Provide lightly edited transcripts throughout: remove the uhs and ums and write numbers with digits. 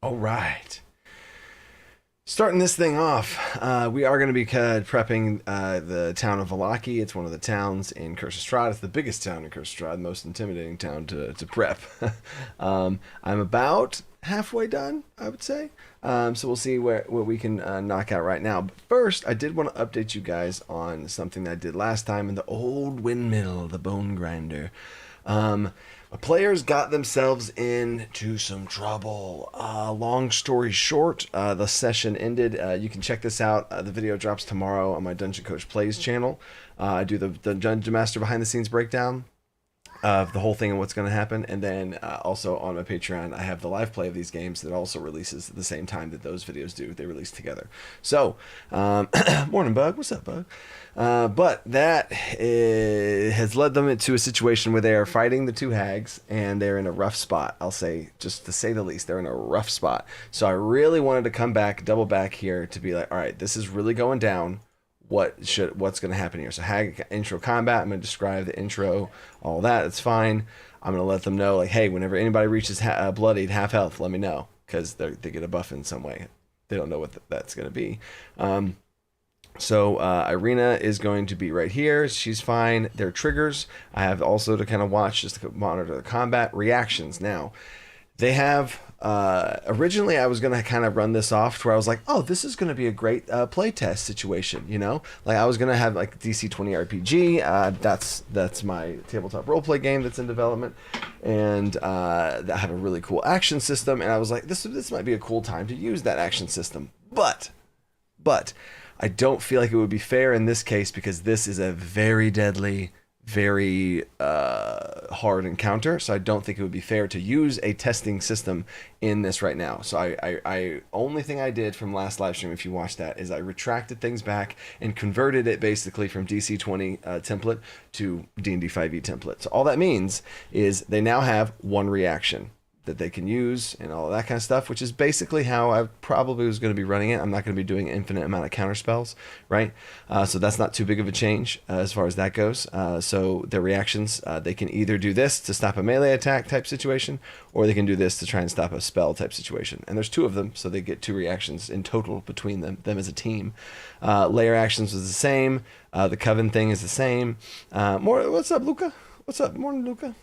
All right. Starting this thing off, we are going to be prepping the town of Vallaki. It's one of the towns in Curse of Strahd. It's the biggest town in Curse of Strahd, the most intimidating town to prep. I'm about halfway done, I would say. So we'll see what we can knock out right now. But first, I did want to update you guys on something that I did last time in the old windmill, the bone grinder. Players got themselves into some trouble. Long story short, the session ended. You can check this out. The video drops tomorrow on my Dungeon Coach Plays channel. I do the Dungeon Master behind the scenes breakdown of the whole thing and what's going to happen. And then also on my Patreon, I have the live play of these games that also releases at the same time that those videos do. They release together. So, morning, Bug. What's up, Bug? But that has led them into a situation where they are fighting the two hags, and they're in a rough spot. I'll say, just to say the least, they're in a rough spot. So I really wanted to come back, double back here to be like, all right, this is really going down. What's going to happen here? So hag intro combat. I'm going to describe the intro, all that. It's fine. I'm going to let them know, like, hey, whenever anybody reaches bloodied, half health, let me know, because they get a buff in some way. They don't know what that's going to be. So Irina is going to be right here. She's fine. Their triggers, I have also to kind of watch, just to monitor the combat reactions. Now, they have, originally I was going to kind of run this off to where I was like, oh, this is going to be a great playtest situation, you know? Like I was going to have like DC 20 RPG. That's my tabletop roleplay game that's in development. And I have a really cool action system. And I was like, this might be a cool time to use that action system. But I don't feel like it would be fair in this case because this is a very deadly, very hard encounter. So I don't think it would be fair to use a testing system in this right now. So I only thing I did from last live stream, if you watched that, is I retracted things back and converted it basically from DC 20 template to D&D 5e template. So all that means is they now have one reaction that they can use and all of that kind of stuff, which is basically how I probably was going to be running it. I'm not going to be doing an infinite amount of counter spells, right? So that's not too big of a change as far as that goes. So their reactions, they can either do this to stop a melee attack type situation, or they can do this to try and stop a spell type situation. And there's two of them, so they get two reactions in total between them as a team. Layer actions was the same. The Coven thing is the same. What's up, Luca? What's up? Morning, Luca.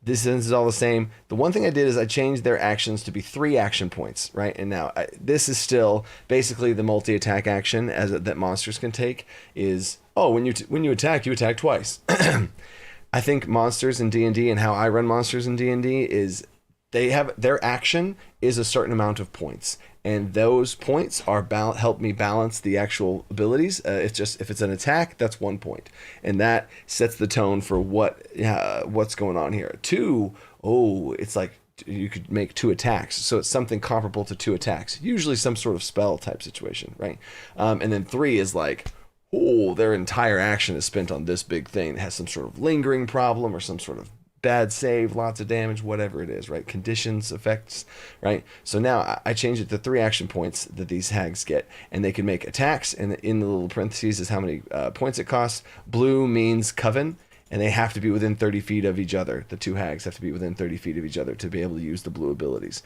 This is all the same. The one thing I did is I changed their actions to be 3 action points, right? And now this is still basically the multi-attack action that monsters can take is, when you attack twice. I think monsters in D&D and how I run monsters in D&D is they have their action is a certain amount of points, and those points are help me balance the actual abilities. It's just if it's an attack, that's 1 point, and that sets the tone for what's going on here. 2, it's like you could make 2 attacks, so it's something comparable to 2 attacks, usually some sort of spell type situation, right? And then 3 is like, their entire action is spent on this big thing. It has some sort of lingering problem or some sort of bad save, lots of damage, whatever it is, right? Conditions, effects, right? So now I changed it to 3 action points that these hags get, and they can make attacks, and in the little parentheses is how many points it costs. Blue means Coven, and they have to be within 30 feet of each other. The 2 hags have to be within 30 feet of each other to be able to use the blue abilities.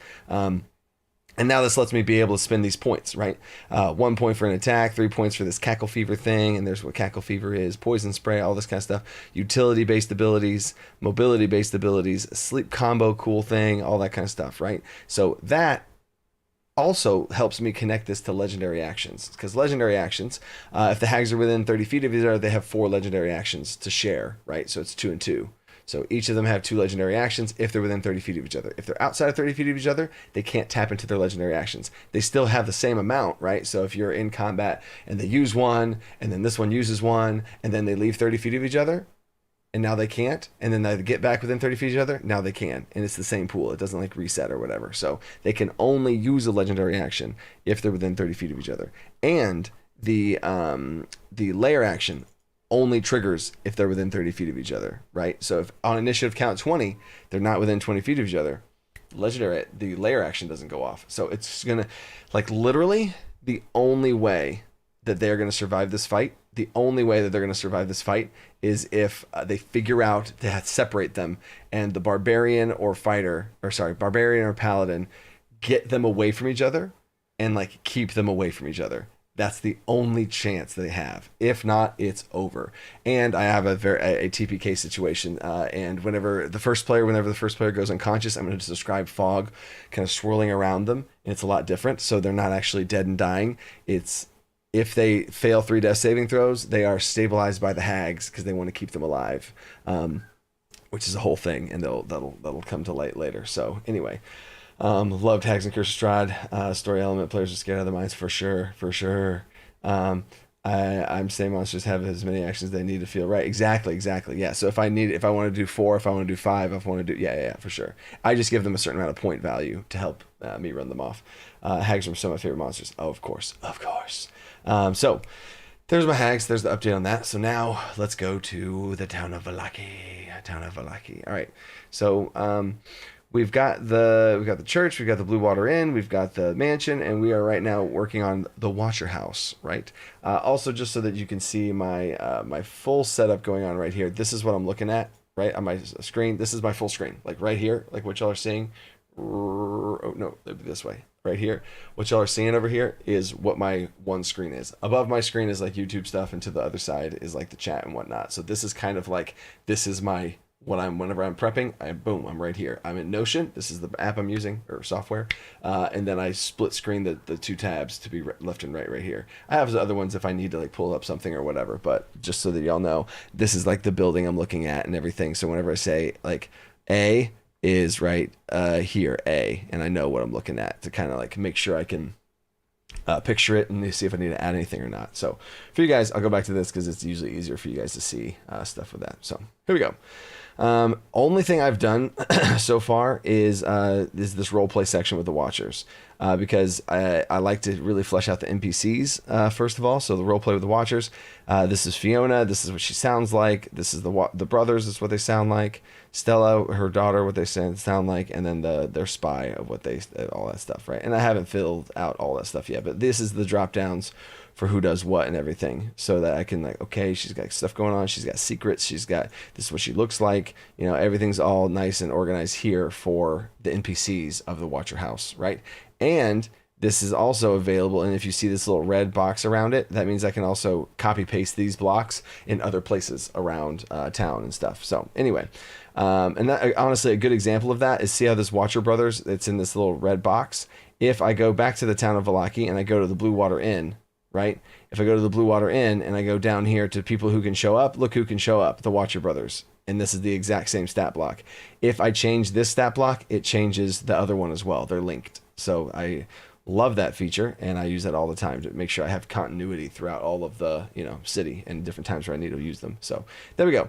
And now this lets me be able to spend these points, right? 1 point for an attack, 3 points for this cackle fever thing, and there's what cackle fever is, poison spray, all this kind of stuff. Utility-based abilities, mobility-based abilities, sleep combo cool thing, all that kind of stuff, right? So that also helps me connect this to legendary actions, because legendary actions, if the hags are within 30 feet of each other, they have 4 legendary actions to share, right? So it's 2 and 2. So each of them have 2 legendary actions if they're within 30 feet of each other. If they're outside of 30 feet of each other, they can't tap into their legendary actions. They still have the same amount, right? So if you're in combat and they use one, and then this one uses one, and then they leave 30 feet of each other, and now they can't, and then they get back within 30 feet of each other, now they can. And it's the same pool. It doesn't like reset or whatever. So they can only use a legendary action if they're within 30 feet of each other. And the layer action only triggers if they're within 30 feet of each other, right? So if on initiative count 20, they're not within 20 feet of each other, the layer action doesn't go off. So it's gonna, like, literally the only way that they're gonna survive this fight, is if they figure out to separate them, and the barbarian or paladin get them away from each other and like keep them away from each other. That's the only chance they have. If not, it's over. And I have a TPK situation. And whenever the first player goes unconscious, I'm going to describe fog kind of swirling around them, and it's a lot different. So they're not actually dead and dying. It's if they fail 3 death saving throws, they are stabilized by the hags because they want to keep them alive, which is a whole thing, and that'll come to light later. So anyway. Loved Hags and Curse of Strahd. Story element, players are scared out of their minds for sure. I'm saying monsters have as many actions they need to feel right. Exactly. Yeah. So if I want to do 4, if I want to do 5, if I want to do, yeah, for sure. I just give them a certain amount of point value to help me run them off. Hags are some of my favorite monsters. Oh, of course. So there's my hags. There's the update on that. So now let's go to the town of Vallaki. All right. So, we've got the church, we've got the Blue Water Inn, we've got the mansion, and we are right now working on the Watcher House, right? Also, just so that you can see my my full setup going on right here, this is what I'm looking at, right, on my screen. This is my full screen, like right here, like what y'all are seeing. Oh, no, this way, right here. What y'all are seeing over here is what my one screen is. Above my screen is like YouTube stuff, and to the other side is like the chat and whatnot. So this is kind of like, this is my... whenever I'm prepping, I'm right here. I'm in Notion. This is the app I'm using, or software. And then I split screen the 2 tabs to be left and right here. I have the other ones if I need to like pull up something or whatever, but just so that y'all know, this is like the building I'm looking at and everything. So whenever I say like A is right here, A, and I know what I'm looking at to kind of like make sure I can picture it and see if I need to add anything or not. So for you guys, I'll go back to this because it's usually easier for you guys to see stuff with that. So here we go. Only thing I've done so far is this role play section with the Watchers, because I like to really flesh out the NPCs first of all. So the role play with the Watchers. This is Fiona. This is what she sounds like. This is the brothers. This is what they sound like. Stella, her daughter, what they sound like, and then their spy of what they all that stuff, right? And I haven't filled out all that stuff yet, but this is the drop downs for who does what and everything, so that I can like, okay, she's got stuff going on, she's got secrets, she's got, this is what she looks like, you know, everything's all nice and organized here for the NPCs of the Watcher House, right? And this is also available, and if you see this little red box around it, that means I can also copy paste these blocks in other places around town and stuff. So anyway, and that, honestly, a good example of that is, see how this Watcher Brothers, it's in this little red box. If I go back to the town of Vallaki and I go to the Blue Water Inn, right? If I go to the Blue Water Inn and I go down here to people who can show up, look who can show up, the Watcher Brothers. And this is the exact same stat block. If I change this stat block, it changes the other one as well. They're linked. So I love that feature, and I use that all the time to make sure I have continuity throughout all of the, you know, city and different times where I need to use them. So there we go.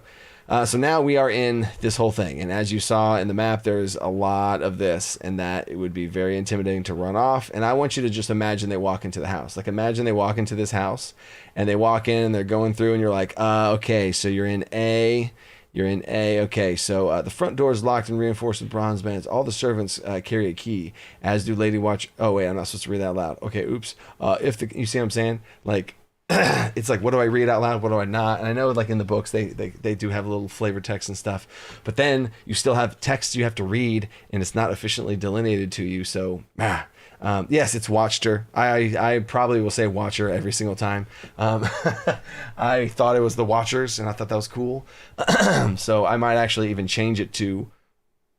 So now we are in this whole thing, and as you saw in the map, there's a lot of this, and that it would be very intimidating to run off. And I want you to just imagine they walk into the house. Like, imagine they walk into this house, and they walk in, and they're going through, and you're like, okay, so you're in A. Okay, so the front door is locked and reinforced with bronze bands. All the servants carry a key, as do Lady Watch. Oh, wait, I'm not supposed to read that loud. Okay, oops. You see what I'm saying? Like, it's like, what do I read out loud? What do I not? And I know, like, in the books, they do have a little flavored text and stuff. But then you still have text you have to read, and it's not efficiently delineated to you. So, yes, it's Watcher. I probably will say Watcher every single time. I thought it was the Watchers, and I thought that was cool. So I might actually even change it to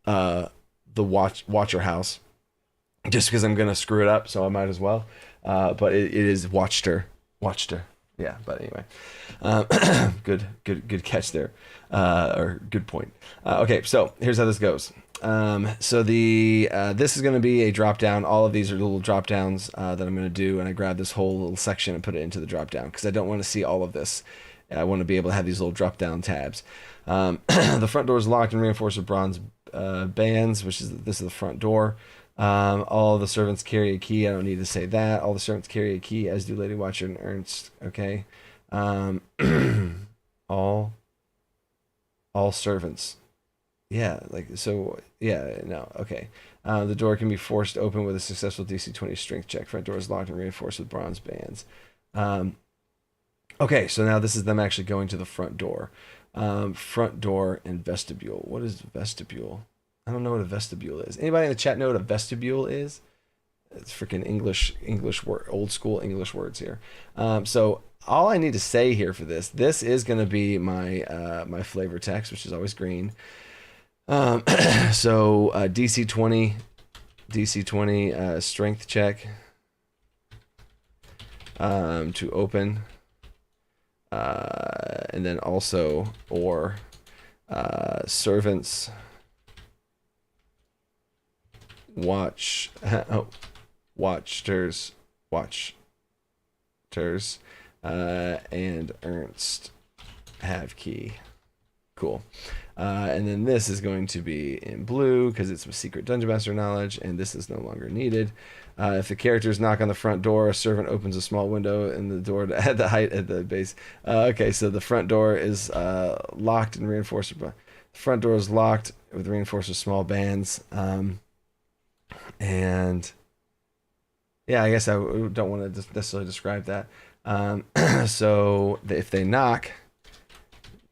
the Watcher House, just because I'm gonna screw it up. So I might as well. But it is Watcher. Yeah. But anyway, good catch there, or good point. Okay, so here's how this goes. So this is going to be a drop down. All of these are little drop downs that I'm going to do, and I grab this whole little section and put it into the drop down because I don't want to see all of this. I want to be able to have these little drop down tabs. The front door is locked and reinforced with bronze bands, this is the front door. All the servants carry a key. I don't need to say that. All the servants carry a key, as do Lady Watcher and Ernst. Okay. All servants. Yeah, like, so, yeah, no, okay. The door can be forced open with a successful DC 20 strength check. Front door is locked and reinforced with bronze bands. Okay, so now this is them actually going to the front door. Front door and vestibule. What is vestibule? I don't know what a vestibule is. Anybody in the chat know what a vestibule is? it's freaking English word, old school English words here. So all I need to say here for this is going to be my my flavor text, which is always green. So DC 20 strength check to open, and then also servants watchters and Ernst have key. Cool. And then this is going to be in blue because it's with secret dungeon master knowledge, and this is no longer needed. If the characters knock on the front door, a servant opens a small window in the door at the height at the base. Okay, so the front door is locked and reinforced. The front door is locked with reinforced with small bands. And yeah, I guess I don't want to necessarily describe that. So if they knock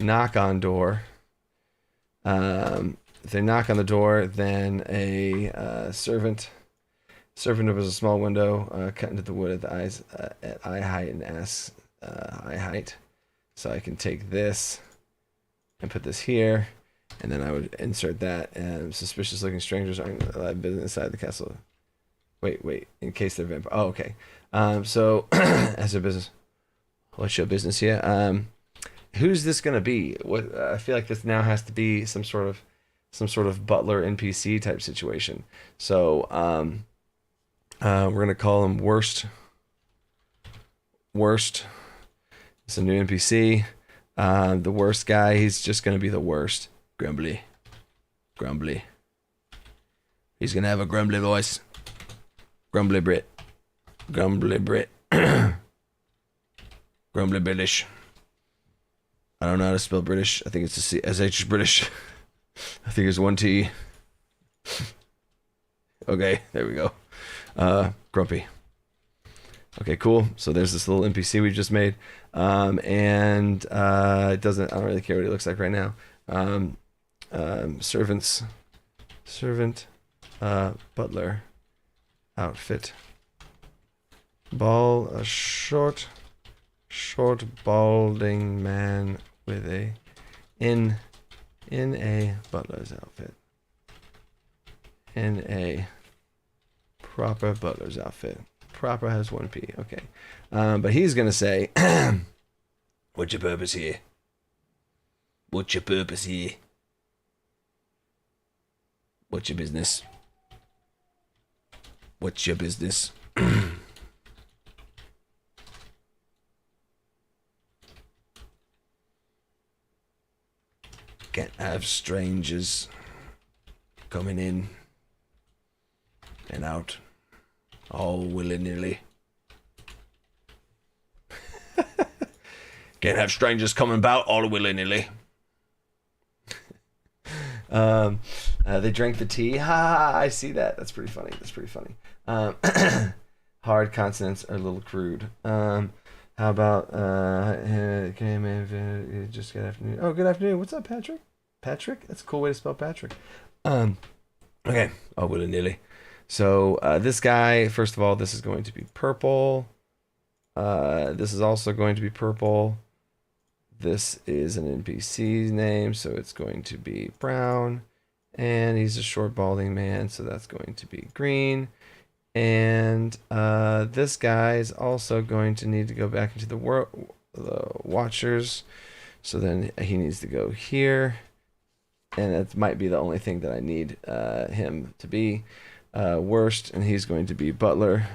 on door, if they knock on the door, then a servant opens a small window cut into the wood at the eyes at eye height and asks eye height. So I can take this and put this here, and then I would insert that. And suspicious looking strangers aren't allowed business inside the castle. Wait, in case they're vampire. Oh, okay. So as a business, what's your business here? Who's this gonna be? What I feel like this now has to be some sort of butler NPC type situation. So we're gonna call him Worst. It's a new NPC. The worst guy. He's just gonna be the worst. Grumbly. He's gonna have a grumbly voice. Grumbly Brit. Grumbly British. I don't know how to spell British. I think it's a C. SH is British. I think it's one T. Okay, there we go. Grumpy. Okay, cool. So there's this little NPC we just made. And it doesn't, I don't really care what he looks like right now. Servant, butler, outfit. A short balding man with in a butler's outfit. In a proper butler's outfit. Proper has 1P. Okay. But he's gonna say, what's your purpose here? What's your business? What's your business? Can't have strangers coming in and out all willy-nilly. Can't have strangers coming about all willy-nilly. They drank the tea. Ha! I see that. That's pretty funny. Hard consonants are a little crude. How about just good afternoon. Oh, good afternoon. What's up, Patrick? Patrick? That's a cool way to spell Patrick. Okay. Oh, willy-nilly. So this guy, first of all, this is going to be purple. This is also going to be purple. This is an NPC's name, so it's going to be brown. And he's a short balding man, so that's going to be green. And this guy is also going to need to go back into the Watchers. So then he needs to go here. And that might be the only thing that I need him to be. Worst, and he's going to be butler.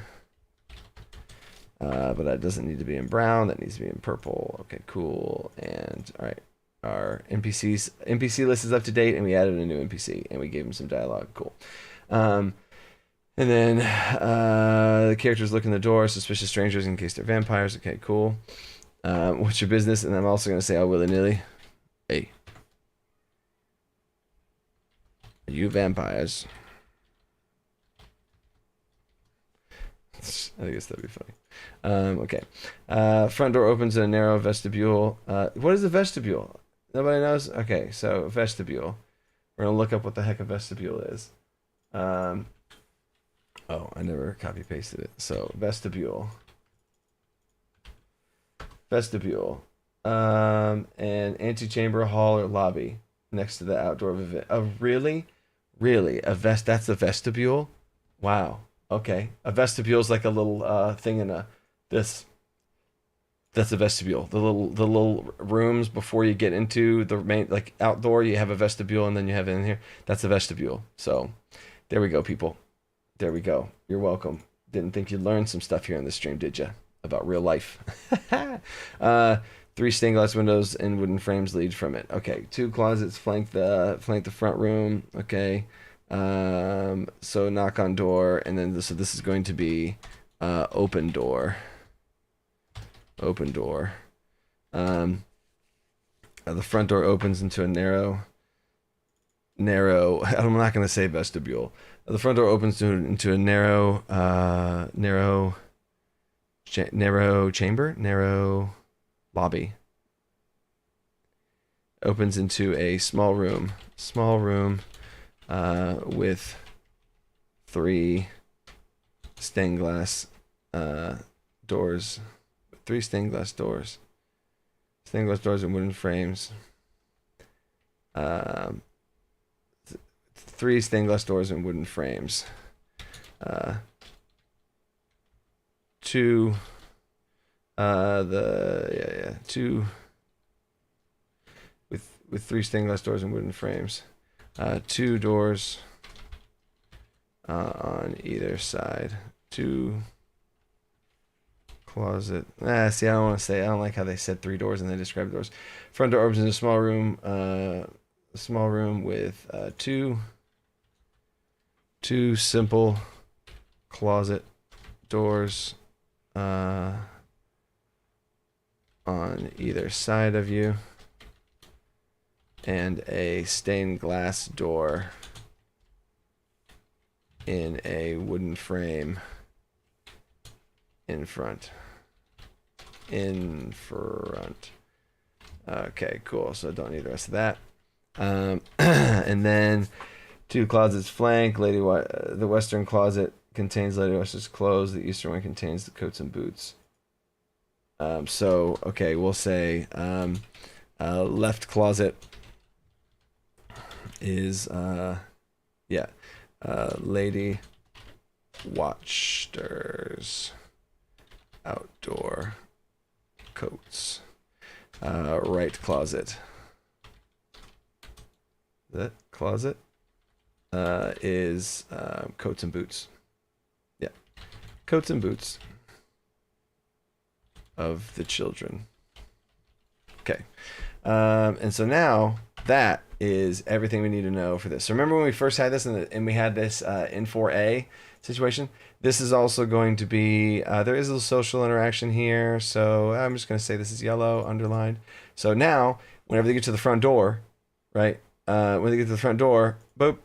But that doesn't need to be in brown. That needs to be in purple. Okay, cool. And all right, our NPC list is up to date, and we added a new NPC, and we gave him some dialogue. Cool. And then the characters look in the door, suspicious strangers in case they're vampires. Okay, cool. What's your business? And I'm also going to say, oh, willy-nilly. Hey. Are you vampires? I guess that'd be funny. Okay. Front door opens in a narrow vestibule. What is a vestibule? Nobody knows? Okay, so vestibule. We're going to look up what the heck a vestibule is. Oh, I never copy pasted it. So vestibule. And antechamber, hall, or lobby next to the outdoor event. Oh, really? Really? That's a vestibule? Wow. Okay. A vestibule is like a little thing in this. That's a vestibule. The little rooms before you get into the main, like outdoor, you have a vestibule and then you have it in here. That's a vestibule. So there we go, people. There we go. You're welcome. Didn't think you'd learn some stuff here on the stream, did you? About real life. 3 stained glass windows and wooden frames lead from it. Okay, 2 closets flank the front room. Okay, so knock on door, and then so this is going to be open door. Open door. The front door opens into a narrow. I'm not going to say vestibule. The front door opens into a narrow lobby. Opens into a small room with 3 stained glass doors. 3 stained glass doors. Stained glass doors and wooden frames. 3 stained glass doors and wooden frames. 2 2 with 3 stained glass doors and wooden frames. 2 doors on either side. 2 closet. See, I don't like how they said 3 doors and they described doors. Front door opens into a small room. With 2 simple closet doors on either side of you, and a stained glass door in a wooden frame in front. Okay, cool. So I don't need the rest of that. And then 2 closets flank. The western closet contains Lady Wester's clothes. The eastern one contains the coats and boots. So okay, we'll say left closet is Lady Watchers outdoor coats. Right closet. That closet is coats and boots. Yeah, coats and boots of the children. Okay, and so now that is everything we need to know for this. So remember when we first had this and we had this in 4A situation? This is also going to be, there is a little social interaction here. So I'm just going to say this is yellow, underlined. So now, whenever they get to the front door, right? When they get to the front door, boop,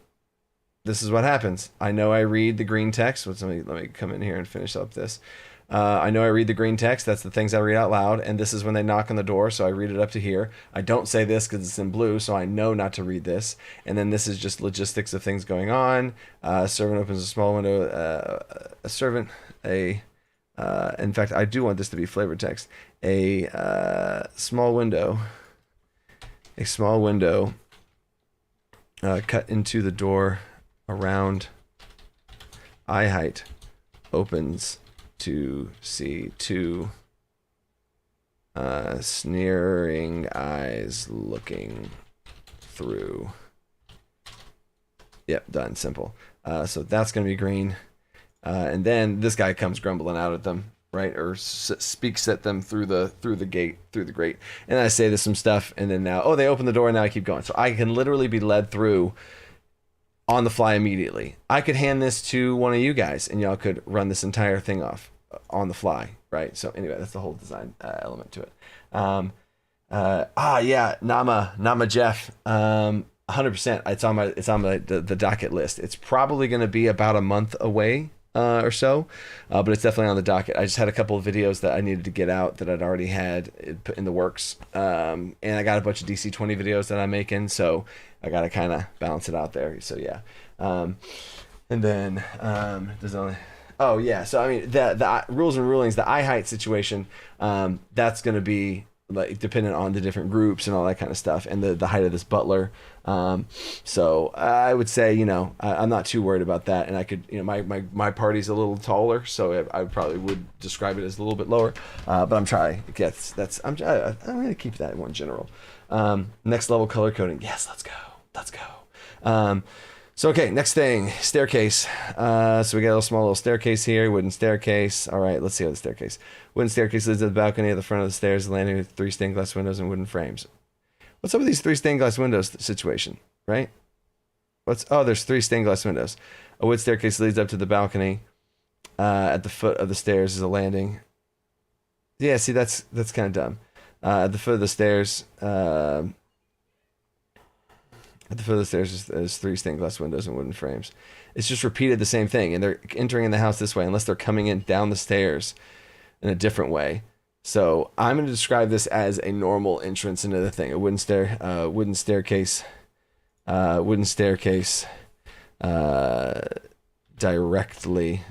this is what happens. I know I read the green text. Let me come in here and finish up this. I know I read the green text. That's the things I read out loud. And this is when they knock on the door. So I read it up to here. I don't say this because it's in blue. So I know not to read this. And then this is just logistics of things going on. Servant opens a small window. In fact, I do want this to be flavored text. A small window cut into the door around eye height opens to see 2 sneering eyes looking through. Yep, done. Simple. So that's going to be green. And then this guy comes grumbling out at them, right? Or speaks at them through the grate. And I say this some stuff, and then now, they open the door, and now I keep going. So I can literally be led through on the fly immediately. I could hand this to one of you guys, and y'all could run this entire thing off on the fly, right? So anyway, that's the whole design element to it. Nama Jeff, 100%. It's on the docket list. It's probably going to be about a month away or so, but it's definitely on the docket. I just had a couple of videos that I needed to get out that I'd already had put in the works, and I got a bunch of DC-20 videos that I'm making, so I got to kind of balance it out there. So yeah. And then there's only. Oh yeah, so I mean the rules and rulings, the eye height situation, that's going to be like dependent on the different groups and all that kind of stuff, and the height of this butler. So I would say, you know, I'm not too worried about that, and I could, you know, my party's a little taller, so I probably would describe it as a little bit lower, but I'm trying. I'm going to keep that one general. Next level color coding. Yes, let's go. So, okay, next thing, staircase. So we got a small little staircase here, wooden staircase. All right, let's see how the staircase. Wooden staircase leads to the balcony at the front of the stairs, landing with 3 stained glass windows and wooden frames. What's up with these 3 stained glass windows situation, right? There's 3 stained glass windows. A wood staircase leads up to the balcony. At the foot of the stairs is a landing. Yeah, see, that's kind of dumb. At the foot of the stairs... At the foot of the stairs is 3 stained glass windows and wooden frames. It's just repeated the same thing, and they're entering in the house this way, unless they're coming in down the stairs in a different way. So I'm going to describe this as a normal entrance into the thing. A wooden staircase, directly,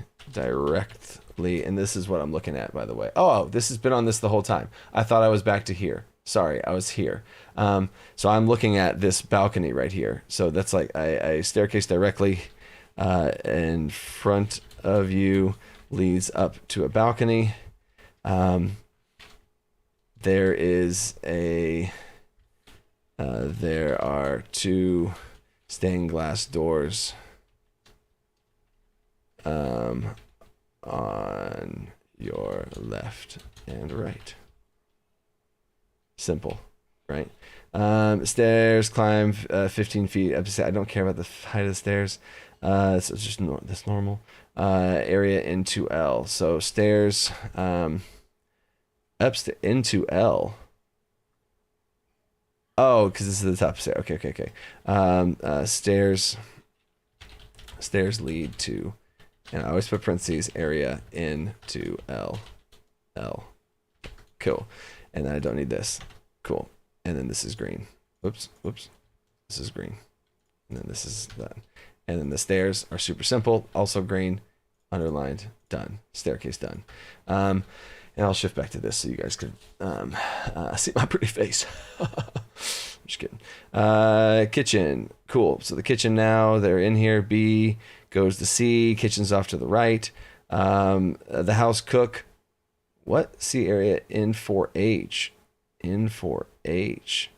and this is what I'm looking at, by the way. Oh, this has been on this the whole time. I thought I was back to here. Sorry, I was here. So I'm looking at this balcony right here. So that's like a staircase directly in front of you leads up to a balcony. There are 2 stained glass doors on your left and right. Simple, right? Stairs, climb 15 feet. I don't care about the height of the stairs. So it's just that's normal. Area into L. So stairs into L. Oh, because this is the top stair. Okay. Stairs lead to, and I always put parentheses, area into L. Cool. And then I don't need this. Cool. And then this is green. Whoops. This is green. And then this is that. And then the stairs are super simple. Also green. Underlined. Done. Staircase done. And I'll shift back to this so you guys can see my pretty face. Just kidding. Kitchen. Cool. So the kitchen now, they're in here. B goes to C. Kitchen's off to the right. The house cook. What? C area in for H. H.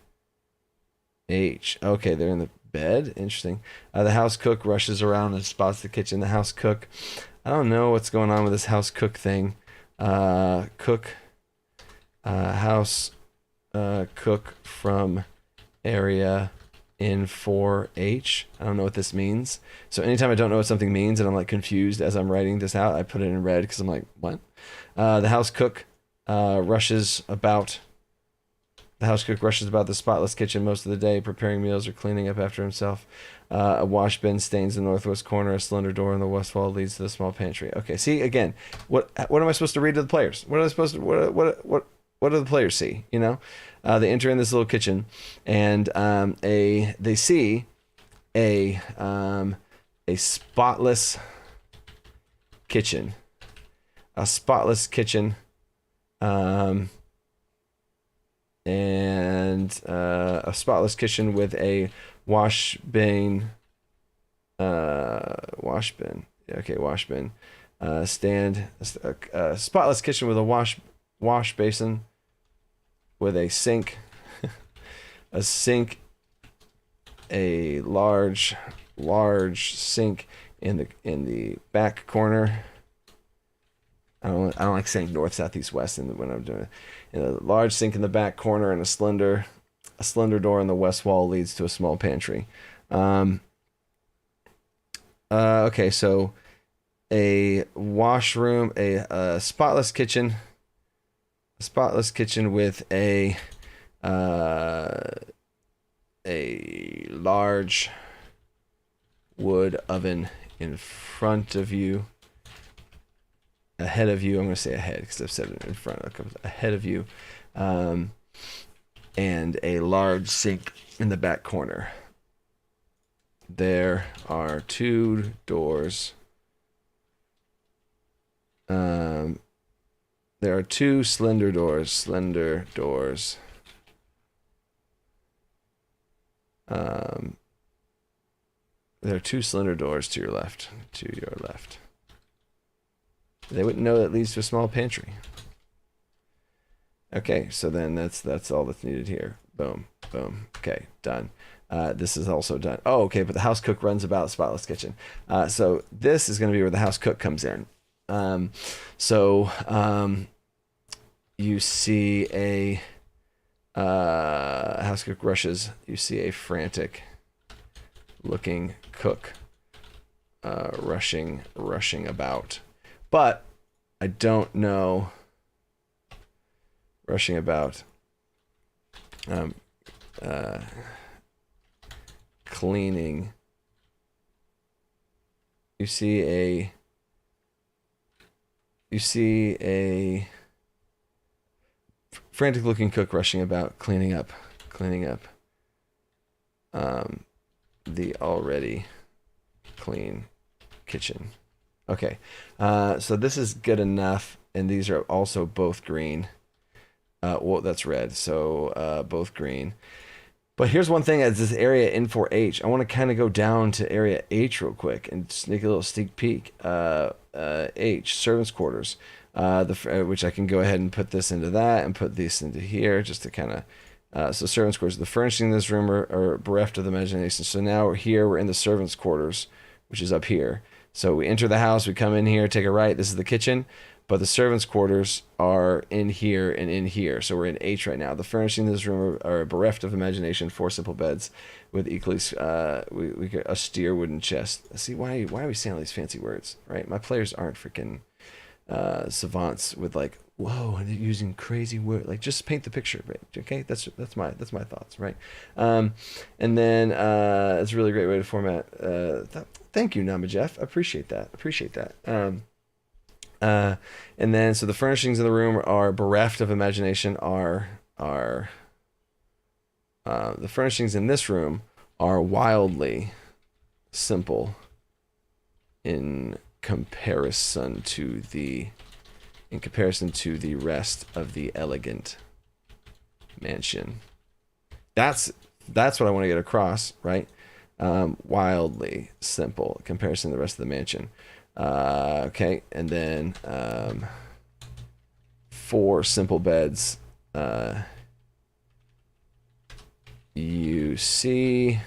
Okay, they're in the bed. Interesting. The house cook rushes around and spots the kitchen. The house cook. I don't know what's going on with this house cook thing. House cook from area in 4H. I don't know what this means. So anytime I don't know what something means and I'm like confused as I'm writing this out, I put it in red because I'm like, what? The house cook rushes about the spotless kitchen most of the day, preparing meals or cleaning up after himself. A wash bin stains the northwest corner. A slender door in the west wall leads to the small pantry. Okay, see, again, what am I supposed to read to the players? What do the players see? You know, they enter in this little kitchen, and they see a spotless kitchen. A spotless kitchen, and a spotless kitchen with a wash bin. Wash bin. A spotless kitchen with a wash basin with a sink. A large sink in the back corner. I don't like saying north, south, east, west when I'm doing it. And a large sink in the back corner and a slender door in the west wall leads to a small pantry. Okay, so a washroom, a spotless kitchen with a large wood oven in front of you. Ahead of you, I'm going to say ahead because I've said it in front. Ahead of you, and a large sink in the back corner. there are 2 doors. There are 2 slender doors. There are 2 slender doors to your left. They wouldn't know that leads to a small pantry. Okay, so then that's all that's needed here. Boom, boom. Okay, done. This is also done. Oh, okay, but the house cook runs about spotless kitchen. So this is going to be where the house cook comes in. You see a house cook rushes. You see a frantic looking cook rushing about. But I don't know rushing about cleaning. You see a frantic looking cook rushing about cleaning up the already clean kitchen. Okay, so this is good enough, and these are also both green. Well, that's red, so both green. But here's one thing as this area N4H. I want to kind of go down to area H real quick and sneak a little sneak peek. H, servants' quarters, which I can go ahead and put this into that and put this into here just to kind of... so servants' quarters. The furnishing in this room are bereft of the imagination. So now we're in the servants' quarters, which is up here. So we enter the house, we come in here, take a right. This is the kitchen. But the servants' quarters are in here and in here. So we're in H right now. The furnishing in this room are bereft of imagination. 4 simple beds with equally austere wooden chest. See, why are we saying all these fancy words, right? My players aren't freaking savants with like, whoa, and they're using crazy words. Like, just paint the picture, right? Okay, that's my thoughts, right? And then it's a really great way to format. Thank you, Nama Jeff. Appreciate that. And then so the furnishings in the room are bereft of imagination. The furnishings in this room are wildly simple in comparison to the rest of the elegant mansion. That's what I want to get across, right? Wildly simple in comparison to the rest of the mansion. Okay, and then 4 simple beds. You see,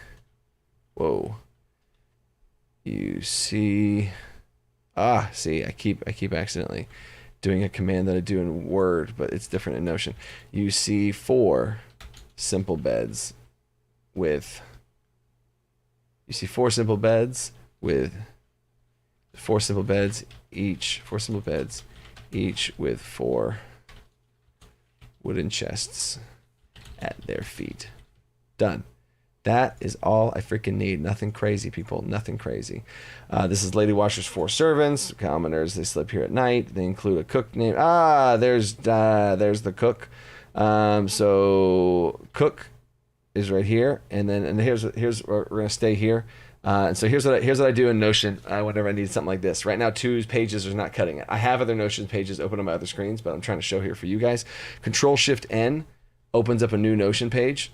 see, I keep accidentally doing a command that I do in Word, but it's different in Notion. You see 4 simple beds with. You see 4 simple beds with. 4 simple beds each with 4 wooden chests at their feet. Done. That is all I freaking need. Nothing crazy, people. Nothing crazy. This is Lady Washer's 4 servants. Commoners, they sleep here at night. They include a cook named... there's the cook. So cook is right here, and here's where we're gonna stay here. And so here's what I do in Notion whenever I need something like this. Right now, 2 pages are not cutting it. I have other Notion pages open on my other screens, but I'm trying to show here for you guys. Control-Shift-N opens up a new Notion page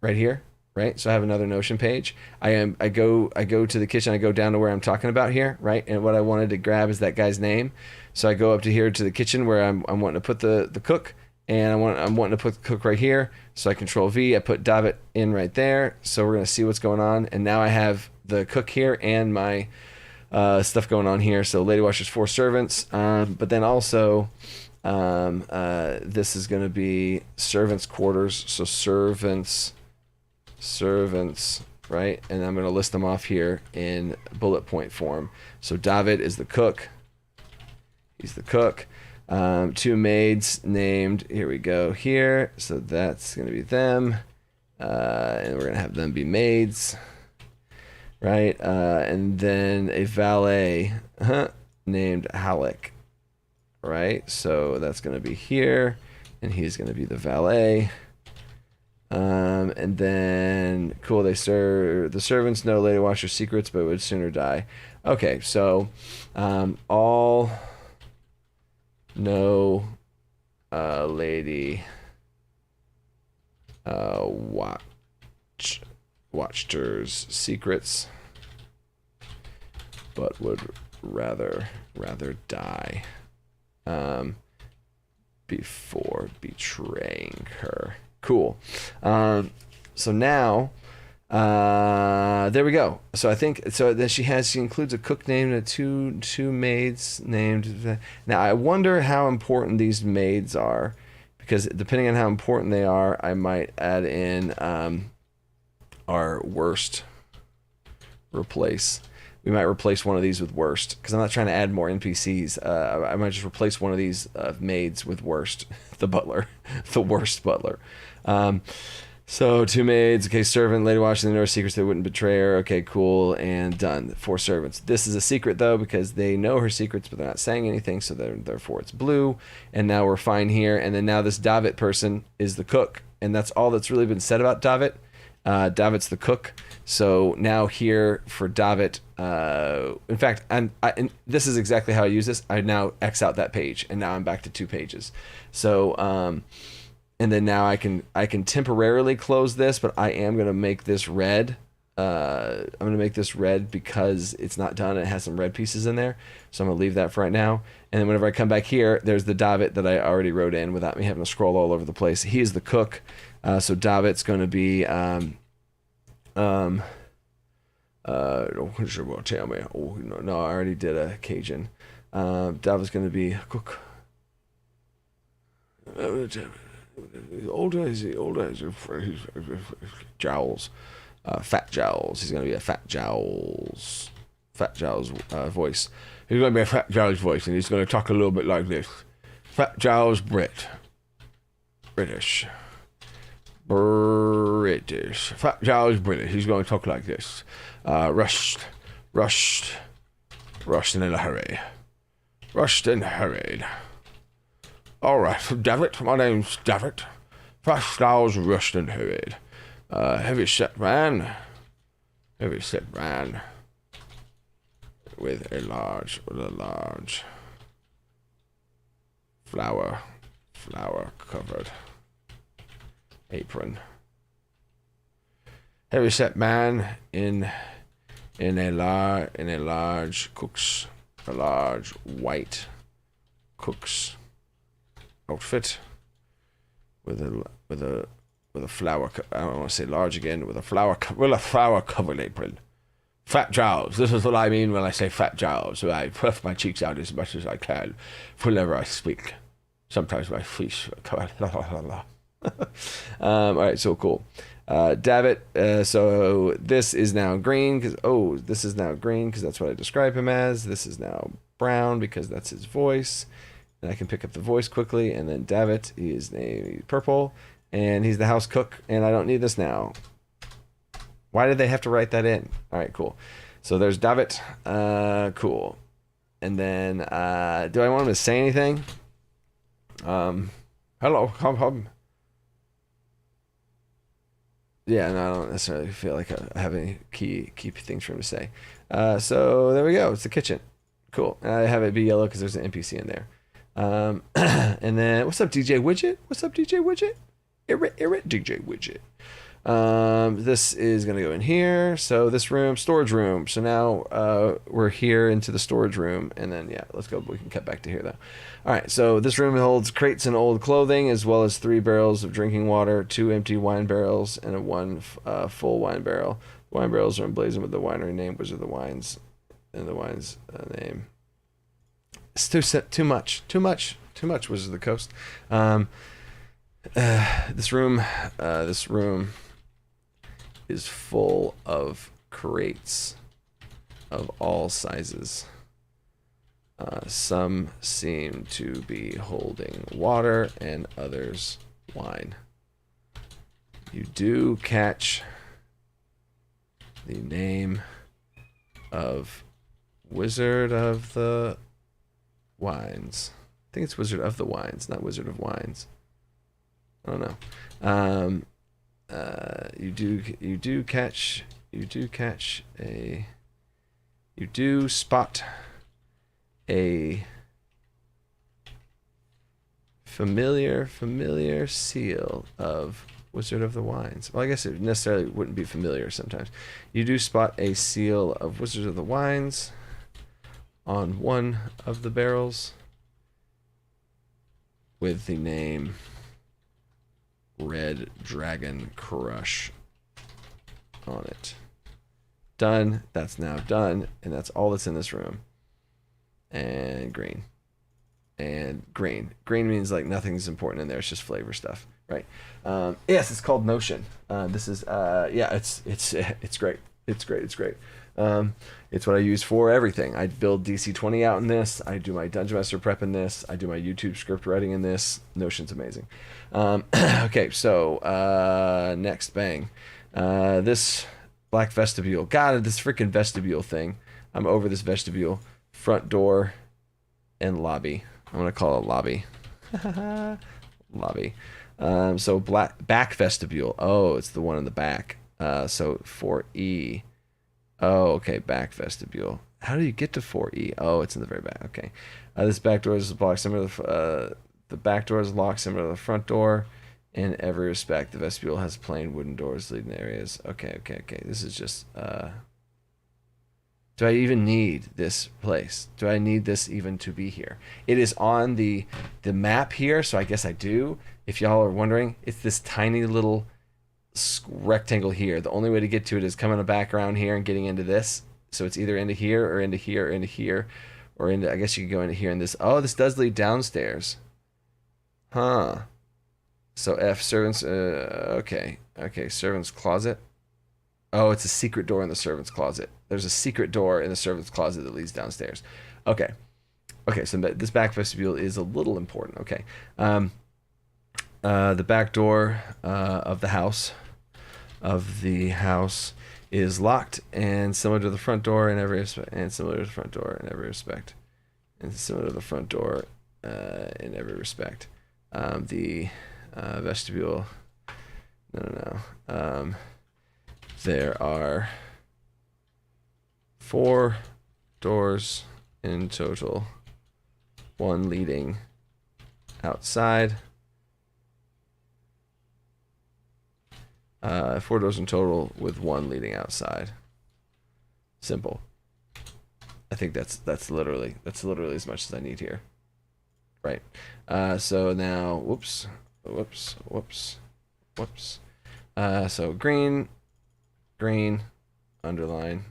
right here, right? So I have another Notion page. I go to the kitchen. I go down to where I'm talking about here, right? And what I wanted to grab is that guy's name. So I go up to here to the kitchen where I'm wanting to put the cook, and I'm wanting to put the cook right here. So I Control-V. I put David in right there. So we're gonna see what's going on, and now I have the cook here and my stuff going on here. So Lady Washer's 4 servants, but then also this is going to be servants' quarters. So servants, right? And I'm going to list them off here in bullet point form. So David is the cook. He's the cook. 2 maids named, here we go here. So that's going to be them. And we're going to have them be maids. Right, and then a valet named Halleck, right? So that's going to be here, and he's going to be the valet. And then, cool, the servants know Lady Watch your secrets, but would sooner die. Okay, so, all know, Lady, Watcher's secrets, but would rather die, before betraying her. Cool. So now, there we go. So I think so. Then she includes a cook named and two maids named. Now I wonder how important these maids are, because depending on how important they are, I might add in our worst. We might replace one of these with worst, because I'm not trying to add more NPCs. I might just replace one of these maids with worst, the butler, the worst butler. So 2 maids, okay, servant, lady watching the know her secrets, they wouldn't betray her. Okay, cool, and done. 4 servants. This is a secret though, because they know her secrets, but they're not saying anything, so therefore it's blue. And now we're fine here. And then now this David person is the cook, and that's all that's really been said about David. David's the cook. So now here for David, in fact, and this is exactly how I use this. I now X out that page, and now I'm back to 2 pages. So, and then now I can temporarily close this, but I am going to make this red. I'm going to make this red because it's not done. And it has some red pieces in there. So I'm going to leave that for right now. And then whenever I come back here, there's the David that I already wrote in without me having to scroll all over the place. He is the cook. So David's going to be, don't tell me. Oh, no, I already did a Cajun. David's going to be a cook. Older jowls, fat jowls. He's gonna be a fat jowls voice. He's gonna be a fat jowls voice, and he's gonna talk a little bit like this. Fat jowls British. Fat jowls British. He's gonna talk like this. Rushed and in a hurry. Rushed and hurried. Alright, David, my name's David. Fast hours rushed and hurried. Heavy set man. With a large flower covered apron. Heavy set man in a large white cook's outfit with a flower. I don't want to say large again. With a flower covered apron. Fat jowls. This is what I mean when I say fat jowls. So I puff my cheeks out as much as I can whenever I speak. Sometimes my face. All right, so cool. David. So this is now green because this is now green because that's what I describe him as. This is now brown because that's his voice. And I can pick up the voice quickly. And then David, his name is purple, and he's the house cook. And I don't need this now. Why did they have to write that in? All right, cool. So there's David. Cool. And then, do I want him to say anything? Hello, come. Yeah, no, I don't necessarily feel like I have any key things for him to say. So there we go. It's the kitchen. Cool. And I have it be yellow because there's an NPC in there. And then, what's up, DJ Widget? Irrit DJ Widget. This is gonna go in here. So this room, storage room. So now we're here into the storage room, and then yeah, let's go. We can cut back to here though. All right. So this room holds crates and old clothing, as well as 3 barrels of drinking water, 2 empty wine barrels, and one full wine barrel. The wine barrels are emblazoned with the winery name, Wizard of the Wines, and the wine's name. It's too much. Wizard of the Coast. This room is full of crates of all sizes. Some seem to be holding water and others wine. You do catch the name of Wizard of the Wines. I think it's Wizard of the Wines, not Wizard of Wines. I don't know. You do spot a familiar seal of Wizard of the Wines. Well, I guess it necessarily wouldn't be familiar sometimes. You do spot a seal of Wizard of the Wines on one of the barrels with the name Red Dragon Crush on it. Done. That's now done, and that's all that's in this room. And green. And green. Green means like nothing's important in there. It's just flavor stuff, right? Yes, it's called Notion. This is yeah, it's great. It's great. It's what I use for everything. I build DC20 out in this. I do my Dungeon Master prep in this. I do my YouTube script writing in this. Notion's amazing. Okay, so next, bang. This black vestibule. God, this freaking vestibule thing. I'm over this vestibule. Front door and lobby. I'm gonna call it lobby. Lobby. So back vestibule. Oh, it's the one in the back. So 4E. Oh, okay, back vestibule. How do you get to 4E? Oh, it's in the very back. Okay. This back door is blocked similar to the back door is locked similar to the front door. In every respect, the vestibule has plain wooden doors leading to areas. Okay. This is just do I even need this place? Do I need this even to be here? It is on the map here, so I guess I do. If y'all are wondering, it's this tiny little rectangle here. The only way to get to it is coming back around here and getting into this. So it's either into here or into here or into here or into, I guess you could go into here and this. Oh, this does lead downstairs. Huh. So F, servants, okay, servants closet. Oh, it's a secret door in the servants closet. There's a secret door in the servants closet that leads downstairs. Okay, so this back vestibule is a little important. Okay, the back door of the house is locked and similar to the front door in every respect, and similar to the front door in every respect, and similar to the front door in every respect. The vestibule. No. There are 4 doors in total, 1 leading outside. 4 doors in total with 1 leading outside. Simple. I think that's literally as much as I need here. Right. So now, whoops. So green, underline,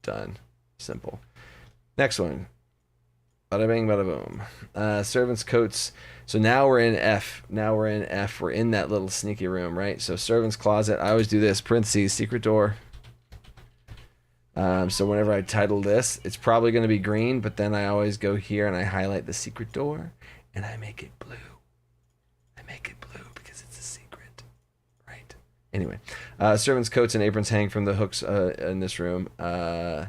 done. Simple. Next one. Bada bang, bada boom. Servants' coats. So now we're in F. We're in that little sneaky room, right? So servants' closet. I always do this. Parentheses, secret door. So whenever I title this, it's probably going to be green, but then I always go here and I highlight the secret door and I make it blue. Because it's a secret, right? Anyway, servants' coats and aprons hang from the hooks in this room. I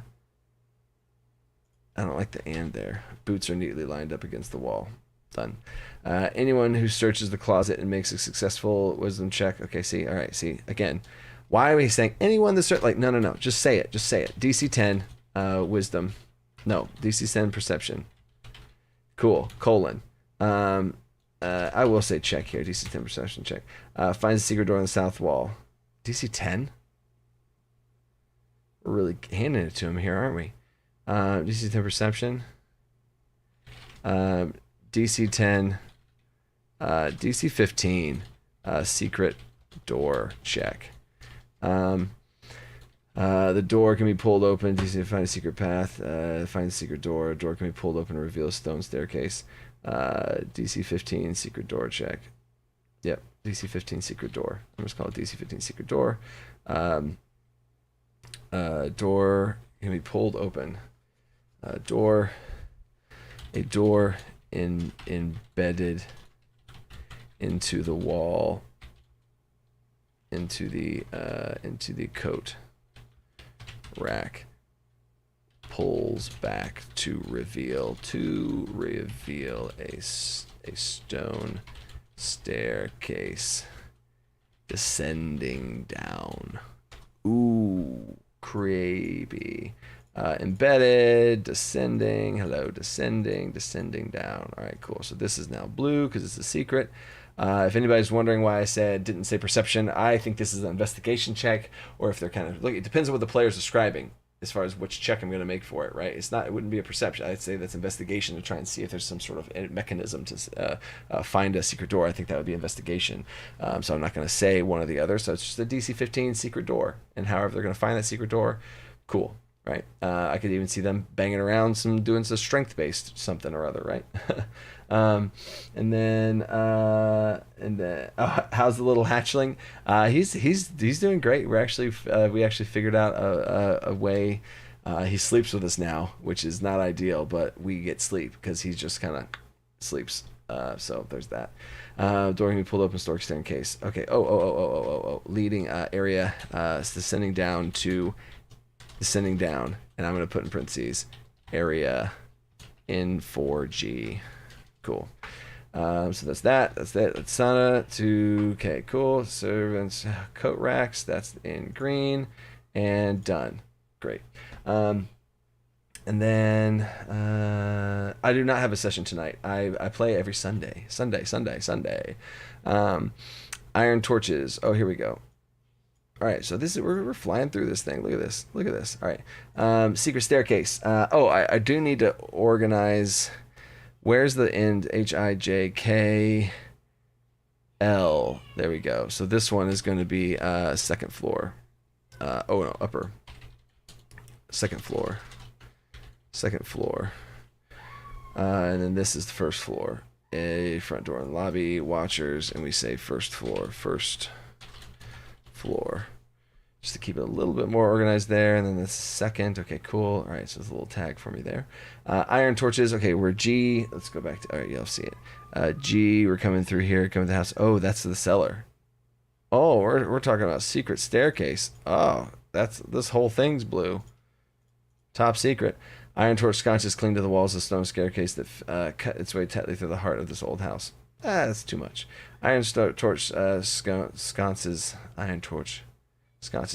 don't like the and there. Boots are neatly lined up against the wall. Done. Anyone who searches the closet and makes a successful wisdom check. Okay, see, all right, see, again. Why are we saying anyone that search? Like, no. Just say it. DC 10, wisdom. No, DC 10, perception. Cool. Colon. I will say check here. DC 10 perception check. Finds a secret door on the south wall. DC 10? We're really handing it to him here, aren't we? DC 10 perception. DC 10. DC 15. Secret door check. The door can be pulled open. DC find a secret path. Find a secret door. Door can be pulled open and reveal a stone staircase. DC 15 secret door check. Yep, DC 15 secret door. I'm just calling it DC 15 secret door. Door can be pulled open. A door embedded into the wall. Into the coat rack, pulls back to reveal a stone staircase descending down. Ooh, creepy. Embedded, descending, hello, descending down. All right, cool. So this is now blue because it's a secret. If anybody's wondering why I didn't say perception, I think this is an investigation check, or if they're kind of, look, it depends on what the player's describing as far as which check I'm going to make for it, right? It wouldn't be a perception. I'd say that's investigation to try and see if there's some sort of mechanism to find a secret door. I think that would be investigation. So I'm not going to say one or the other. So it's just a DC 15 secret door. And however they're going to find that secret door, cool, right? I could even see them banging around doing some strength-based something or other, right? And then how's the little hatchling? He's doing great. We actually figured out a way. He sleeps with us now, which is not ideal, but we get sleep because he just kind of sleeps. So there's that. Door can be pulled open, storage staircase. Okay. Leading area descending down, and I'm gonna put in parentheses area in 4G. Cool. So that's that. That's sauna to, okay, cool. Servants, coat racks, that's in green, and done. Great. And then I do not have a session tonight. I play every Sunday. Iron torches. Oh, here we go. All right, so this is we're flying through this thing. Look at this. All right. Secret staircase. I do need to organize. Where's the end? HIJKL. There we go. So this one is going to be second floor. Upper. Second floor. And then this is the first floor. A front door and lobby, watchers, and we say first floor. Just to keep it a little bit more organized there. And then the second. Okay, cool. All right, so there's a little tag for me there. Iron torches. Okay, we're G. Let's go back to, all right, you'll see it. G, we're coming through here, coming to the house. Oh, that's the cellar. Oh, we're talking about secret staircase. Oh, this whole thing's blue. Top secret. Iron torch sconces cling to the walls of the stone staircase that cut its way tightly through the heart of this old house. That's too much. Iron torch sconces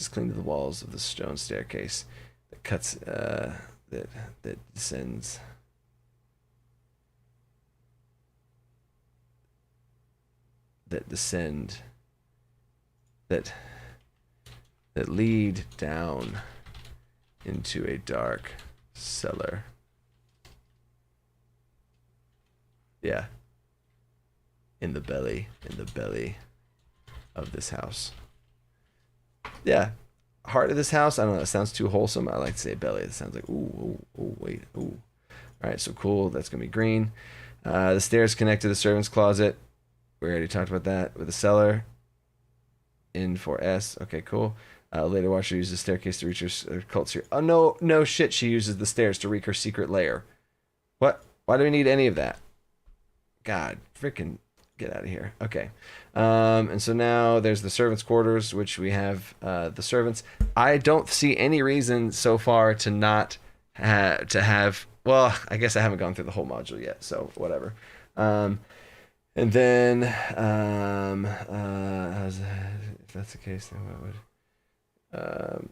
cling to the walls of the stone staircase that cuts that descends. That lead down into a dark cellar. Yeah. In the belly of this house. Yeah. Heart of this house, I don't know, it sounds too wholesome. I like to say belly. It sounds like, ooh. All right, so cool. That's going to be green. The stairs connect to the servant's closet. We already talked about that. With the cellar. In for S. Okay, cool. Later watcher uses the staircase to reach her cult secret. Oh, no shit. She uses the stairs to reach her secret lair. What? Why do we need any of that? God, freaking get out of here. Okay. And so now there's the servants' quarters, which we have the servants. I don't see any reason so far to not have. Well, I guess I haven't gone through the whole module yet, so whatever. And then, if that's the case, then what would?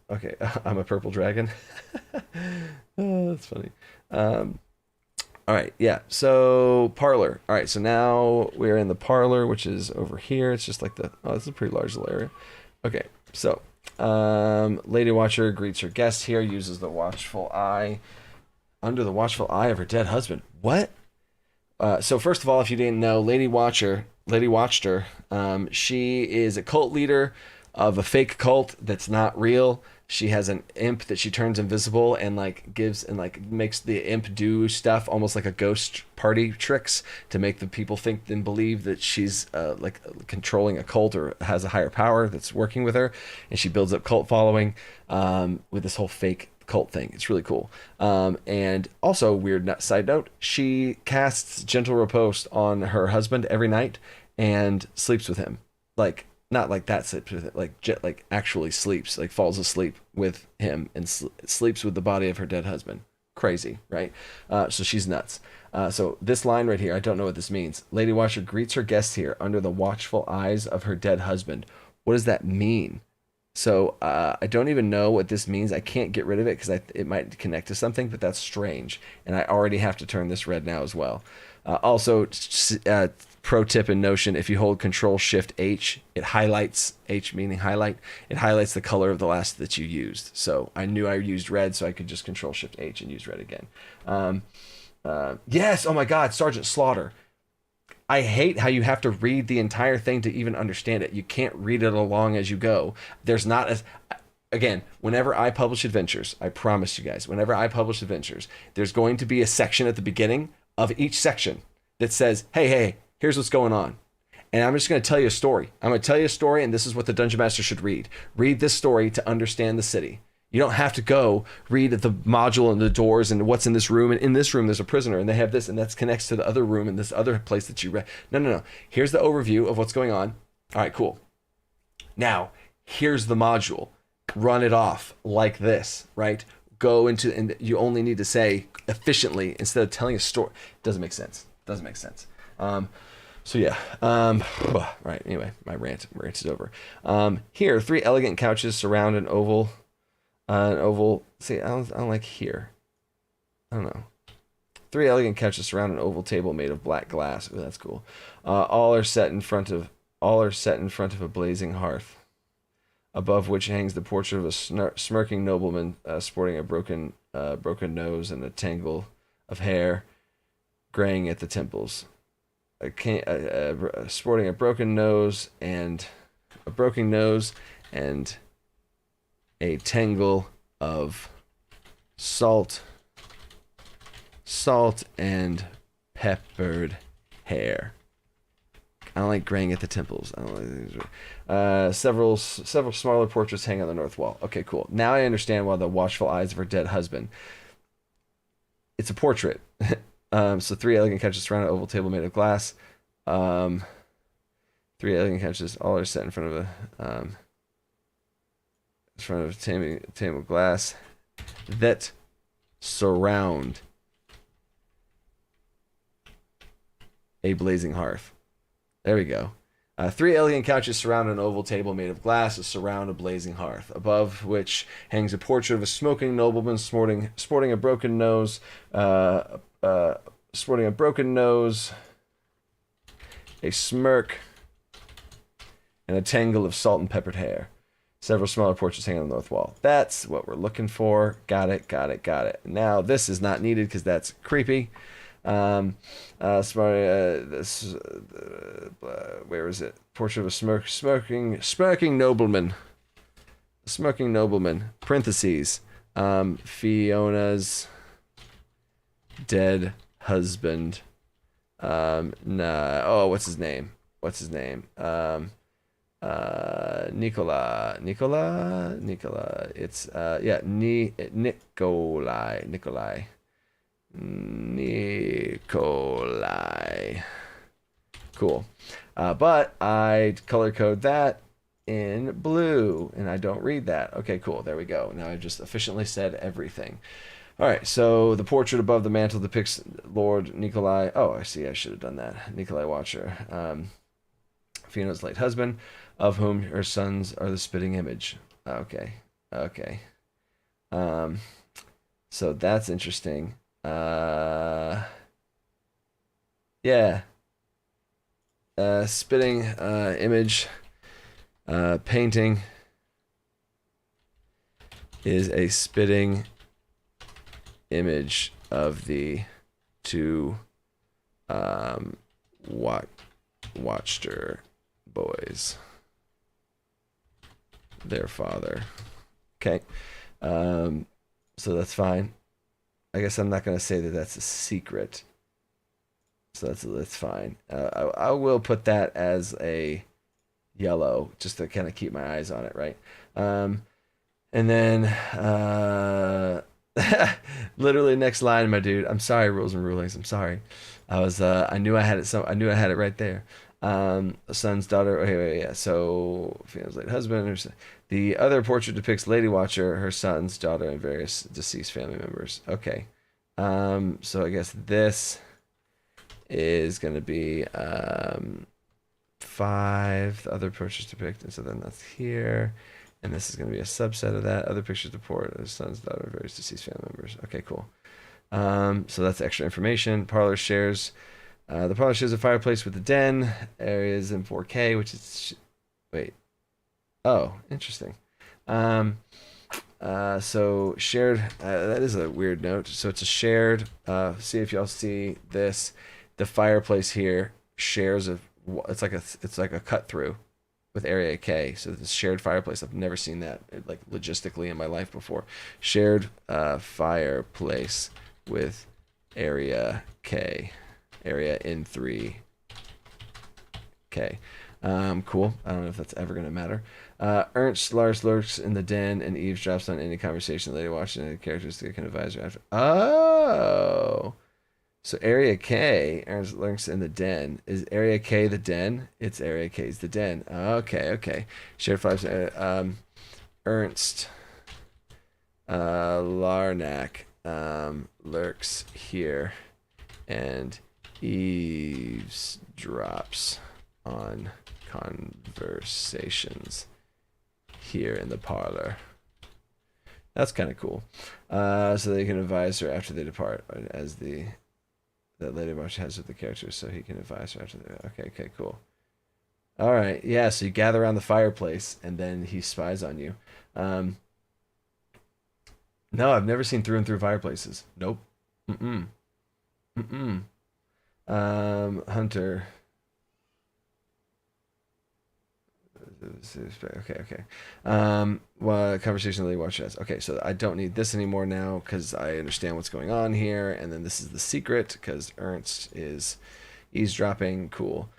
Okay, I'm a purple dragon. Oh, that's funny. All right, yeah. So parlor. All right, so now we're in the parlor, which is over here. It's just like it's a pretty large little area. Okay, so Lady Watcher greets her guest here, uses the watchful eye under the watchful eye of her dead husband. What? So first of all, if you didn't know, Lady Watcher, she is a cult leader of a fake cult that's not real. She has an imp that she turns invisible and makes the imp do stuff almost like a ghost party tricks to make the people think and believe that she's controlling a cult or has a higher power that's working with her, and she builds up cult following with this whole fake cult thing. It's really cool. And also, weird side note, she casts gentle riposte on her husband every night and sleeps with him. Not like that sleeps with it, like actually sleeps, like falls asleep with him and sleeps with the body of her dead husband. Crazy, right? So she's nuts. So this line right here, I don't know what this means. Lady Watcher greets her guests here under the watchful eyes of her dead husband. What does that mean? So I don't even know what this means. I can't get rid of it because it might connect to something, but that's strange. And I already have to turn this red now as well. Also, pro tip in Notion, if you hold Control Shift H, it highlights, H meaning highlight, it highlights the color of the last that you used. So I knew I used red, so I could just Control Shift H and use red again. Yes, oh my God, Sergeant Slaughter. I hate how you have to read the entire thing to even understand it. You can't read it along as you go. There's not as... Again, whenever I publish adventures, I promise you guys, whenever I publish adventures, there's going to be a section at the beginning of each section that says, hey, here's what's going on. And I'm just going to tell you a story. I'm going to tell you a story, and this is what the Dungeon Master should read. Read this story to understand the city. You don't have to go read the module and the doors and what's in this room. And in this room, there's a prisoner, and they have this, and that connects to the other room and this other place that you read. No. Here's the overview of what's going on. All right, cool. Now, here's the module. Run it off like this, right? Go into, and you only need to say efficiently instead of telling a story. Doesn't make sense. So yeah. Right. Anyway, my rant is over. Here, 3 elegant couches surround an oval. See, I don't like here. I don't know. 3 elegant couches surround an oval table made of black glass. Ooh, that's cool. All are set in front of a blazing hearth, above which hangs the portrait of a smirking nobleman, sporting a broken nose and a tangle of hair, graying at the temples. Sporting a broken nose and a tangle of salt and peppered hair. I don't like graying at the temples. I don't like several smaller portraits hang on the north wall. Okay, cool. Now I understand why the watchful eyes of her dead husband. It's a portrait. So 3 elegant couches surround an oval table made of glass. 3 elegant couches, all are set in front of a table of glass that surround a blazing hearth. There we go. 3 elegant couches surround an oval table made of glass that surround a blazing hearth, above which hangs a portrait of a smoking nobleman sporting a broken nose, a smirk, and a tangle of salt and peppered hair. Several smaller portraits hang on the north wall. That's what we're looking for. Got it. Now, this is not needed because that's creepy. Where is it? Portrait of a smirking nobleman. Smirking nobleman. Parentheses. Fiona's dead husband. What's his name? Nicola. It's Nikolai. Cool. But I color code that in blue, and I don't read that. Okay, cool. There we go. Now I've just efficiently said everything. All right, so the portrait above the mantle depicts Lord Nikolai. Oh, I see. I should have done that. Nikolai Watcher. Fiona's late husband, of whom her sons are the spitting image. Okay. So that's interesting. Yeah. Spitting image painting is a spitting image of the 2 Watcher boys, their father. Okay. So that's fine. I guess I'm not going to say that that's a secret. So that's fine. I will put that as a yellow just to kind of keep my eyes on it, right? And then literally next line, my dude. I'm sorry, rules and rulings. I'm sorry. I knew I had it. I knew I had it right there. Son's daughter. Okay, yeah. So Fiona's late husband. The other portrait depicts Lady Watcher, her son's daughter, and various deceased family members. Okay. So I guess this is going to be 5. The other approaches depict, and so then that's here. And this is going to be a subset of that. Other pictures report his sons, daughter, various deceased family members. Okay, cool. So that's extra information. Parlor shares. The parlor shares a fireplace with the den. Areas in 4K, which is... Wait. Oh, interesting. So shared... that is a weird note. So it's a shared... see if y'all see this. The fireplace here shares a... It's like a cut through with area K. So this shared fireplace. I've never seen that like logistically in my life before. Shared fireplace with area K. Area in 3K. Cool. I don't know if that's ever going to matter. Ernst Lars lurks in the den and eavesdrops on any conversation the lady watching the characters that can advise her after. Oh. So area K, Ernst lurks in the den. Is area K the den? It's area K's the den. Okay. Shared five. Ernst Larnack lurks here and eavesdrops on conversations here in the parlor. That's kind of cool. So they can advise her after they depart, as that Lady March has with the characters, so he can advise her after they... Okay, cool. All right, yeah. So you gather around the fireplace, and then he spies on you. No, I've never seen through and through fireplaces. Nope. Hunter. Okay. Well, conversation Lady Watch has. Okay, so I don't need this anymore now because I understand what's going on here. And then this is the secret because Ernst is eavesdropping. Cool.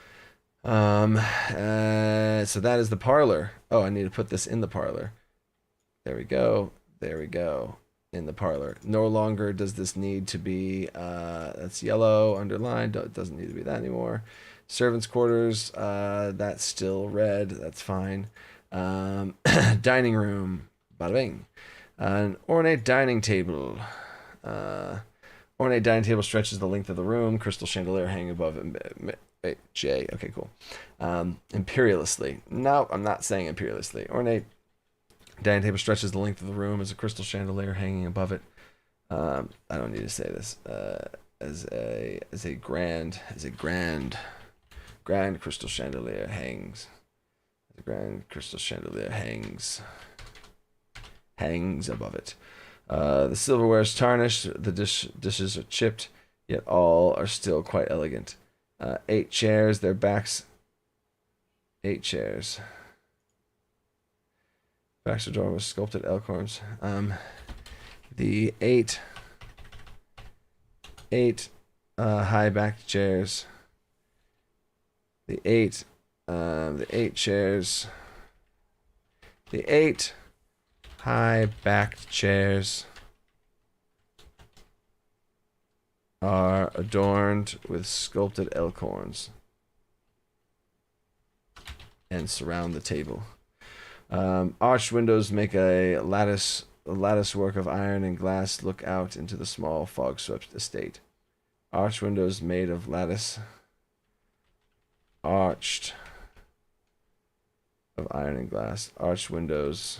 So that is the parlor. Oh, I need to put this in the parlor. There we go. In the parlor. No longer does this need to be, that's yellow, underlined. It doesn't need to be that anymore. Servants' quarters, that's still red. That's fine. Dining room. Bada bing. An ornate dining table. Ornate dining table stretches the length of the room. Crystal chandelier hanging above it. Wait, J. Okay, cool. Imperialistly. No, I'm not saying imperialistly. Ornate dining table stretches the length of the room as a crystal chandelier hanging above it. I don't need to say this. As a grand crystal chandelier hangs. The grand crystal chandelier hangs above it. The silverware is tarnished. The dishes are chipped, yet all are still quite elegant. 8 chairs. Their backs. 8 chairs. Backs are adorned with sculpted elkhorns. The eight high-backed chairs. The 8 chairs. The 8 high-backed chairs are adorned with sculpted elkhorns and surround the table. Arched windows make a lattice work of iron and glass look out into the small fog-swept estate. Arched windows made of lattice. Arched of iron and glass. Arched windows.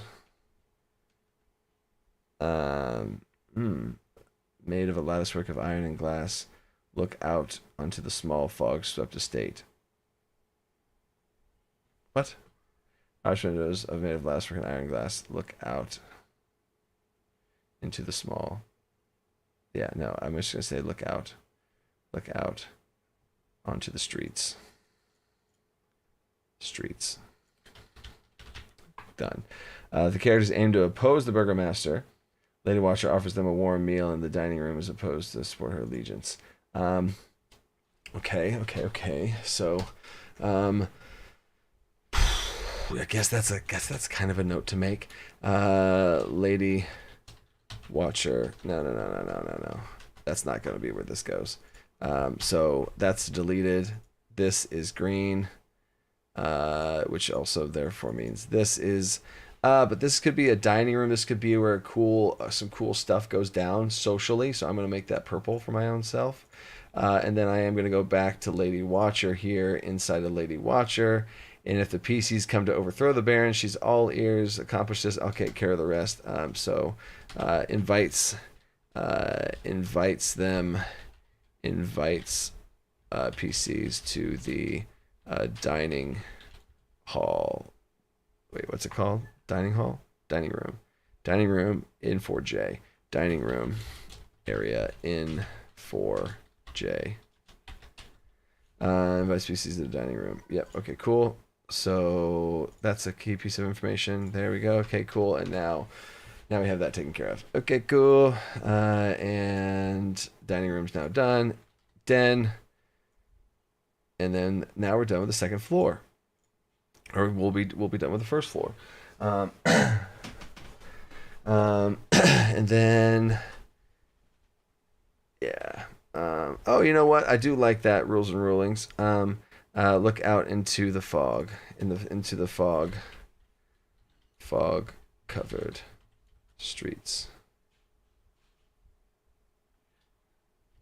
Made of a lattice work of iron and glass look out onto the small fog-swept estate. What? Arched windows of made of lattice work of iron and glass look out into the small. Yeah, no, I'm just gonna say look out onto the streets. Done. The characters aim to oppose the burgomaster. Lady Watcher offers them a warm meal in the dining room as opposed to support her allegiance. Okay. So, I guess that's kind of a note to make. Lady Watcher. No. That's not going to be where this goes. So that's deleted. This is green, which also therefore means this is But this could be a dining room. This could be where some cool stuff goes down socially. So I'm going to make that purple for my own self. And then I am going to go back to Lady Watcher here inside of Lady Watcher. And if the PCs come to overthrow the Baron, she's all ears. Accomplish this. I'll take care of the rest. Invites PCs to the dining hall. Wait, what's it called? Dining hall? Dining room. Dining room in 4J. Dining room area in 4J. Invites PCs to the dining room. Yep, okay, cool. So that's a key piece of information. There we go. Okay, cool. And now we have that taken care of. Okay, cool. And dining room's now done. Den. And then now we're done with the second floor. Or we'll be done with the first floor. And then yeah. Oh, you know what? I do like that rules and rulings. Look out into the fog. Into the fog covered streets.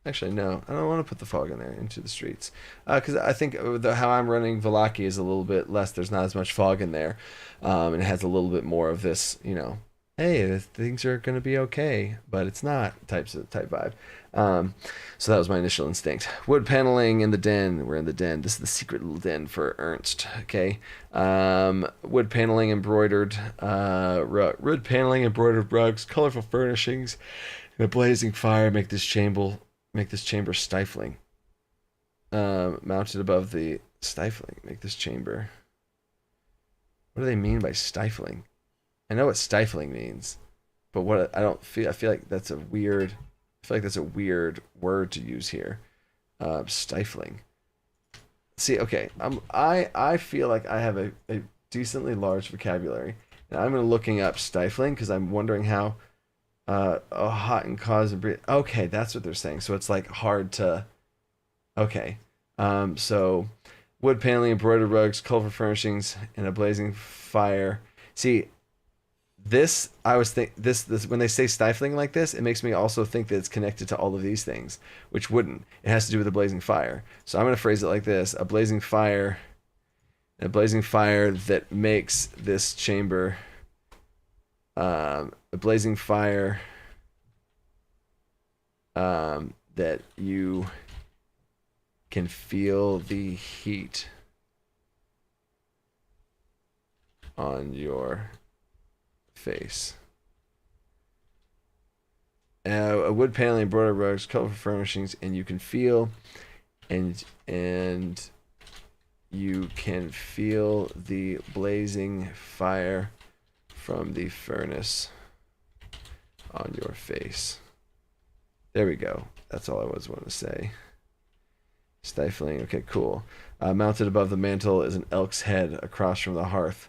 Actually, no, I don't want to put the fog in there, into the streets. Because I think how I'm running Vallaki is a little bit less. There's not as much fog in there. And it has a little bit more of this, hey, things are going to be okay, but it's not type vibe. So that was my initial instinct. Wood paneling in the den. We're in the den. This is the secret little den for Ernst. Okay. Wood paneling, embroidered wood paneling, embroidered rugs, colorful furnishings, and a blazing fire make this chamber stifling. Mounted above the stifling. Make this chamber. What do they mean by stifling? I know what stifling means, but I feel like that's a weird word to use here. Stifling. See, okay, I feel like I have a decently large vocabulary, and I'm looking up stifling because I'm wondering how hot and cause and breathe. Okay, that's what they're saying. So it's like hard to. Okay, so wood paneling, embroidered rugs, colorful furnishings, and a blazing fire. See. This when they say stifling like this, it makes me also think that it's connected to all of these things, which wouldn't. It has to do with a blazing fire. So I'm going to phrase it like this: a blazing fire that makes this chamber, a blazing fire that you can feel the heat on your face. A wood paneling, embroidered rugs, colorful furnishings, and you can feel the blazing fire from the furnace on your face. There we go. That's all I was wanting to say. Stifling. Okay, cool. Mounted above the mantle is an elk's head across from the hearth.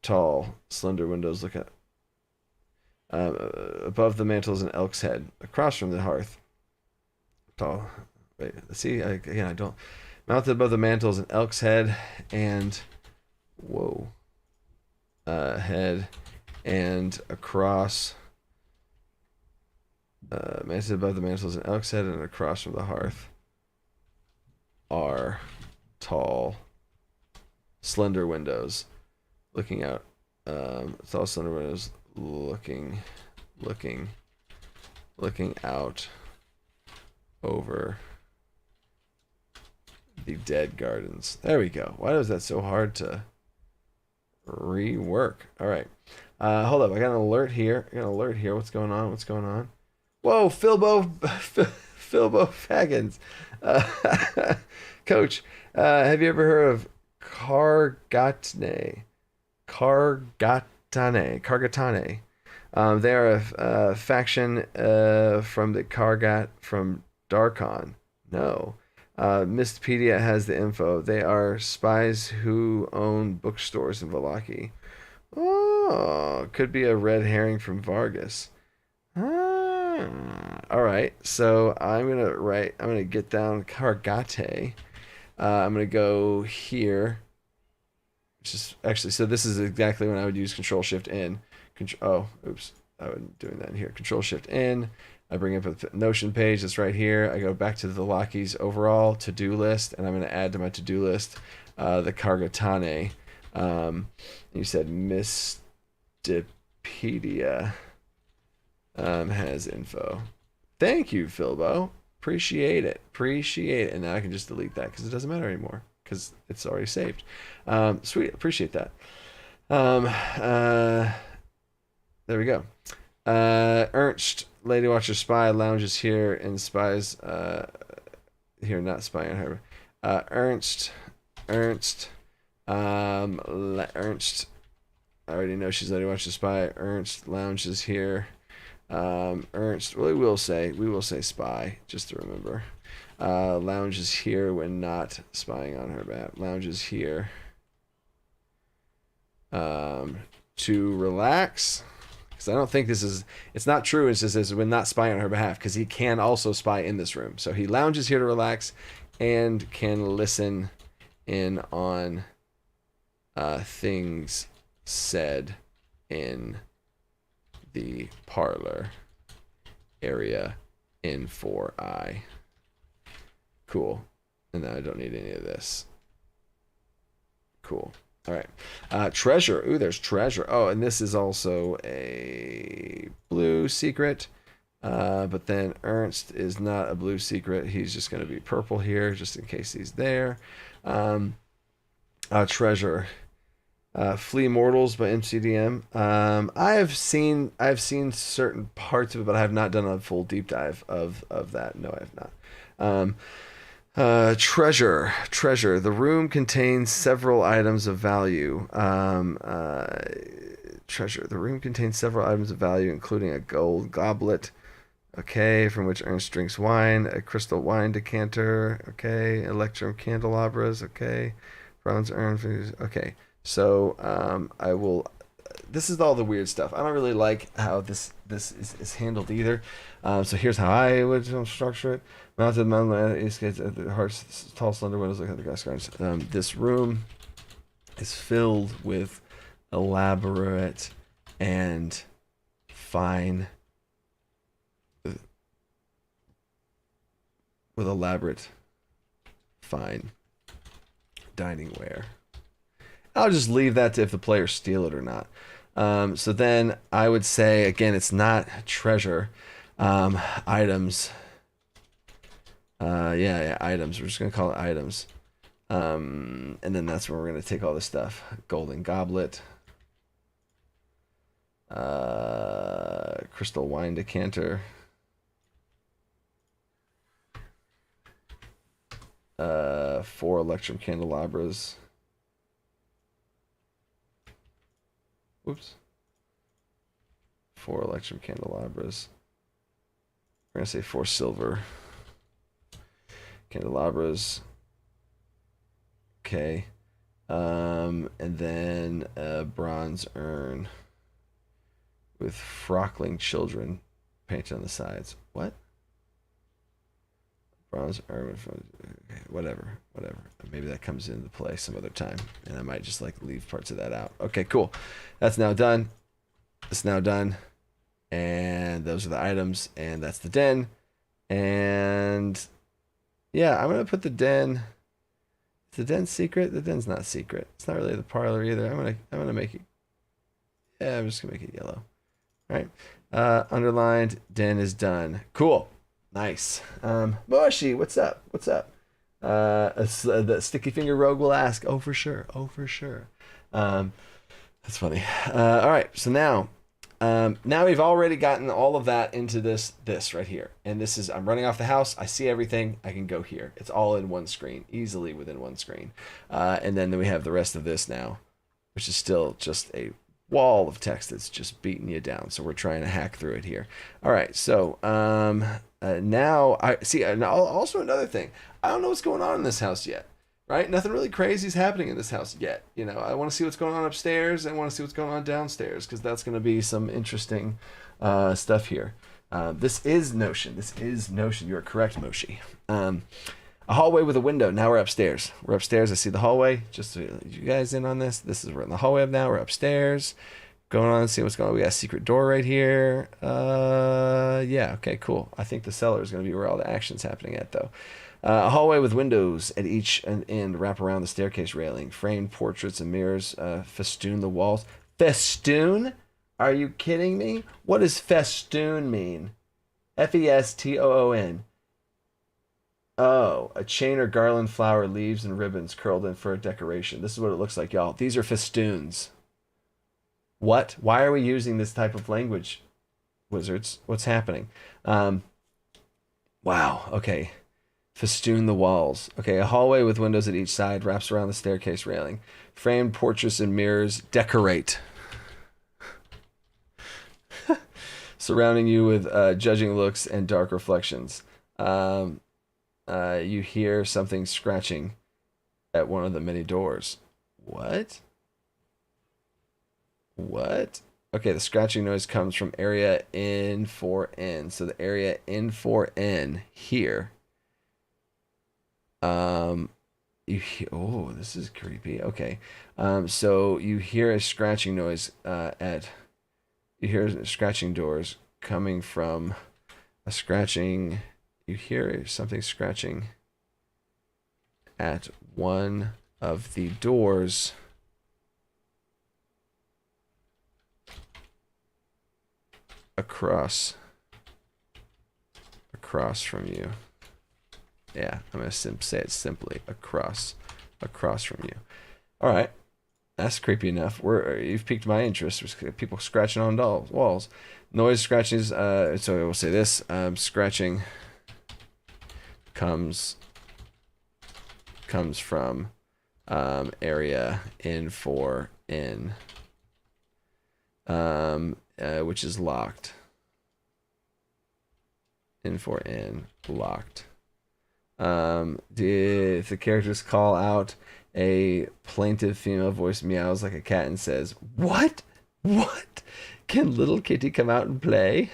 Tall, slender windows look at. Above the mantle is an elk's head. Across from the hearth. Tall. Wait, see, I don't. Mounted above the mantle is an elk's head and. Whoa. Head and across. Mounted above the mantle is an elk's head and across from the hearth are tall, slender windows. Looking out, tall slender windows, looking out over the dead gardens. There we go. Why was that so hard to rework? All right, hold up. I got an alert here. What's going on? Whoa, Philbo Faggins. Coach, have you ever heard of Kargatane? They are a faction from the Kargat from Darkon. No. Mistpedia has the info. They are spies who own bookstores in Vallaki. Oh, could be a red herring from Vargas. All right, so I'm gonna get down Kargate. I'm gonna go here. which is actually, so this is exactly when I would use Control Shift N. Oh, oops, I wasn't doing that in here. Control Shift N. I bring up a Notion page that's right here. I go back to the Vallaki's overall to-do list, and I'm going to add to my to-do list the Kargatane. You said Mystipedia has info. Thank you, Philbo. Appreciate it. And now I can just delete that because it doesn't matter anymore because it's already saved. Sweet. Appreciate that. There we go. Ernst, Lady Watcher Spy, lounges here and spies here, not spying on her. Ernst, Ernst, I already know she's Lady Watcher Spy. Ernst lounges here. Ernst, well, we will say spy, just to remember. Lounges here when not spying on her back. Lounges here to relax. Because I don't think this is, it's not true. It just says when not spying on her behalf, because he can also spy in this room. So he lounges here to relax and can listen in on things said in the parlor area in 4i. Cool. And then I don't need any of this. Cool. All right. Treasure. Ooh, there's treasure. Oh, and this is also a blue secret. But then Ernst is not a blue secret. He's just going to be purple here, just in case he's there. Treasure. Flea Mortals by MCDM. I've seen certain parts of it, but I have not done a full deep dive of that. No, I have not. Treasure. The room contains several items of value. Treasure. The room contains several items of value, including a gold goblet, okay, from which Ernst drinks wine, a crystal wine decanter, okay, electrum candelabras, okay, bronze urn, okay. So I will. This is all the weird stuff. I don't really like how this is handled either. So here's how I would structure it. Mounted mountain east gates at the heart's tall slender windows like other gas gardens. This room is filled with elaborate and fine, fine dining ware. I'll just leave that to if the players steal it or not. So then I would say, again, it's not treasure. Items. Yeah, items. We're just going to call it items. And then that's where we're going to take all this stuff. Golden goblet. Crystal wine decanter. 4 electrum candelabras. Whoops. 4 electrum candelabras. We're going to say 4 silver candelabras. Okay. And then a bronze urn with frockling children painted on the sides. What? Bronze urn with, okay, whatever. Maybe that comes into play some other time, and I might just like leave parts of that out. Okay, cool. That's now done. It's now done. And those are the items, and that's the den. And yeah, I'm gonna put the den. Is the den secret? The den's not secret. It's not really the parlor either. I'm gonna make it. Yeah, I'm just gonna make it yellow. All right. Underlined. Den is done. Cool. Nice. Moshi, what's up? The Sticky Finger Rogue will ask. Oh, for sure. That's funny. All right. So now we've already gotten all of that into this right here. And this is, I'm running off the house. I see everything. I can go here. It's all in one screen, easily within one screen. And then we have the rest of this now, which is still just a wall of text that's just beating you down. So we're trying to hack through it here. All right. So now I see. Also another thing, I don't know what's going on in this house yet. Right? Nothing really crazy is happening in this house yet. You know, I want to see what's going on upstairs. I want to see what's going on downstairs, because that's going to be some interesting stuff here. This is Notion. You're correct, Moshi. All A hallway with a window. Now we're upstairs. We're upstairs. I see the hallway. Just so you guys in on this. This is we're in the hallway now. We're upstairs. Going on, see what's going on. We got a secret door right here. Yeah, okay, cool. I think the cellar is going to be where all the action's happening at, though. A hallway with windows at each end wrap around the staircase railing. Framed portraits and mirrors festoon the walls. Festoon? Are you kidding me? What does festoon mean? Festoon. Oh, a chain or garland, flower, leaves, and ribbons curled in for a decoration. This is what it looks like, y'all. These are festoons. What? Why are we using this type of language, wizards? What's happening? Wow. Okay. Festoon the walls. Okay. A hallway with windows at each side wraps around the staircase railing. Framed portraits and mirrors decorate. Surrounding you with judging looks and dark reflections. You hear something scratching at one of the many doors. What? What? Okay, the scratching noise comes from area N4N. So the area N4N here. Oh, this is creepy. Okay. So you hear a scratching noise you hear scratching doors coming from a scratching. You hear something scratching at one of the doors. Across from you. Yeah, I'm gonna say it simply. Across from you. All right, that's creepy enough. You've piqued my interest. People scratching on walls. Noise scratches. So we'll say this. Scratching comes from area N4N. Which is locked. N4N locked. If the characters call out, a plaintive female voice meows like a cat and says, "What? What? Can little kitty come out and play?"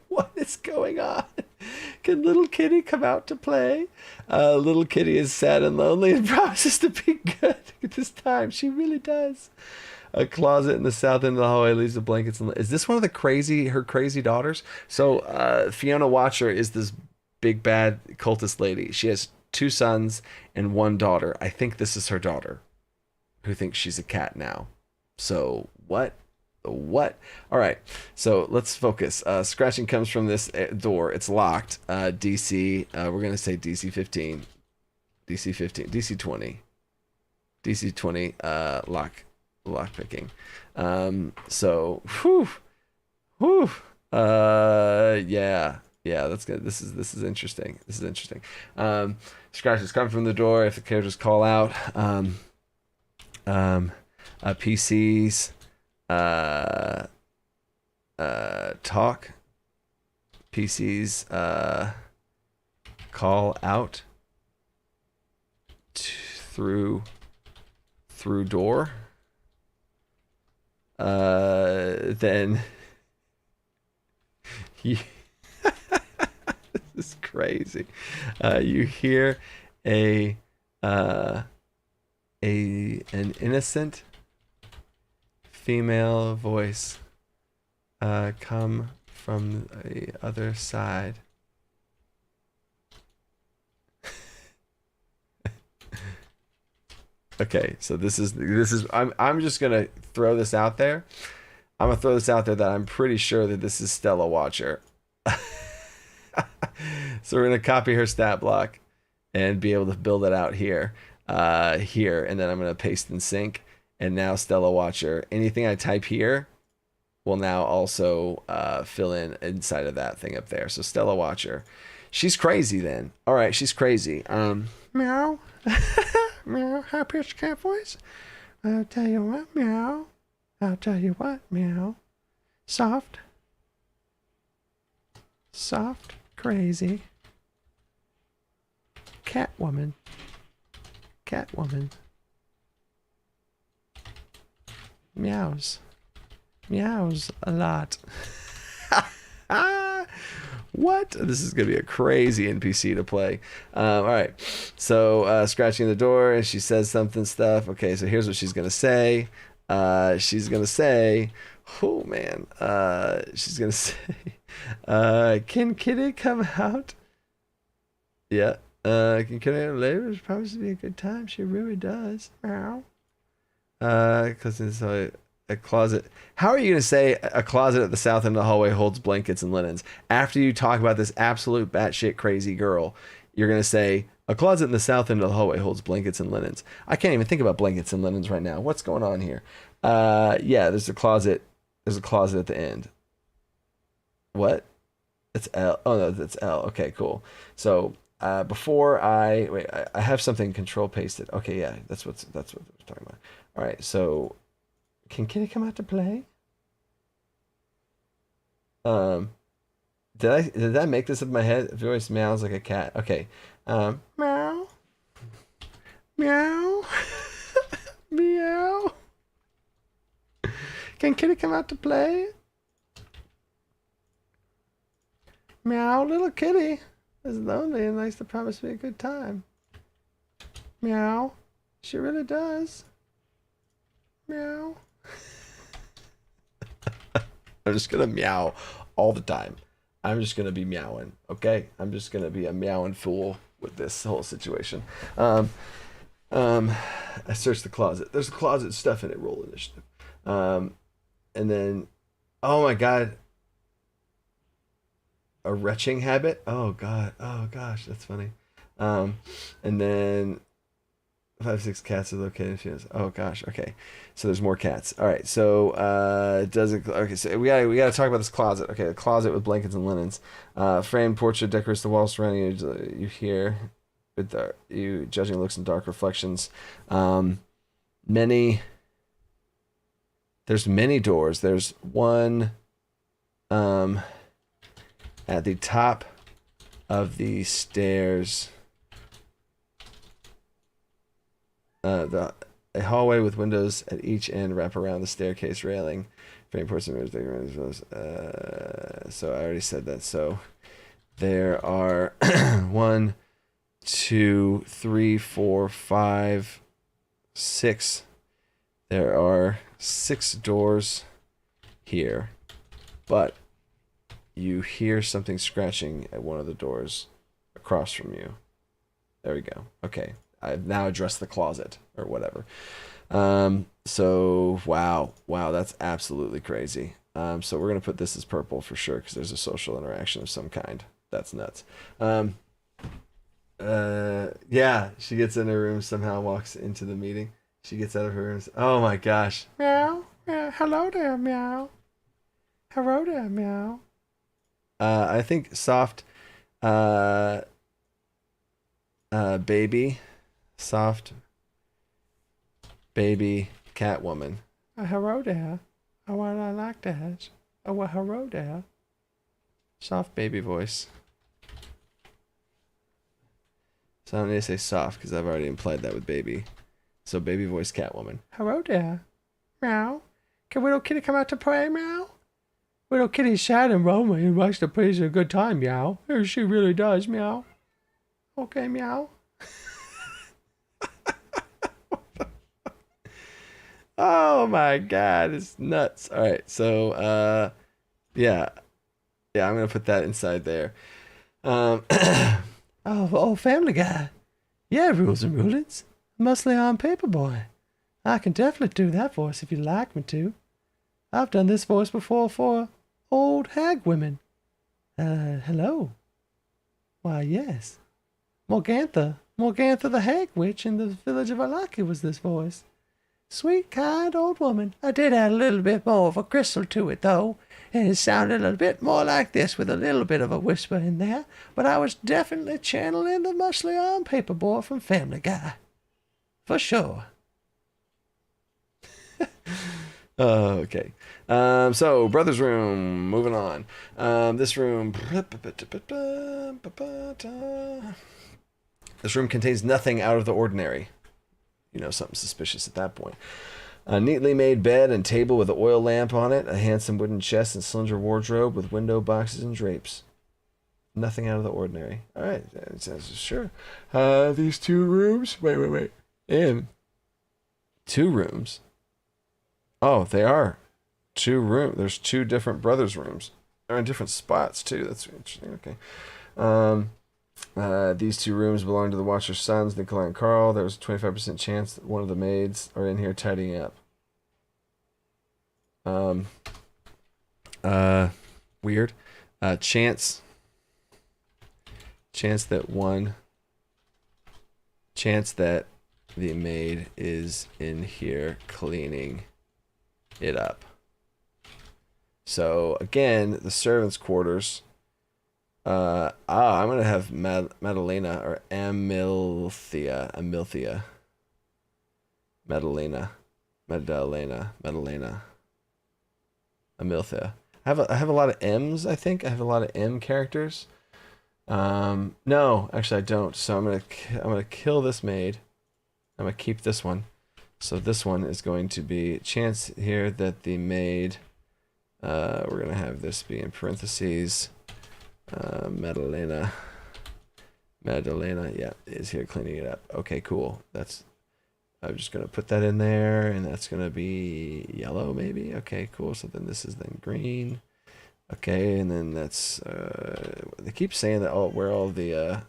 What is going on? Can little kitty come out to play? Little kitty is sad and lonely and promises to be good at this time. She really does. A closet in the south end of the hallway leaves the blankets. Is this one of her crazy daughters? So Fiona Watcher is this big bad cultist lady. She has 2 sons and 1 daughter. I think this is her daughter, who thinks she's a cat now. So what? All right. So let's focus. Scratching comes from this door. It's locked. DC. We're gonna say DC 15. DC 15. DC 20. DC 20. Lock picking. So yeah, that's good. This is interesting. Scratches come from the door if the characters call out. PCs talk. PCs call out through door. Then you this is crazy. You hear an innocent female voice come from the other side. Okay, so this is I'm just gonna throw this out there. I'm gonna throw this out there that I'm pretty sure that this is Stella Watcher. So we're gonna copy her stat block and be able to build it out here, and then I'm gonna paste and sync. And now Stella Watcher. Anything I type here will now also fill in inside of that thing up there. So Stella Watcher, she's crazy then. All right, she's crazy. Meow. Meow, high-pitched cat voice. I'll tell you what, meow. I'll tell you what, meow. Soft, crazy. Catwoman. Meows a lot. What? This is going to be a crazy NPC to play. All right. So scratching the door, and she says stuff. Okay, so here's what she's going to say. She's going to say, oh, man. She's going to say, can Kitty come out? Yeah. Can Kitty out later? It promises to be a good time. She really does. Meow. Because it's a closet. How are you going to say a closet at the south end of the hallway holds blankets and linens? After you talk about this absolute batshit crazy girl, you're going to say a closet in the south end of the hallway holds blankets and linens. I can't even think about blankets and linens right now. What's going on here? Yeah, there's a closet. There's a closet at the end. What? It's L. Oh, no, that's L. Okay, cool. So before I have something control pasted. Okay, yeah, that's what we're talking about. All right, so can Kitty come out to play? Did I make this up in my head? It always meows like a cat. Okay. Meow. Meow. Meow. Can Kitty come out to play? Meow, little kitty is lonely and likes to promise me a good time. Meow. She really does. Meow. I'm just gonna meow all the time. I'm just gonna be meowing, okay? I'm just gonna be a meowing fool with this whole situation. I searched the closet. There's a closet stuff in it. Roll initiative. And then, oh my god, a retching habit. Oh god. Oh gosh, that's funny. And then 5-6 cats are located. Oh gosh. Okay. So there's more cats. All right. So okay. So we gotta talk about this closet. Okay, the closet with blankets and linens. Framed portrait decorates the wall surrounding you. You hear with you judging looks and dark reflections. There's many doors. There's one at the top of the stairs. A hallway with windows at each end wrap around the staircase railing. Frame porcelain mirrors. So I already said that. So there are 1, 2, 3, 4, 5, 6. There are 6 doors here, but you hear something scratching at one of the doors across from you. There we go. Okay. I've now addressed the closet or whatever. So wow, that's absolutely crazy. So we're gonna put this as purple for sure because there's a social interaction of some kind. That's nuts. Yeah, she gets in her room, somehow walks into the meeting. She gets out of her room. Oh my gosh. Meow, meow. Hello there, meow. Hello there, meow. I think soft, baby. Soft baby Catwoman. Hello there. Oh, well, I like that. Oh, well, hello there. Soft baby voice. So I don't need to say soft because I've already implied that with baby. So baby voice Catwoman. Hello there. Meow. Can little kitty come out to play, meow? Little kitty's sad and lonely and likes to please a good time, meow. She really does, meow. Okay, meow. Oh my god, it's nuts. All right, so yeah, I'm gonna put that inside there. Oh, Family Guy. Yeah, rules and rulings. Mostly on paper, boy. I can definitely do that voice if you'd like me to. I've done this voice before for old hag women. Hello. Why, yes. Morgantha the hag witch in the village of Vallaki was this voice. Sweet, kind old woman. I did add a little bit more of a crystal to it, though, and it sounded a bit more like this with a little bit of a whisper in there, but I was definitely channeling the muscly on paper boy from Family Guy. For sure. Okay. So, brother's room. Moving on. This room... This room contains nothing out of the ordinary. You know, something suspicious at that point. A neatly made bed and table with an oil lamp on it, a handsome wooden chest and cylinder wardrobe with window boxes and drapes. Nothing out of the ordinary. All right, it says sure. These 2 rooms. Wait. In 2 rooms. Oh, they are 2 rooms. There's 2 different brothers' rooms. They're in different spots too. That's interesting. Okay. These 2 rooms belong to the Watcher's sons, Nikolai and Carl. There's a 25% chance that one of the maids are in here tidying up. Weird. Chance that the maid is in here cleaning it up. So again, the servants' quarters. I'm gonna have Madalena or Amilthea. Madalena. Amilthea. I have a lot of M's. I think I have a lot of M characters. No, actually I don't. So I'm gonna kill this maid. I'm gonna keep this one. So this one is going to be chance here that the maid. We're gonna have this be in parentheses. Madalena, yeah, is here cleaning it up. Okay, cool. I'm just gonna put that in there, and that's gonna be yellow, maybe. Okay, cool. So then this is then green. Okay, and then that's they keep saying that where all the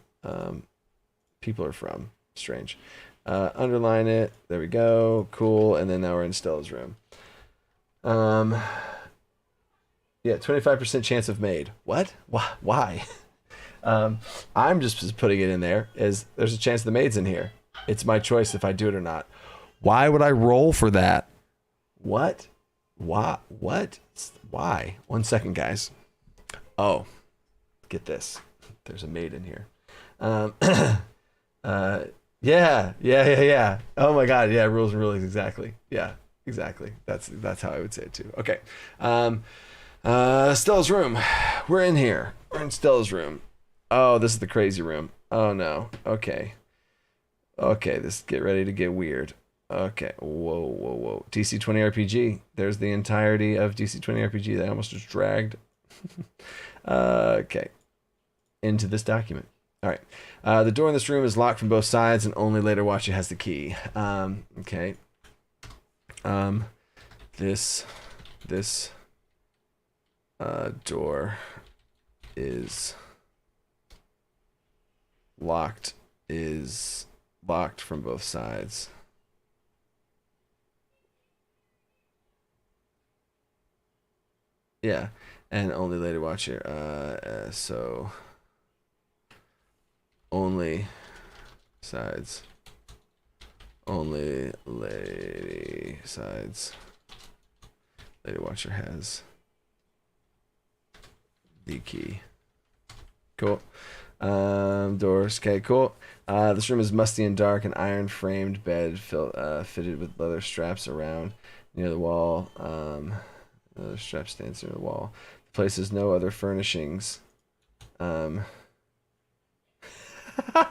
people are from. Strange. Underline it. There we go. Cool. And then now we're in Stella's room. Yeah, 25% chance of maid. What? Why? I'm just putting it in there as there's a chance the maid's in here. It's my choice if I do it or not. Why would I roll for that? What? Why? What? Why? 1 second, guys. Oh, get this. There's a maid in here. Yeah. Oh my God. Yeah, rules and rulings. Exactly. Yeah, exactly. That's how I would say it too. Okay. Stella's room. We're in here. We're in Stella's room. Oh, this is the crazy room. Oh no. Okay. This get ready to get weird. Okay. Whoa. DC 20 RPG. There's the entirety of DC 20 RPG that I almost just dragged. Okay. Into this document. All right. The door in this room is locked from both sides, and only later watcher has the key. Okay. This door is locked from both sides. Yeah, and only later watcher. So only sides. Only lady sides. Lady watcher has the key. Cool. Doors. Okay, cool. This room is musty and dark. An iron framed bed fitted with leather straps around near the wall. Leather strap stands near the wall. The place has no other furnishings.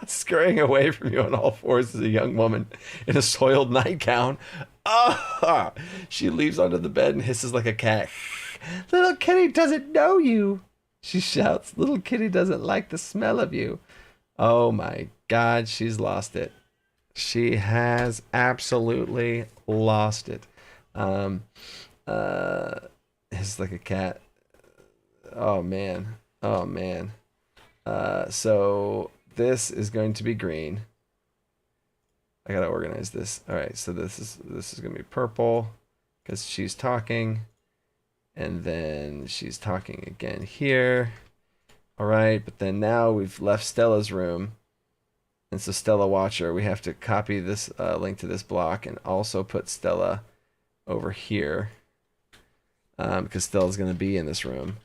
Scurrying away from you on all fours is a young woman in a soiled nightgown. Oh, she leaps onto the bed and hisses like a cat. Little kitty doesn't know you. She shouts, little kitty doesn't like the smell of you. Oh my God, she's lost it. She has absolutely lost it. It's like a cat. Oh man. So this is going to be green. I gotta organize this. All right, so this is gonna be purple because she's talking. And then she's talking again here. All right, but then now we've left Stella's room. And so Stella Watcher, we have to copy this link to this block and also put Stella over here. Because Stella's going to be in this room.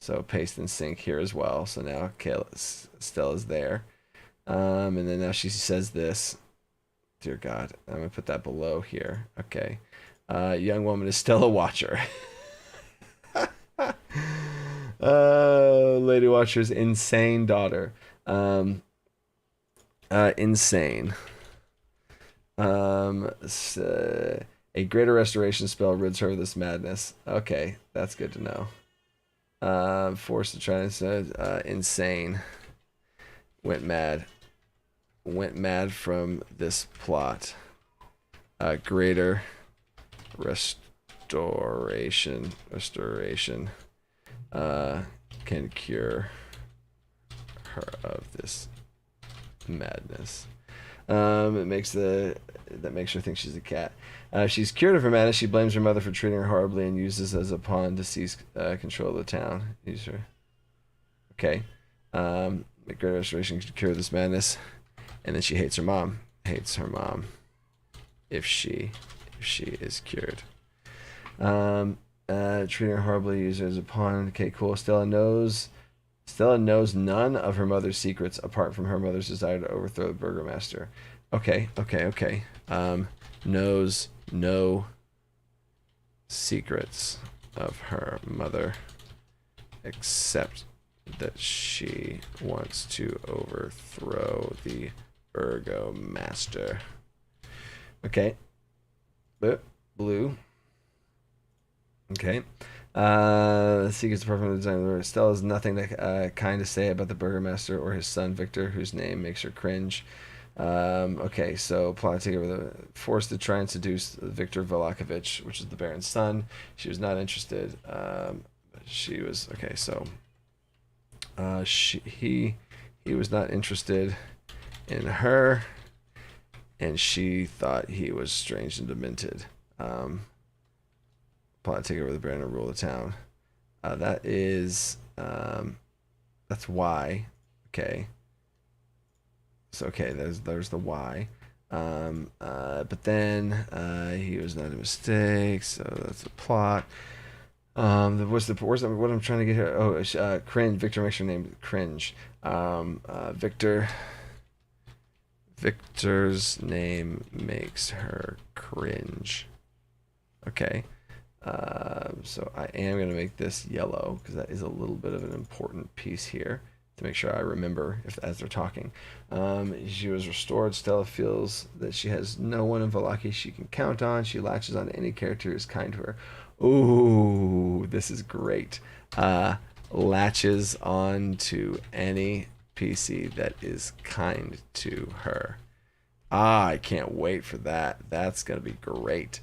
So paste and sync here as well. So now Stella's there. And then now she says this. Dear God, I'm going to put that below here. Okay. Young woman is Stella Watcher. Lady Watcher's insane daughter. Insane. A greater restoration spell rids her of this madness. Okay, that's good to know. Forced to try and said insane. Went mad from this plot. Greater restoration can cure her of this madness. That makes her think she's a cat. She's cured of her madness. She blames her mother for treating her horribly and uses as a pawn to seize control of the town. Use her. Okay. Make greater restoration can cure this madness. And then she hates her mom. Hates her mom. If she is cured. Treating her horribly, use her as a pawn. Okay, cool. Stella knows none of her mother's secrets apart from her mother's desire to overthrow the burgomaster. Okay. Knows no secrets of her mother except that she wants to overthrow the burgomaster. Okay. Blue. Okay. Secrets apart from the design. Stella has nothing kind to say about the burgomaster or his son Victor, whose name makes her cringe. Okay, so plot to take over the forced to try and seduce Victor Vallaki, which is the Baron's son. She was not interested. She was okay. So he was not interested in her, and she thought he was strange and demented. Plot to take over the Baron and rule the town. That's why. Okay. So okay, there's the why. But then he was not a mistake, so that's the plot. What I'm trying to get here? Oh, cringe. Victor makes her name cringe. Victor's name makes her cringe. Okay. So I am going to make this yellow because that is a little bit of an important piece here to make sure I remember as they're talking. She was restored. Stella feels that she has no one in Vallaki she can count on. She latches on to any character who is kind to her. Ooh, this is great. Latches on to any PC that is kind to her. I can't wait for that. That's going to be great.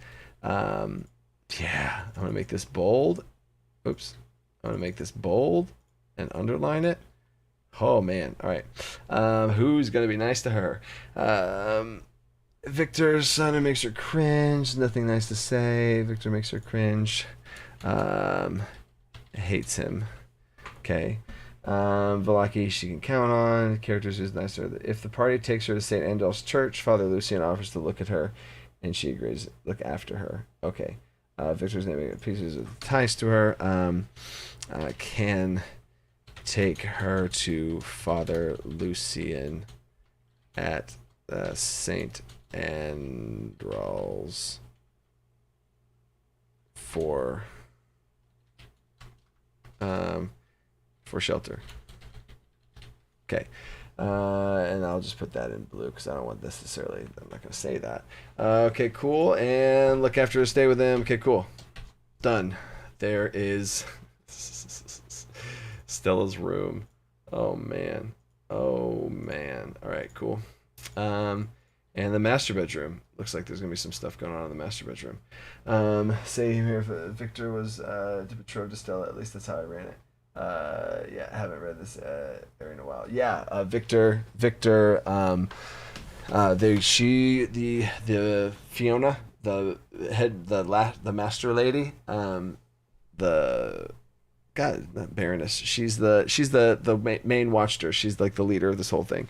Yeah, I'm going to make this bold. Oops. I'm going to make this bold and underline it. Oh, man. All right. Who's going to be nice to her? Victor's son who makes her cringe. Nothing nice to say. Victor makes her cringe. Hates him. Okay. Vallaki she can count on. Characters who's nice to her. If the party takes her to St. Andal's Church, Father Lucian offers to look at her, and she agrees to look after her. Okay. Victor's naming pieces of ties to her. Can take her to Father Lucian at St. Andal's for shelter. Okay. And I'll just put that in blue because I don't want necessarily, I'm not going to say that. Okay, cool. And look after her, stay with them. Okay, cool. Done. There is Stella's room. Oh, man. Oh, man. All right, cool. And the master bedroom. Looks like there's going to be some stuff going on in the master bedroom. Say here if Victor was betrothed to Stella, at least that's how I ran it. Yeah, I haven't read this area in a while. Yeah, Victor, the Fiona, the master lady, the Baroness. She's the main watcher. She's like the leader of this whole thing.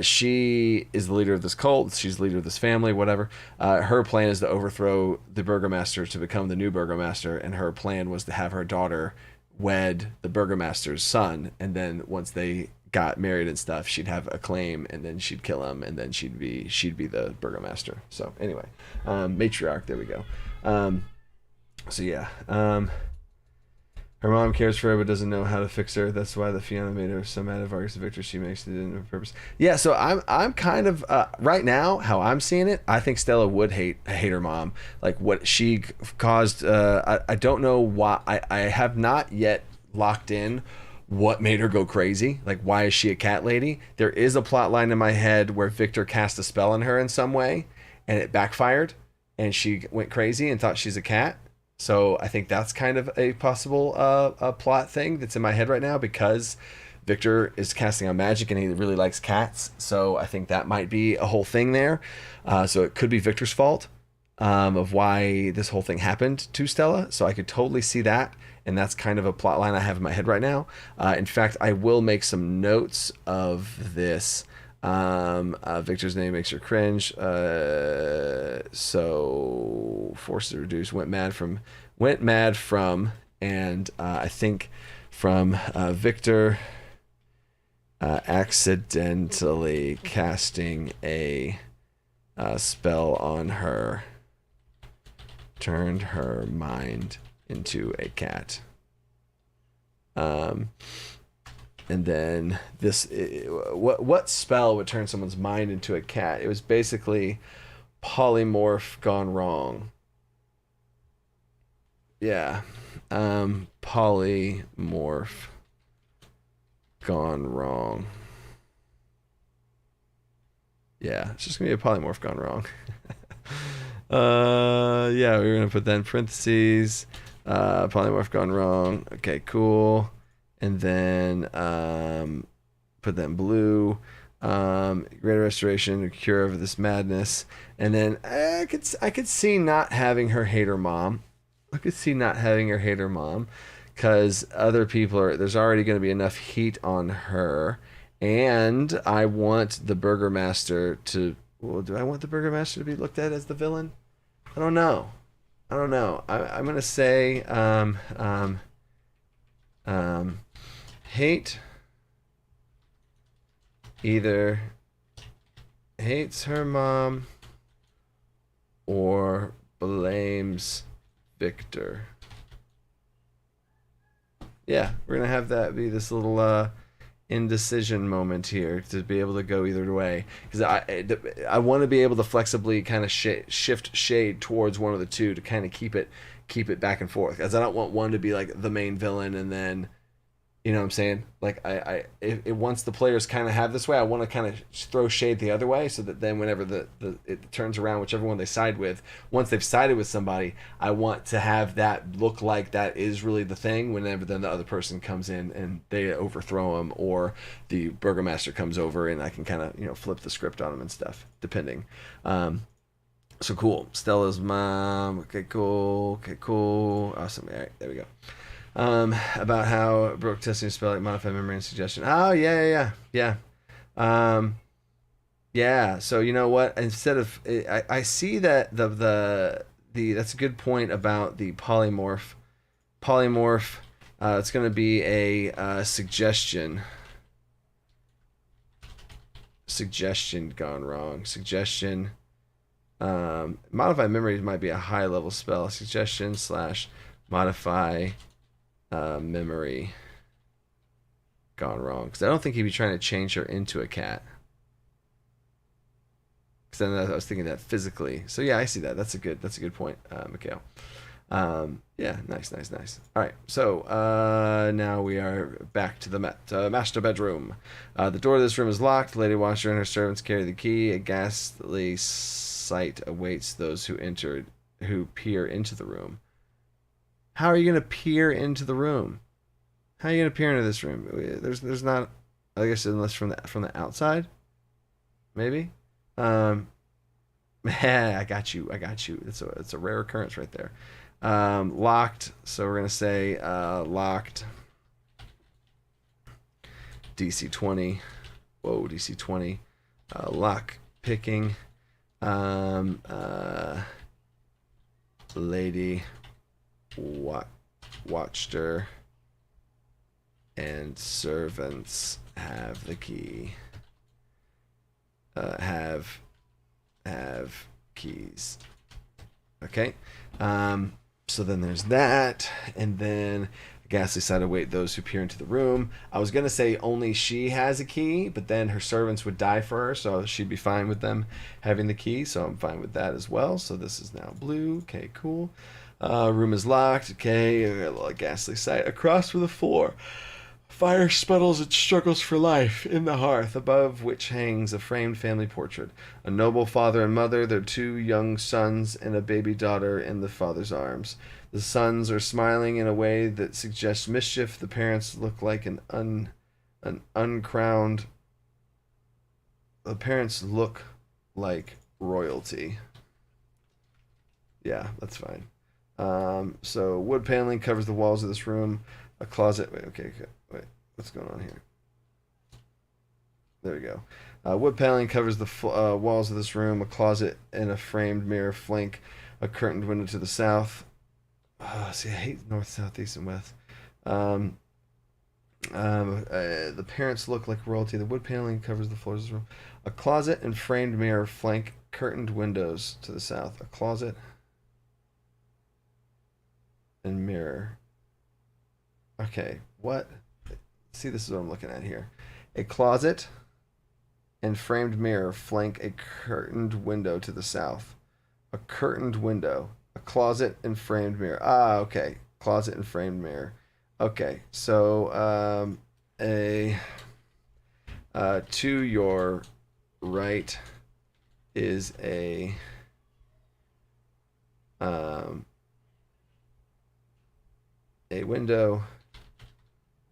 She is the leader of this cult. She's the leader of this family, whatever. Her plan is to overthrow the burgomaster to become the new burgomaster, and her plan was to have her daughter wed the burgomaster's son, and then once they got married and stuff, she'd have a claim, and then she'd kill him, and then she'd be the burgomaster. So anyway, matriarch. There we go. So yeah. Her mom cares for her but doesn't know how to fix her. That's why the Fiona made her so mad at Vargas Victor. She makes it in her purpose. Yeah, so I'm kind of right now how I'm seeing it. I think Stella would hate her mom, like what she caused. I don't know why. I have not yet locked in what made her go crazy. Like, why is she a cat lady? There is a plot line in my head where Victor cast a spell on her in some way, and it backfired, and she went crazy and thought she's a cat. So I think that's kind of a possible a plot thing that's in my head right now, because Victor is casting on magic and he really likes cats. So I think that might be a whole thing there. So it could be Victor's fault of why this whole thing happened to Stella. So I could totally see that. And that's kind of a plot line I have in my head right now. In fact, I will make some notes of this. Victor's name makes her cringe. So forced to reduce, went mad from, and I think from Victor accidentally casting a spell on her turned her mind into a cat. And then this, what spell would turn someone's mind into a cat? It was basically polymorph gone wrong. Yeah. Polymorph gone wrong. Yeah, it's just gonna be a polymorph gone wrong. Yeah, we're gonna put that in parentheses. Polymorph gone wrong. Okay, cool. And then put that in blue. Greater restoration, cure of this madness. And then I could see not having her hate her mom. I could see not having her hate her mom, because other people are. There's already going to be enough heat on her, and I want the burgomaster to. Well, do I want the burgomaster to be looked at as the villain? I don't know. I'm gonna say hate either hates her mom or blames Victor. Yeah, we're gonna have that be this little indecision moment here to be able to go either way, because I want to be able to flexibly kind of shift shade towards one of the two to kind of keep it back and forth, as I don't want one to be like the main villain and then, you know what I'm saying? Like if once the players kind of have this way, I want to kind of throw shade the other way, so that then whenever it turns around, whichever one they side with, once they've sided with somebody, I want to have that look like that is really the thing. Whenever then the other person comes in and they overthrow them, or the burgomaster comes over, and I can kind of flip the script on them and stuff, depending. So cool. Stella's mom. Okay, cool. Awesome. All right, there we go. About how Brooke testing spell like modified memory and suggestion. Oh yeah. Yeah. So you know what? Instead of I see that the that's a good point about the polymorph. It's going to be a suggestion. Suggestion gone wrong. Suggestion. Modify memory might be a high level spell. Suggestion / modify memory gone wrong, because I don't think he'd be trying to change her into a cat, because then I was thinking that physically. So yeah, I see that. That's a good point, Mikhail. Yeah, nice. All right, so now we are back to the master bedroom. The door to this room is locked. The lady watcher and her servants carry the key. A ghastly sight awaits those who peer into the room. How are you going to peer into the room? How are you going to peer into this room? There's not, I guess, unless from the outside, maybe. I got you. It's a rare occurrence right there. Locked. So we're going to say locked. DC 20. Whoa, DC 20. Lock picking. Lady watcher and servants have the key. Have keys. Okay. So then there's that, and then a ghastly sight await those who peer into the room. I was gonna say only she has a key, but then her servants would die for her, so she'd be fine with them having the key. So I'm fine with that as well. So this is now blue. Okay, cool. Room is locked. Okay, a little ghastly sight. Across from the floor, fire sputtles and struggles for life in the hearth, above which hangs a framed family portrait. A noble father and mother, their 2 young sons, and a baby daughter in the father's arms. The sons are smiling in a way that suggests mischief. The parents look like an uncrowned. The parents look like royalty. Yeah, that's fine. So wood paneling covers the walls of this room. A closet. Wait. What's going on here? There we go. Wood paneling covers the walls of this room. A closet and a framed mirror flank a curtained window to the south. See, I hate north, south, east, and west. The parents look like royalty. The wood paneling covers the floors of this room. A closet and framed mirror flank curtained windows to the south. A closet and mirror. Okay, what? See, this is what I'm looking at here. A closet and framed mirror flank a curtained window to the south. A curtained window. A closet and framed mirror. Okay. Closet and framed mirror. Okay, so to your right is a window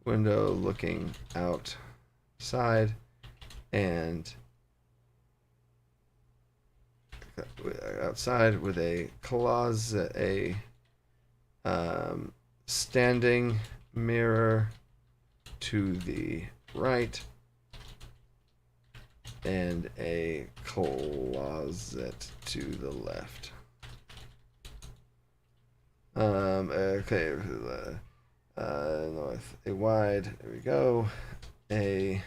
looking outside, and outside with a closet, a standing mirror to the right, and a closet to the left. Okay, north, a wide, there we go, a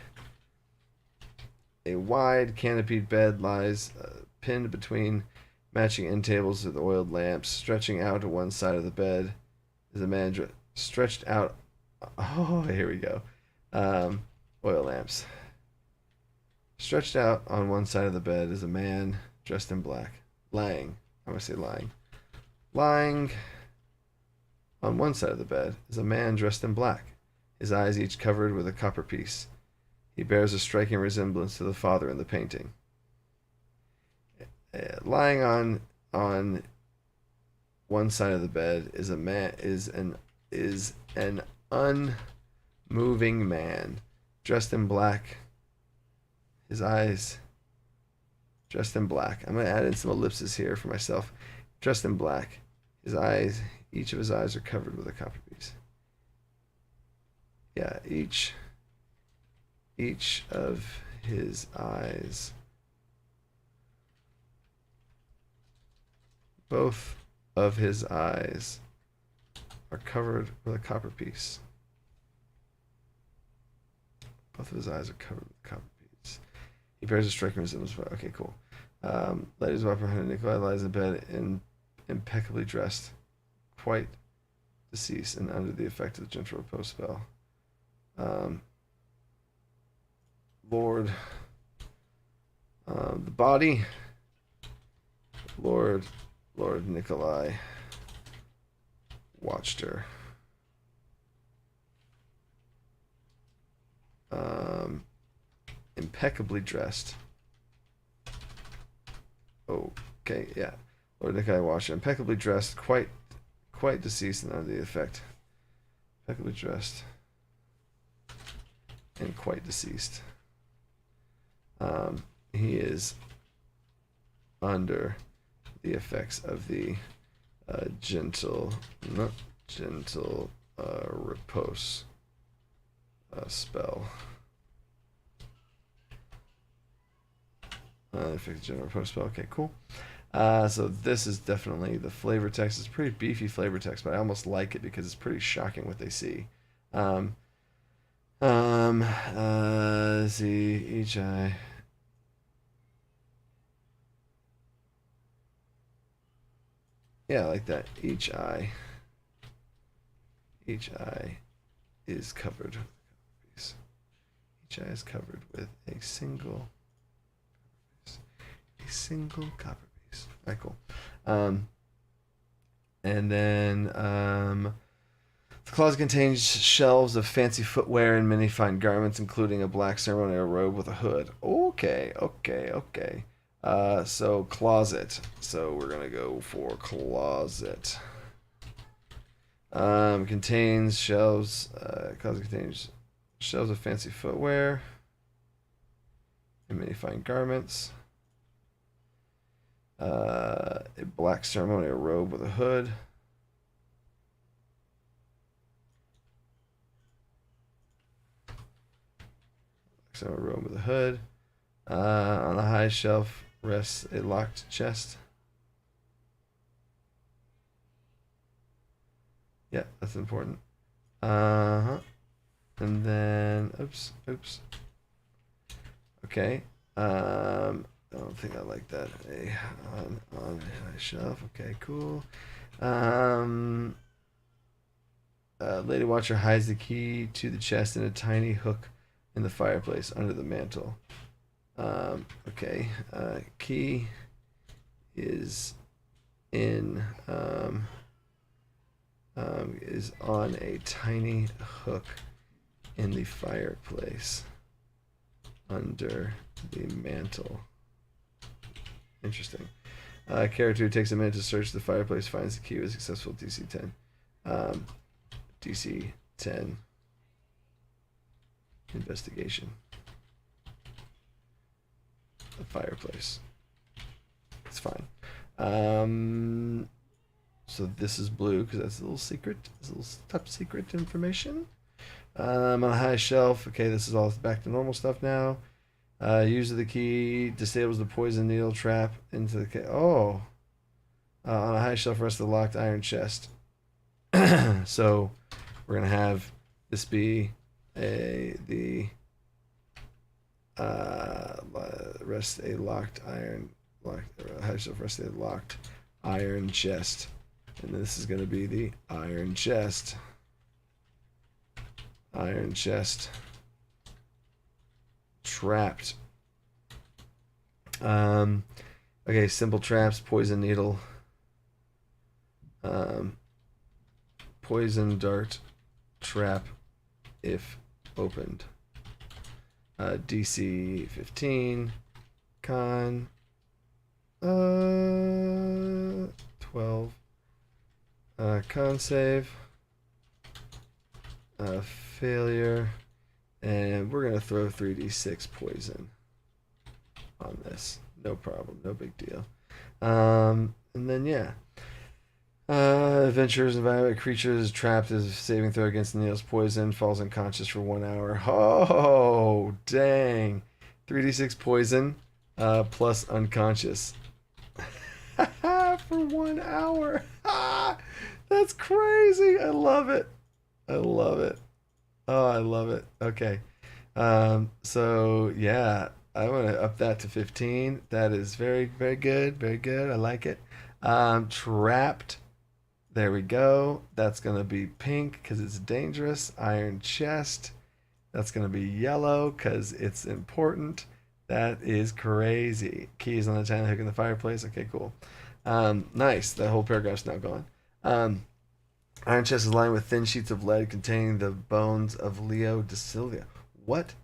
wide canopied bed lies pinned between matching end tables with oiled lamps. Stretching out to one side of the bed is a man stretched out. Oh, here we go. Oil lamps. Stretched out on one side of the bed is a man dressed in black. Lying. I'm going to say lying. Lying on one side of the bed is a man dressed in black, his eyes each covered with a copper piece. He bears a striking resemblance to the father in the painting. Lying on one side of the bed is an unmoving man dressed in black. His eyes dressed in black. I'm going to add in some ellipses here for myself. Dressed in black. His eyes, each of his eyes are covered with a copper piece. Yeah, each of his eyes, both of his eyes are covered with a copper piece. Both of his eyes are covered with a copper piece. He bears a striking resemblance. Okay, cool. Ladies wife behind Nikolai lies in bed impeccably dressed, quite deceased and under the effect of the gentle repose spell. Lord, the body, Lord Nikolai watched her. Impeccably dressed. Okay, yeah. Lord Nikolai watched her. Impeccably dressed, quite deceased and under the effect. Impeccably dressed and quite deceased. He is under the effects of the gentle repose spell. Effect of general repose spell. Okay, cool. So this is definitely the flavor text. It's a pretty beefy flavor text, but I almost like it because it's pretty shocking what they see. Let's see, each eye. Yeah, I like that. Each eye is covered. Each eye is covered with a single copper piece. All right, cool. And then the closet contains shelves of fancy footwear and many fine garments, including a black ceremonial robe with a hood. Okay, okay, okay. So closet. So we're gonna go for closet. Contains shelves. Closet contains shelves of fancy footwear and many fine garments. A black ceremonial robe with a hood. Ceremonial robe with a hood. On a high shelf rests a locked chest. Yeah, that's important. And then, oops. Okay. I don't think I like that. On a high shelf. Okay, cool. Lady Watcher hides the key to the chest in a tiny hook in the fireplace under the mantle. Okay. Key is in is on a tiny hook in the fireplace under the mantle. Interesting. Character who takes a minute to search the fireplace finds the key with successful DC 10. DC 10 investigation. The fireplace. It's fine. So this is blue because that's a little secret. It's a little top secret information. On a high shelf. Okay, this is all back to normal stuff now. Use of the key disables the poison needle trap into the on a high shelf rests the locked iron chest. So we're gonna have this be rest a locked high shelf rest a locked iron chest, and this is gonna be the iron chest. Iron chest. Trapped. Okay, simple traps, poison needle, poison dart trap if opened. DC 15, con 12, con save, failure. And we're going to throw 3d6 poison on this. No problem. No big deal. And then, yeah. Adventurers and violent creatures trapped as a saving throw against the needle's poison. Falls unconscious for 1 hour. Oh, dang. 3d6 poison plus unconscious. For 1 hour. That's crazy. I love it. I love it. Oh, I love it. Okay. So yeah, I want to up that to 15. That is very, very good. Very good. I like it. Trapped. There we go. That's going to be pink because it's dangerous. Iron chest. That's going to be yellow because it's important. That is crazy. Keys on the tiny hook in the fireplace. Okay, cool. Nice. That whole paragraph's now gone. Iron chest is lined with thin sheets of lead containing the bones of Leo de Silva. What?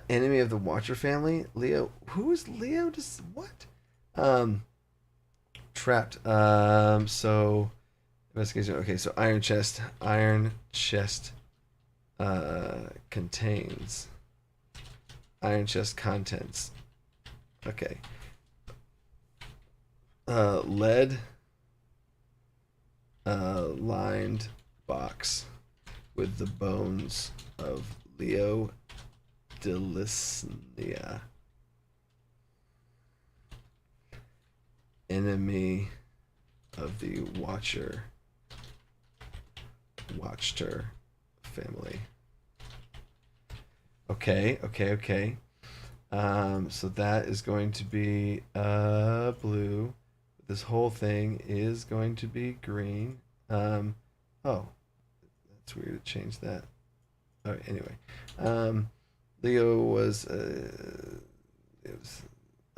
Enemy of the Watcher family? Leo. Who is Leo de what? Trapped. So investigation. Okay, so iron chest. Iron chest contains. Iron chest contents. Okay. Lead lined box with the bones of Leo Delisnia, enemy of the Watcher family. Okay. So that is going to be blue. This whole thing is going to be green. Oh, that's weird to change that. All right, anyway. Leo was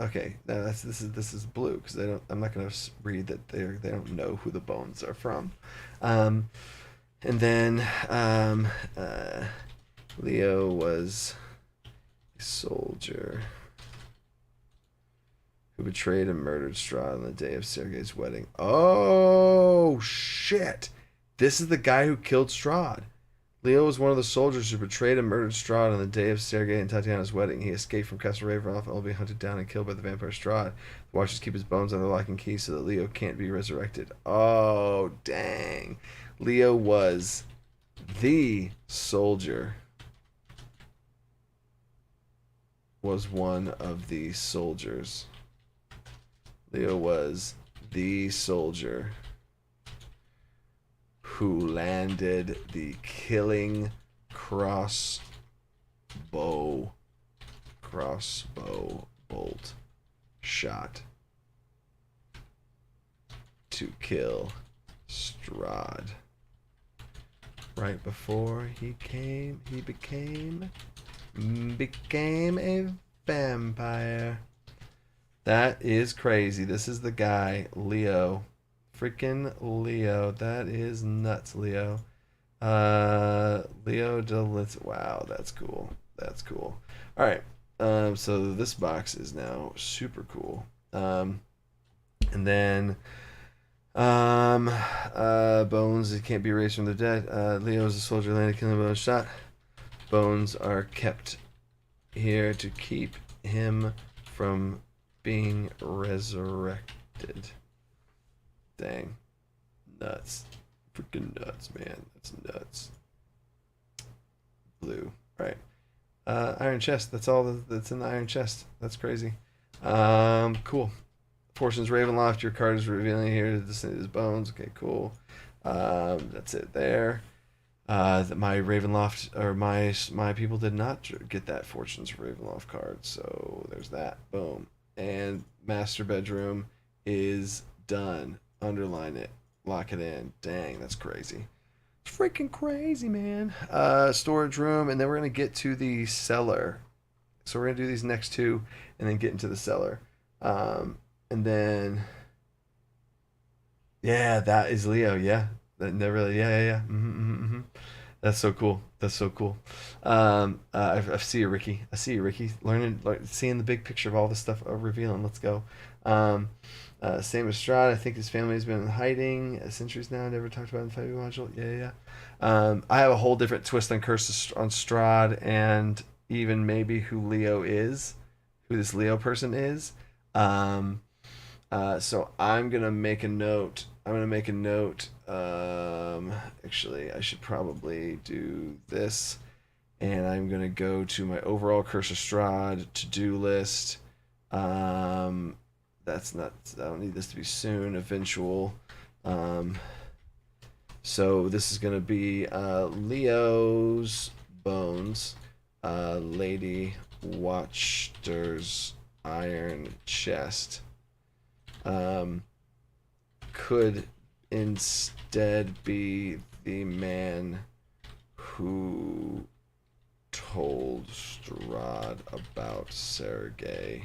Okay, no, this is blue because they don't. I'm not gonna read that they don't know who the bones are from. Um, and then Leo was a soldier who betrayed and murdered Strahd on the day of Sergei's wedding. Oh shit! This is the guy who killed Strahd. Leo was one of the soldiers who betrayed and murdered Strahd on the day of Sergei and Tatiana's wedding. He escaped from Castle Ravenloft and will be hunted down and killed by the vampire Strahd. The Watchers keep his bones under lock and key so that Leo can't be resurrected. Oh, dang. Leo was the soldier. Was one of the soldiers. Leo was the soldier who landed the killing crossbow bolt shot to kill Strahd. Right before he became a vampire. That is crazy. This is the guy, Leo. Freaking Leo. That is nuts, Leo. Leo Delitz. Wow, that's cool. That's cool. All right. So this box is now super cool. And then bones, it can't be erased from the dead. Leo is a soldier landed killing bones shot. Bones are kept here to keep him from being resurrected. Dang. Nuts. Freaking nuts, man. That's nuts. Blue. Right. Iron chest. That's all that's in the iron chest. That's crazy. Cool. Portions Ravenloft. Your card is revealing here his bones. Okay, cool. That's it there. My Ravenloft, or my people did not get that Fortunes Ravenloft card. So there's that. Boom. And master bedroom is done. Underline it. Lock it in. Dang, that's crazy. Freaking crazy, man. Storage room, and then we're going to get to the cellar. So we're going to do these next two, and then get into the cellar. And then... Yeah, that is Leo, yeah. That really, yeah. That's so cool. That's so cool. I see you, Ricky. I see you, Ricky. Seeing the big picture of all this stuff revealing. Let's go. Same as Strahd. I think his family has been in hiding centuries now. Never talked about in the fighting module. Yeah. I have a whole different twist on Strahd, and even maybe who Leo is, who this Leo person is. So I'm gonna make a note. Actually, I should probably do this, and I'm gonna go to my overall Curse of Strahd to-do list. That's not. I don't need this to be soon. Eventual. So this is gonna be Leo's bones, Lady Watcher's iron chest. Could instead be the man who told Strahd about Sergei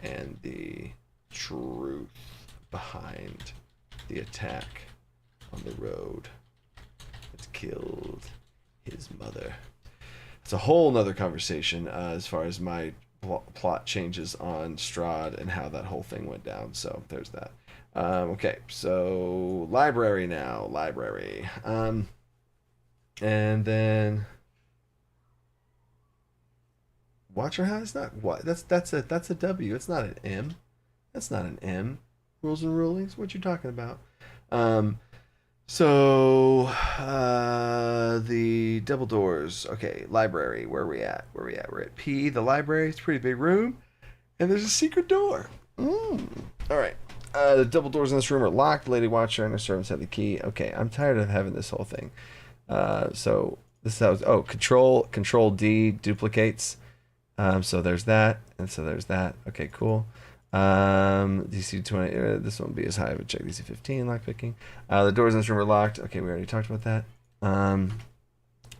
and the truth behind the attack on the road that killed his mother. It's a whole nother conversation as far as my plot changes on Strahd and how that whole thing went down. So there's that. Okay, so library now. Library. And then Watcher House? Not what? That's a W. It's not an M. That's not an M. Rules and rulings. What you talking about? So the double doors. Okay, library. Where are we at? We're at P. The library. It's a pretty big room, and there's a secret door. All right. The double doors in this room are locked. The Lady Watcher and her servants have the key. Okay, I'm tired of having this whole thing. So this is how. Oh, Control D duplicates. So there's that, and so there's that. Okay, cool. DC 20. This won't be as high of a check. DC 15 lockpicking. The doors in this room are locked. Okay, we already talked about that.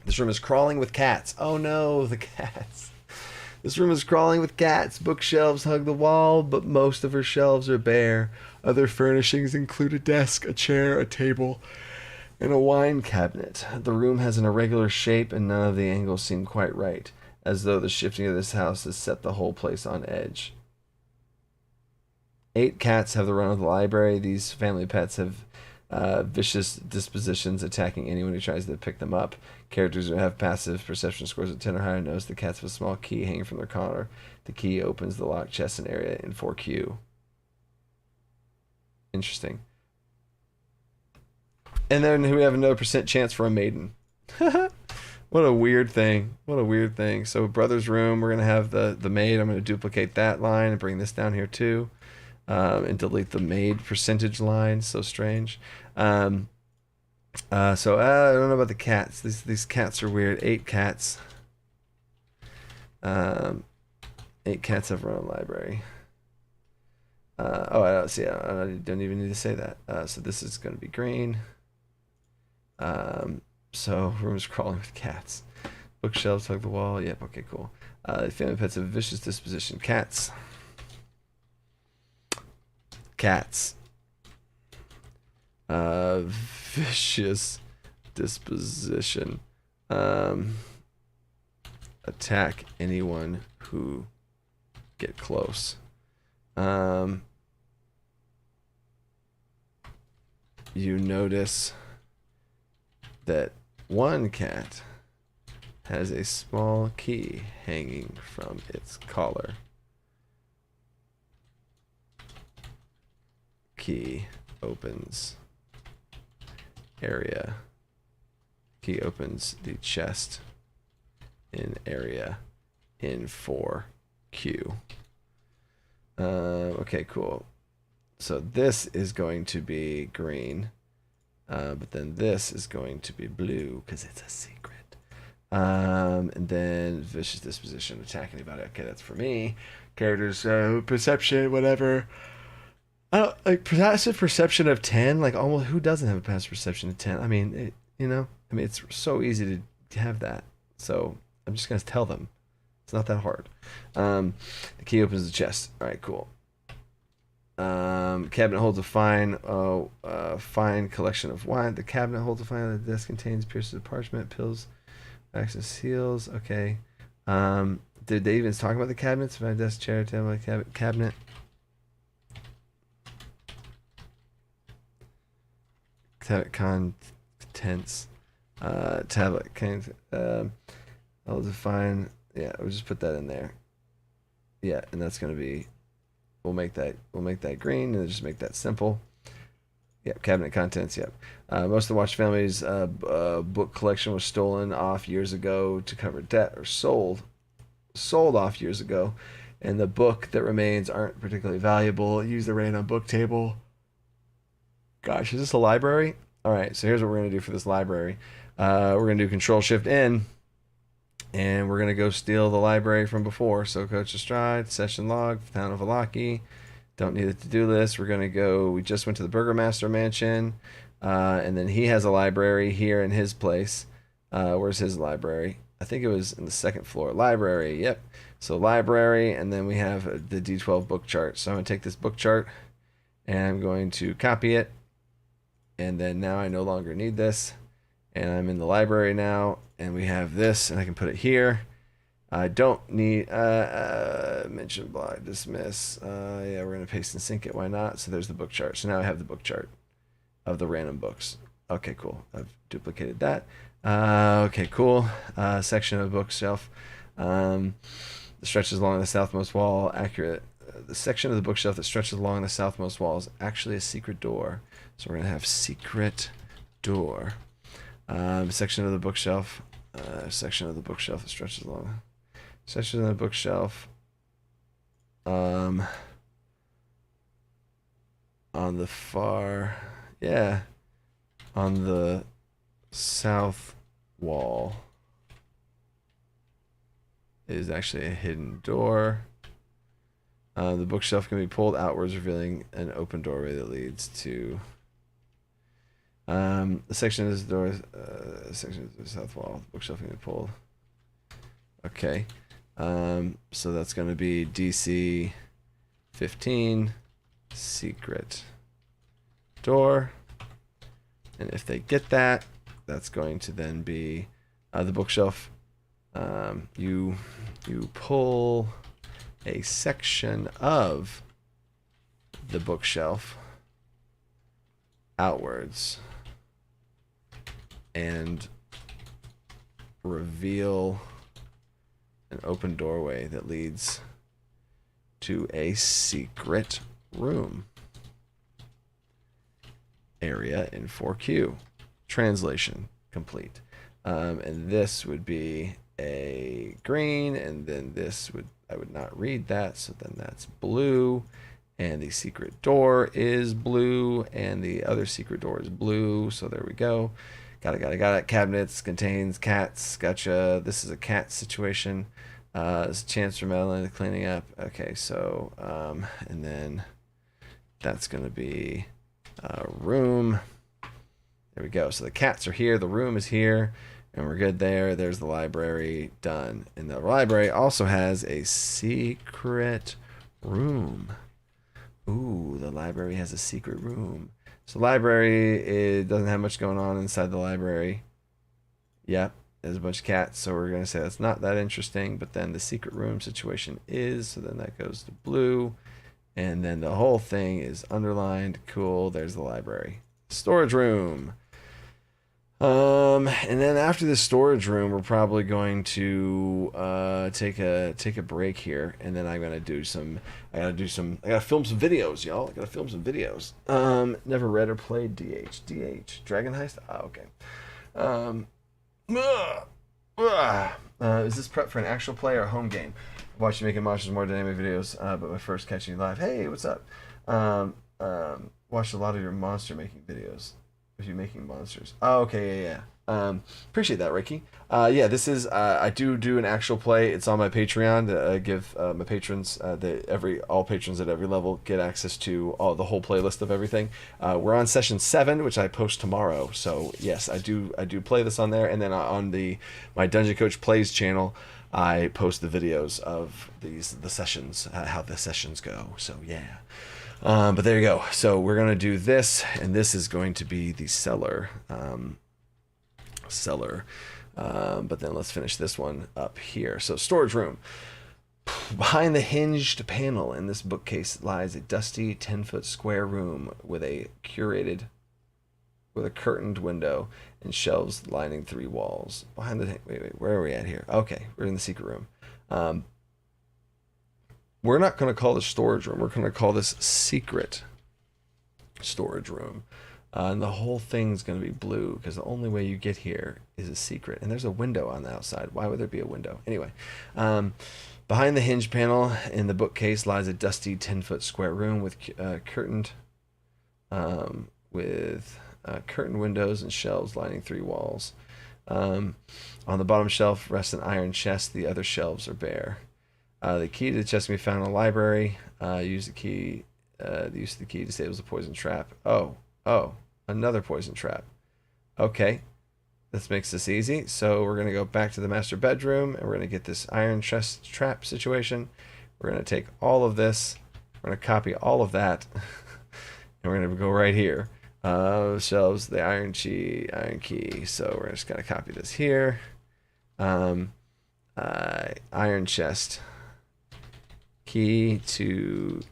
This room is crawling with cats. Oh no, the cats. This room is crawling with cats. Bookshelves hug the wall, but most of her shelves are bare. Other furnishings include a desk, a chair, a table, and a wine cabinet. The room has an irregular shape, and none of the angles seem quite right, as though the shifting of this house has set the whole place on edge. 8 cats have the run of the library. These family pets have vicious dispositions, attacking anyone who tries to pick them up. Characters who have passive perception scores of 10 or higher notice the cats have a small key hanging from their collar. The key opens the locked chest and area in 4Q. Interesting. And then we have another % chance for a maiden. What a weird thing. What a weird thing. So brother's room, we're going to have the maid. I'm going to duplicate that line and bring this down here too. And delete the maid percentage line. So strange. So I don't know about the cats. These cats are weird. 8 cats. 8 cats have run a library. I don't see. I don't even need to say that. So this is going to be green. So room's crawling with cats. Bookshelves hug the wall. Yep. Okay. Cool. Family pets have a vicious disposition. Cats. Cats. Vicious disposition. Attack anyone who get close. You notice that one cat has a small key hanging from its collar. Key opens area. Key opens the chest in area in 4Q. Okay, cool. So this is going to be green, but then this is going to be blue because it's a secret. And then vicious disposition, attack anybody. Okay, that's for me. Characters, perception, whatever. I don't like passive perception of 10. Like almost who doesn't have a passive perception of 10? I mean, it's so easy to have that. So I'm just gonna tell them. It's not that hard. The key opens the chest. All right, cool. Cabinet holds a fine collection of wine. The cabinet holds a fine. The desk contains pieces of parchment, pills, access seals. Okay. Did they even talk about the cabinets? My desk, chair, table, cabinet. Tablet contents. Tablet can. I'll define. Yeah, we'll just put that in there. Yeah, and that's gonna be. We'll make that green and just make that simple. Yep, cabinet contents. Yep. Most of the Watch family's book collection was stolen off years ago to cover debt, or sold off years ago, and the book that remains aren't particularly valuable. Use the random book table. Gosh, is this a library? All right, so here's what we're gonna do for this library. We're gonna do Control-Shift-N. And we're going to go steal the library from before. So Coach to Strahd, session log, town of Vallaki. Don't need a to-do list. We're going to go, we just went to the Burgermaster Mansion. And then he has a library here in his place. Where's his library? I think it was in the 2nd floor. Library, yep. So library, and then we have the D12 book chart. So I'm going to take this book chart, and I'm going to copy it. And then now I no longer need this. And I'm in the library now, and we have this, and I can put it here. I don't need mention blog dismiss. Yeah, we're gonna paste and sync it. Why not? So there's the book chart. So now I have the book chart of the random books. Okay, cool. I've duplicated that. Okay, cool. Section of bookshelf. The stretches along the southmost wall. Accurate. The section of the bookshelf that stretches along the southmost wall is actually a secret door. So we're gonna have secret door. Section of the bookshelf. Section of the bookshelf that stretches along. Section of the bookshelf. On the far, yeah, on the south wall is actually a hidden door. The bookshelf can be pulled outwards, revealing an open doorway that leads to. The section of the door, section of the south wall. The bookshelf can be pulled. Okay. So that's going to be DC 15 secret door. And if they get that, that's going to then be the bookshelf. You pull a section of the bookshelf outwards and reveal an open doorway that leads to a secret room area in 4Q. Translation complete. And this would be a green, and then this would, I would not read that, so then that's blue, and the secret door is blue, and the other secret door is blue, so there we go. Got it. Cabinets contains cats. Gotcha. This is a cat situation. There's a chance for Madeline cleaning up. Okay, so, and then that's going to be a room. There we go. So the cats are here. The room is here. And we're good there. There's the library done. And the library also has a secret room. Ooh, the library has a secret room. So library, it doesn't have much going on inside the library. Yep, there's a bunch of cats, so we're going to say that's not that interesting. But then the secret room situation is, so then that goes to blue. And then the whole thing is underlined. Cool, there's the library. Storage room. And then after the storage room, we're probably going to take a break here, and then I'm gonna do some. I gotta film some videos, y'all. I gotta film some videos. Never read or played DH Dragon Heist. Oh, okay. Is this prep for an actual play or a home game? I've watched you making monsters more dynamic videos, but my first catching you live. Hey, what's up? Watched a lot of your monster making videos. If you're making monsters. Oh, okay, yeah. Appreciate that, Ricky. Yeah, this is I do an actual play. It's on my Patreon to give my patrons all patrons at every level get access to the whole playlist of everything. We're on session 7, which I post tomorrow. So yes, I do play this on there, and then on my Dungeon Coach Plays channel, I post the videos of the sessions, how the sessions go. So yeah. But there you go. So we're going to do this, and this is going to be the cellar. But then let's finish this one up here. So storage room. Behind the hinged panel in this bookcase lies a dusty 10-foot square room with a curtained window and shelves lining 3 walls. Wait, where are we at here? Okay, we're in the secret room. We're not going to call this storage room. We're going to call this secret storage room. And the whole thing's going to be blue because the only way you get here is a secret. And there's a window on the outside. Why would there be a window? Anyway, behind the hinge panel in the bookcase lies a dusty 10-foot square room with curtained windows and shelves lining 3 walls. On the bottom shelf rests an iron chest. The other shelves are bare. The key to the chest can be found in the library. Use the key. The use of the key disables the poison trap. Oh, another poison trap. Okay, this makes this easy. So we're going to go back to the master bedroom, and we're going to get this iron chest trap situation. We're going to take all of this. We're going to copy all of that, and we're going to go right here. Shelves, the iron key. So we're just going to copy this here. Iron chest. Key to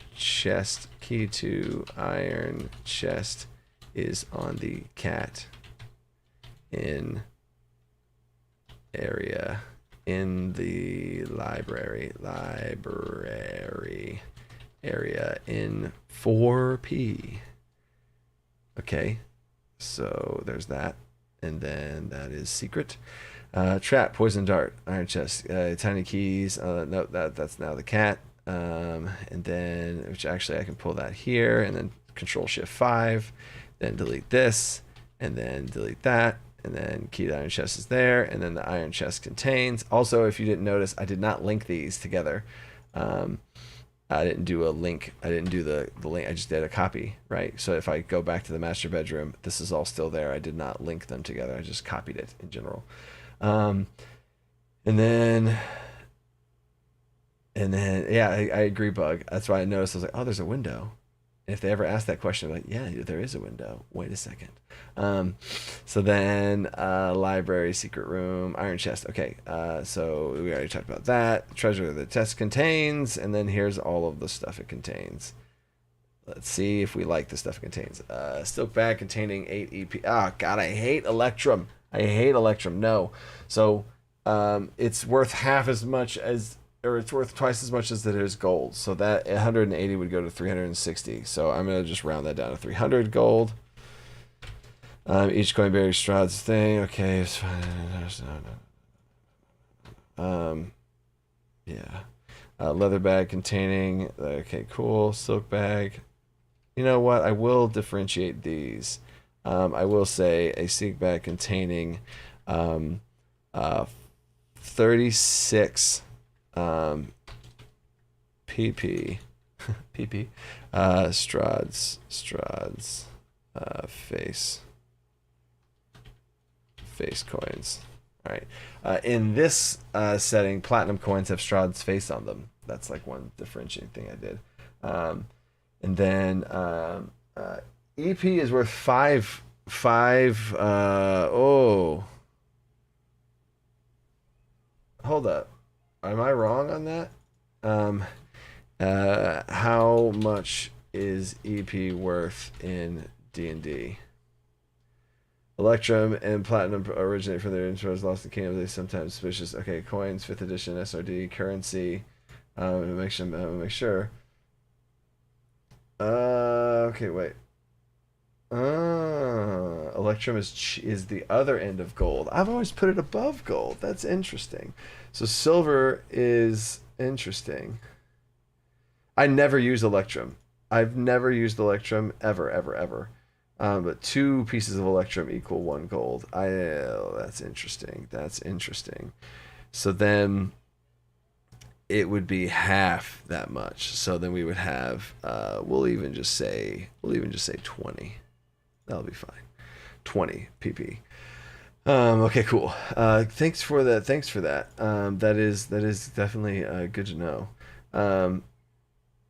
iron chest is on the cat in area in the library area in 4P. Okay, so there's that, and then that is secret. Trap, poison dart, iron chest, tiny keys. No, that's now the cat. And then, which actually I can pull that here, and then Control Shift 5, then delete this, and then delete that, and then key to iron chest is there, and then the iron chest contains. Also, if you didn't notice, I did not link these together. I didn't do a link. I didn't do the link. I just did a copy, right? So if I go back to the master bedroom, this is all still there. I did not link them together. I just copied it in general. And then And then, yeah, I agree, Bug. That's why I noticed. I was like, oh, there's a window. And if they ever ask that question, I'm like, yeah, there is a window. Wait a second. Um, so then, library, secret room, iron chest. Okay, so we already talked about that. Treasure the test contains, and then here's all of the stuff it contains. Let's see if we like the stuff it contains. Silk bag containing 8 EP. Ah, God, I hate Electrum. I hate Electrum. No. So it's worth half as much as, or it's worth twice as much as it is gold. So that 180 would go to 360. So I'm going to just round that down to 300 gold. Each coin bears Strahd's thing. Okay, it's fine. Yeah. Leather bag containing. Okay, cool. Silk bag. You know what? I will differentiate these. I will say a silk bag containing uh, 36 PP. PP. Strahd's face coins. All right. In this setting, platinum coins have Strahd's face on them. That's like one differentiating thing I did. And then EP is worth five. Oh, hold up. Am I wrong on that? How much is EP worth in D&D? Electrum and platinum originate from their intros. Lost in Kingdom. They sometimes suspicious. Okay, coins, 5th edition, SRD, currency. Make sure. Okay, wait. Electrum is the other end of gold. I've always put it above gold. That's interesting. So silver is interesting. I never use Electrum. I've never used Electrum ever. But 2 pieces of Electrum equal 1 gold. That's interesting. So then it would be half that much. So then we would have we'll even just say 20. That'll be fine. 20 PP. Okay, cool. Thanks for that. That is definitely good to know.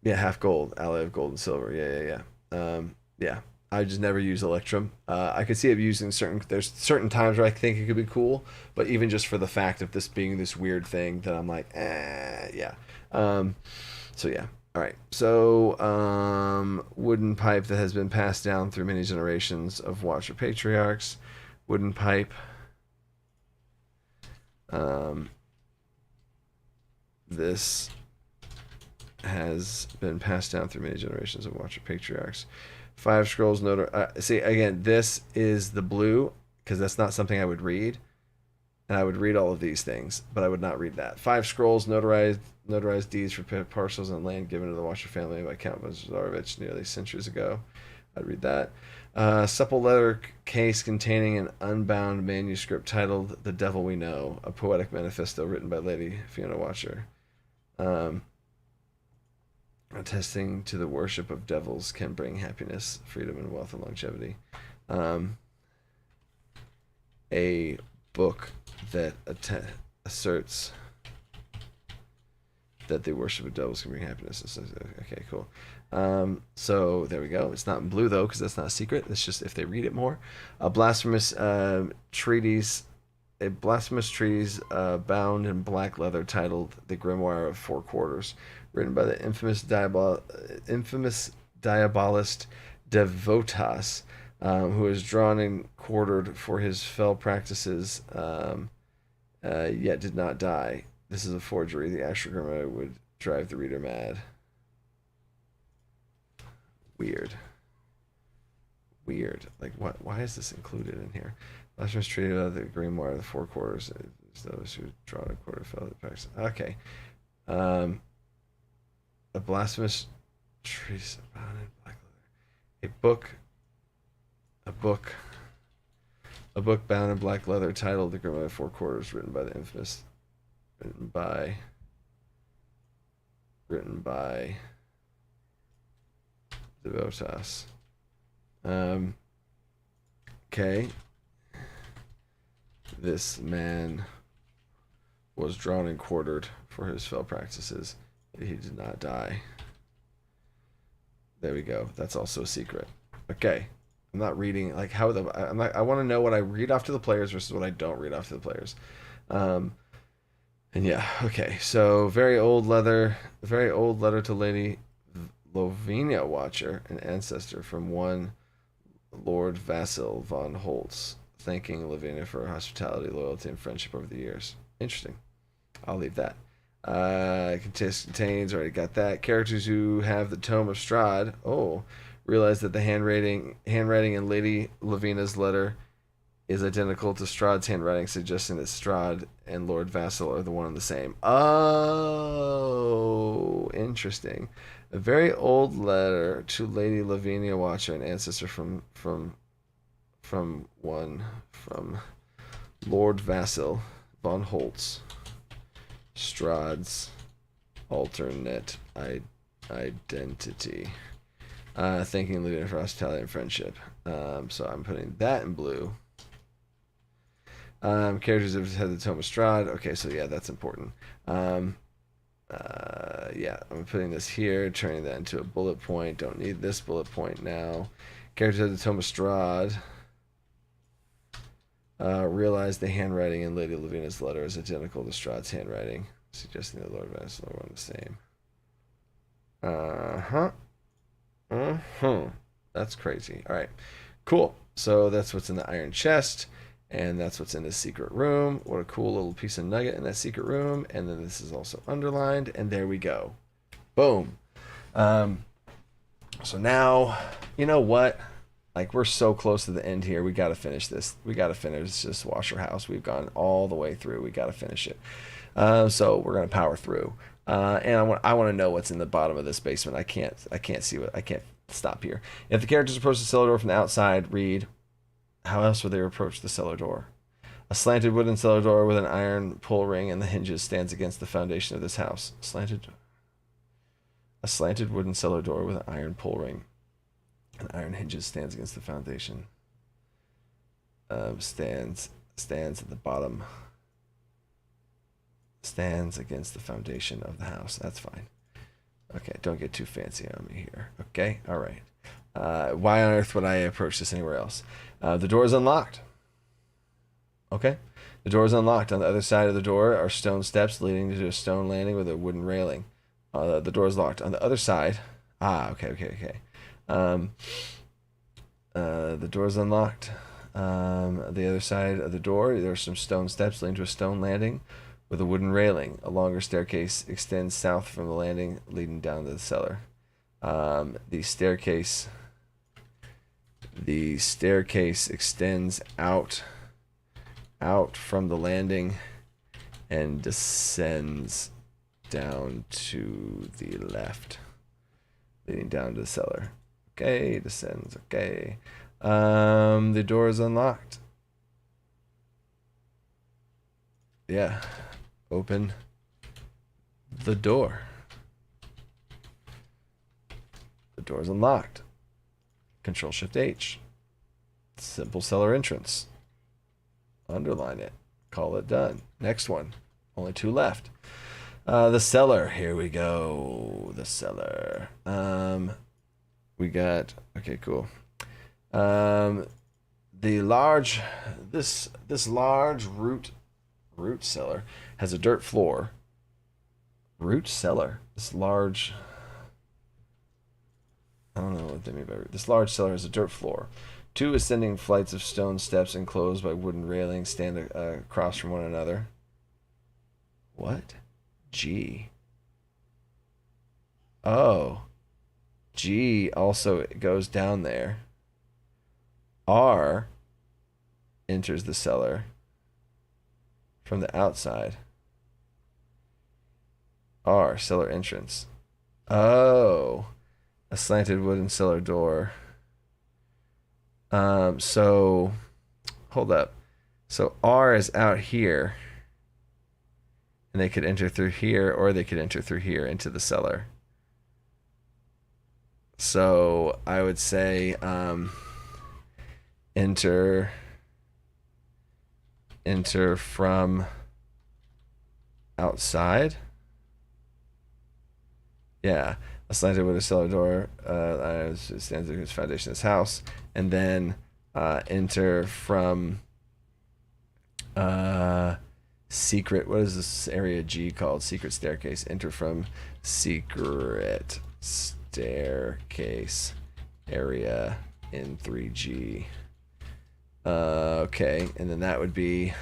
Yeah, half gold, alloy of gold and silver. Yeah. Yeah. I just never use Electrum. I could see it using there's certain times where I think it could be cool, but even just for the fact of this being this weird thing that I'm like, yeah. So yeah. All right. So wooden pipe that has been passed down through many generations of Watcher patriarchs. Wooden pipe. This has been passed down through many generations of Watcher patriarchs. 5 scrolls see again, this is the blue because that's not something I would read, and I would read all of these things, but I would not read that. 5 scrolls notarized deeds for parcels and land given to the Watcher family by Count Vazarovich nearly centuries ago. I'd read that. Supple leather case containing an unbound manuscript titled "The Devil We Know," a poetic manifesto written by Lady Fiona Watcher. Attesting to the worship of devils can bring happiness, freedom, and wealth and longevity. A book that asserts that the worship of devils can bring happiness. Okay, cool. So there we go. It's not in blue though, because that's not a secret. It's just if they read it more. A blasphemous treatise. A blasphemous treatise bound in black leather titled "The Grimoire of Four Quarters," written by the infamous diabolist Devotas, who is drawn and quartered for his fell practices, yet did not die. This is a forgery. The actual grimoire would drive the reader mad. Weird. Like, what? Why is this included in here? Blasphemous treated of the grimoire of the Four Quarters. Those who draw a quarter fell the practice. Okay. A blasphemous treatise bound in black leather. A book bound in black leather titled "The Grimoire of Four Quarters," written by Devotas. Okay. This man was drawn and quartered for his fell practices, He did not die. There we go. That's also a secret. Okay. I'm not reading like how the I want to know what I read off to the players versus what I don't read off to the players. And yeah, okay. So very old letter to Lady Lavinia Watcher, an ancestor from one Lord Vasil von Holtz, thanking Lavinia for her hospitality, loyalty, and friendship over the years. Interesting. I'll leave that. Contains, already got that. Characters who have the Tome of Strahd, realize that the handwriting in Lady Lavina's letter is identical to Strahd's handwriting, suggesting that Strahd and Lord Vassal are the one and the same. Oh, interesting. A very old letter to Lady Lavinia Watcher, an ancestor from Lord Vassal von Holtz, Strahd's alternate identity. Thanking Lavinia for hospitality and friendship. So I'm putting that in blue. Characters have had the Tome of Strahd. Okay, so yeah, that's important. Yeah, I'm putting this here, turning that into a bullet point. Don't need this bullet point now. Characters have the Tome of Strahd. Realize the handwriting in Lady Lavina's letter is identical to Strahd's handwriting, suggesting that Lord Vassal are one the same. That's crazy. All right, cool. So that's what's in the iron chest, and that's what's in the secret room. What a cool little piece of nugget in that secret room. And then this is also underlined, and there we go. Boom. So now, you know what? Like, we're so close to the end here. We got to finish this. We got to finish this Washer House. We've gone all the way through. We got to finish it. So we're going to power through. And I want to know what's in the bottom of this basement. I can't see what, I can't stop here. If the characters approach the cellar door from the outside, read, how else would they approach the cellar door? A slanted wooden cellar door with an iron pull ring and the hinges stands against the foundation of this house. A slanted wooden cellar door with an iron pull ring and iron hinges stands against the foundation. Stands at the bottom. Stands against the foundation of the house. That's fine. Okay, don't get too fancy on me here. Okay, all right. Why on earth would I approach this anywhere else? The door is unlocked. Okay, the door is unlocked. On the other side of the door are stone steps leading to a stone landing with a wooden railing. The door is locked. On the other side, okay. The door is unlocked. The other side of the door, there are some stone steps leading to a stone landing with a wooden railing. A longer staircase extends south from the landing, leading down to the cellar. The staircase extends out from the landing and descends down to the left, leading down to the cellar. Okay, descends. Okay. The door is unlocked. Yeah. Open the door. The door is unlocked. Control Shift H. Simple cellar entrance. Underline it. Call it done. Next one. Only 2 left. The cellar. Here we go. The cellar. We got, okay, cool. This large root cellar has a dirt floor. Root cellar. This large, I don't know what they mean by root. This large cellar has a dirt floor. 2 ascending flights of stone steps enclosed by wooden railings stand across from one another. What? G. Oh. G also goes down there. R enters the cellar from the outside. R, cellar entrance. Oh. A slanted wooden cellar door. So, hold up. So R is out here. And they could enter through here, or they could enter through here into the cellar. So I would say enter from outside. Yeah, a slanted wooden cellar door stands at the foundation of this house, and then enter from secret. What is this area G called? Secret staircase. Enter from secret staircase area in 3G. Okay, and then that would be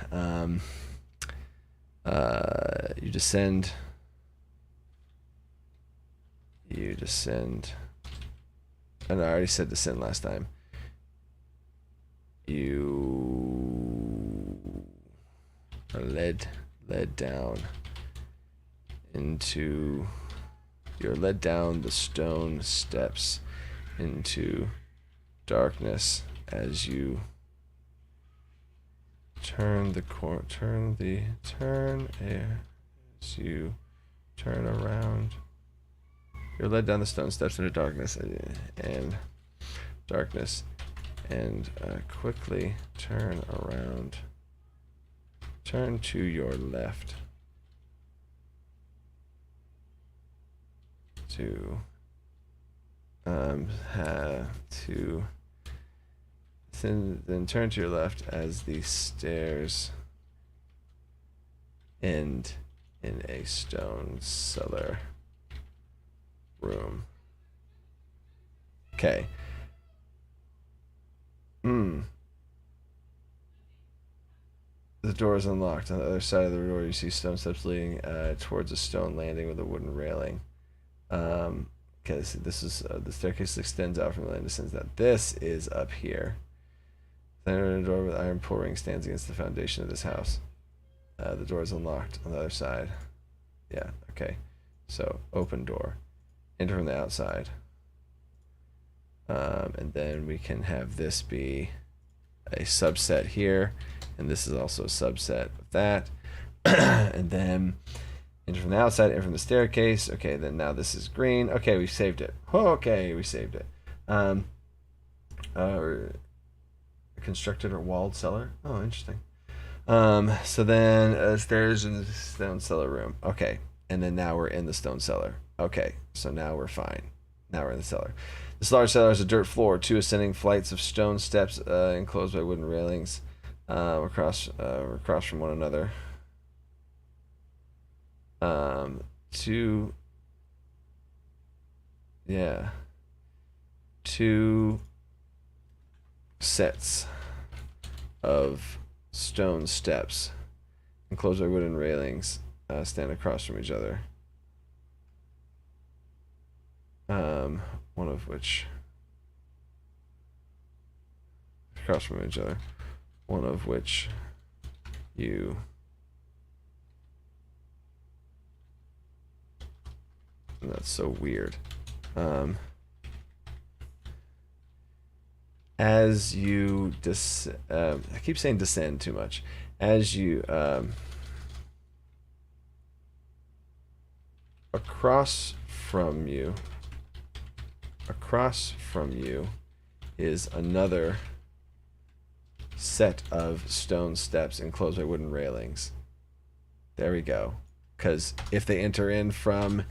you descend. You descend. And I already said descend last time. You are led down into. You're led down the stone steps into darkness as you turn as you turn around. You're led down the stone steps into darkness and quickly turn around. Turn to your left to then turn to your left as the stairs end in a stone cellar room. Okay. The door is unlocked. On the other side of the door, you see stone steps leading towards a stone landing with a wooden railing. Okay, this is the staircase extends out from the land descends down. This is up here. Then a door with iron pull ring stands against the foundation of this house. The door is unlocked on the other side. Yeah, okay. So, open door. Enter from the outside. And then we can have this be a subset here. And this is also a subset of that. And then enter from the outside, enter from the staircase. Okay, then now this is green. Okay, we saved it. Okay, we saved it. Constructed or walled cellar. Oh, interesting. So then stairs in the stone cellar room. Okay, and then now we're in the stone cellar. Okay, so now we're fine. Now we're in the cellar. This large cellar has a dirt floor, 2 ascending flights of stone steps enclosed by wooden railings across from one another. 2 sets of stone steps enclosed by wooden railings stand across from each other. One of which across from each other. One of which you and that's so weird. As you I keep saying descend too much. As you across from you is another set of stone steps enclosed by wooden railings. There we go. Because if they enter in from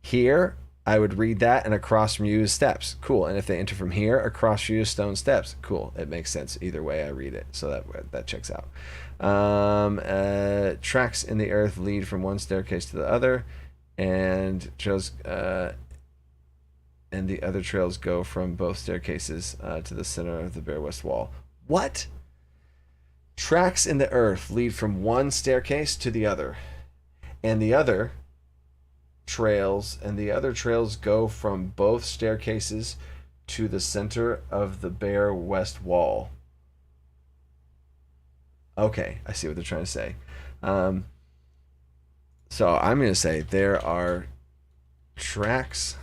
here, I would read that, and across from you is steps. Cool. And if they enter from here, across from you is stone steps. Cool. It makes sense either way I read it. So that checks out. Tracks in the earth lead from one staircase to the other, and trails and the other trails go from both staircases to the center of the bare west wall. What? Tracks in the earth lead from one staircase to the other, and the other trails go from both staircases to the center of the bare west wall. Okay, I see what they're trying to say. So I'm going to say there are tracks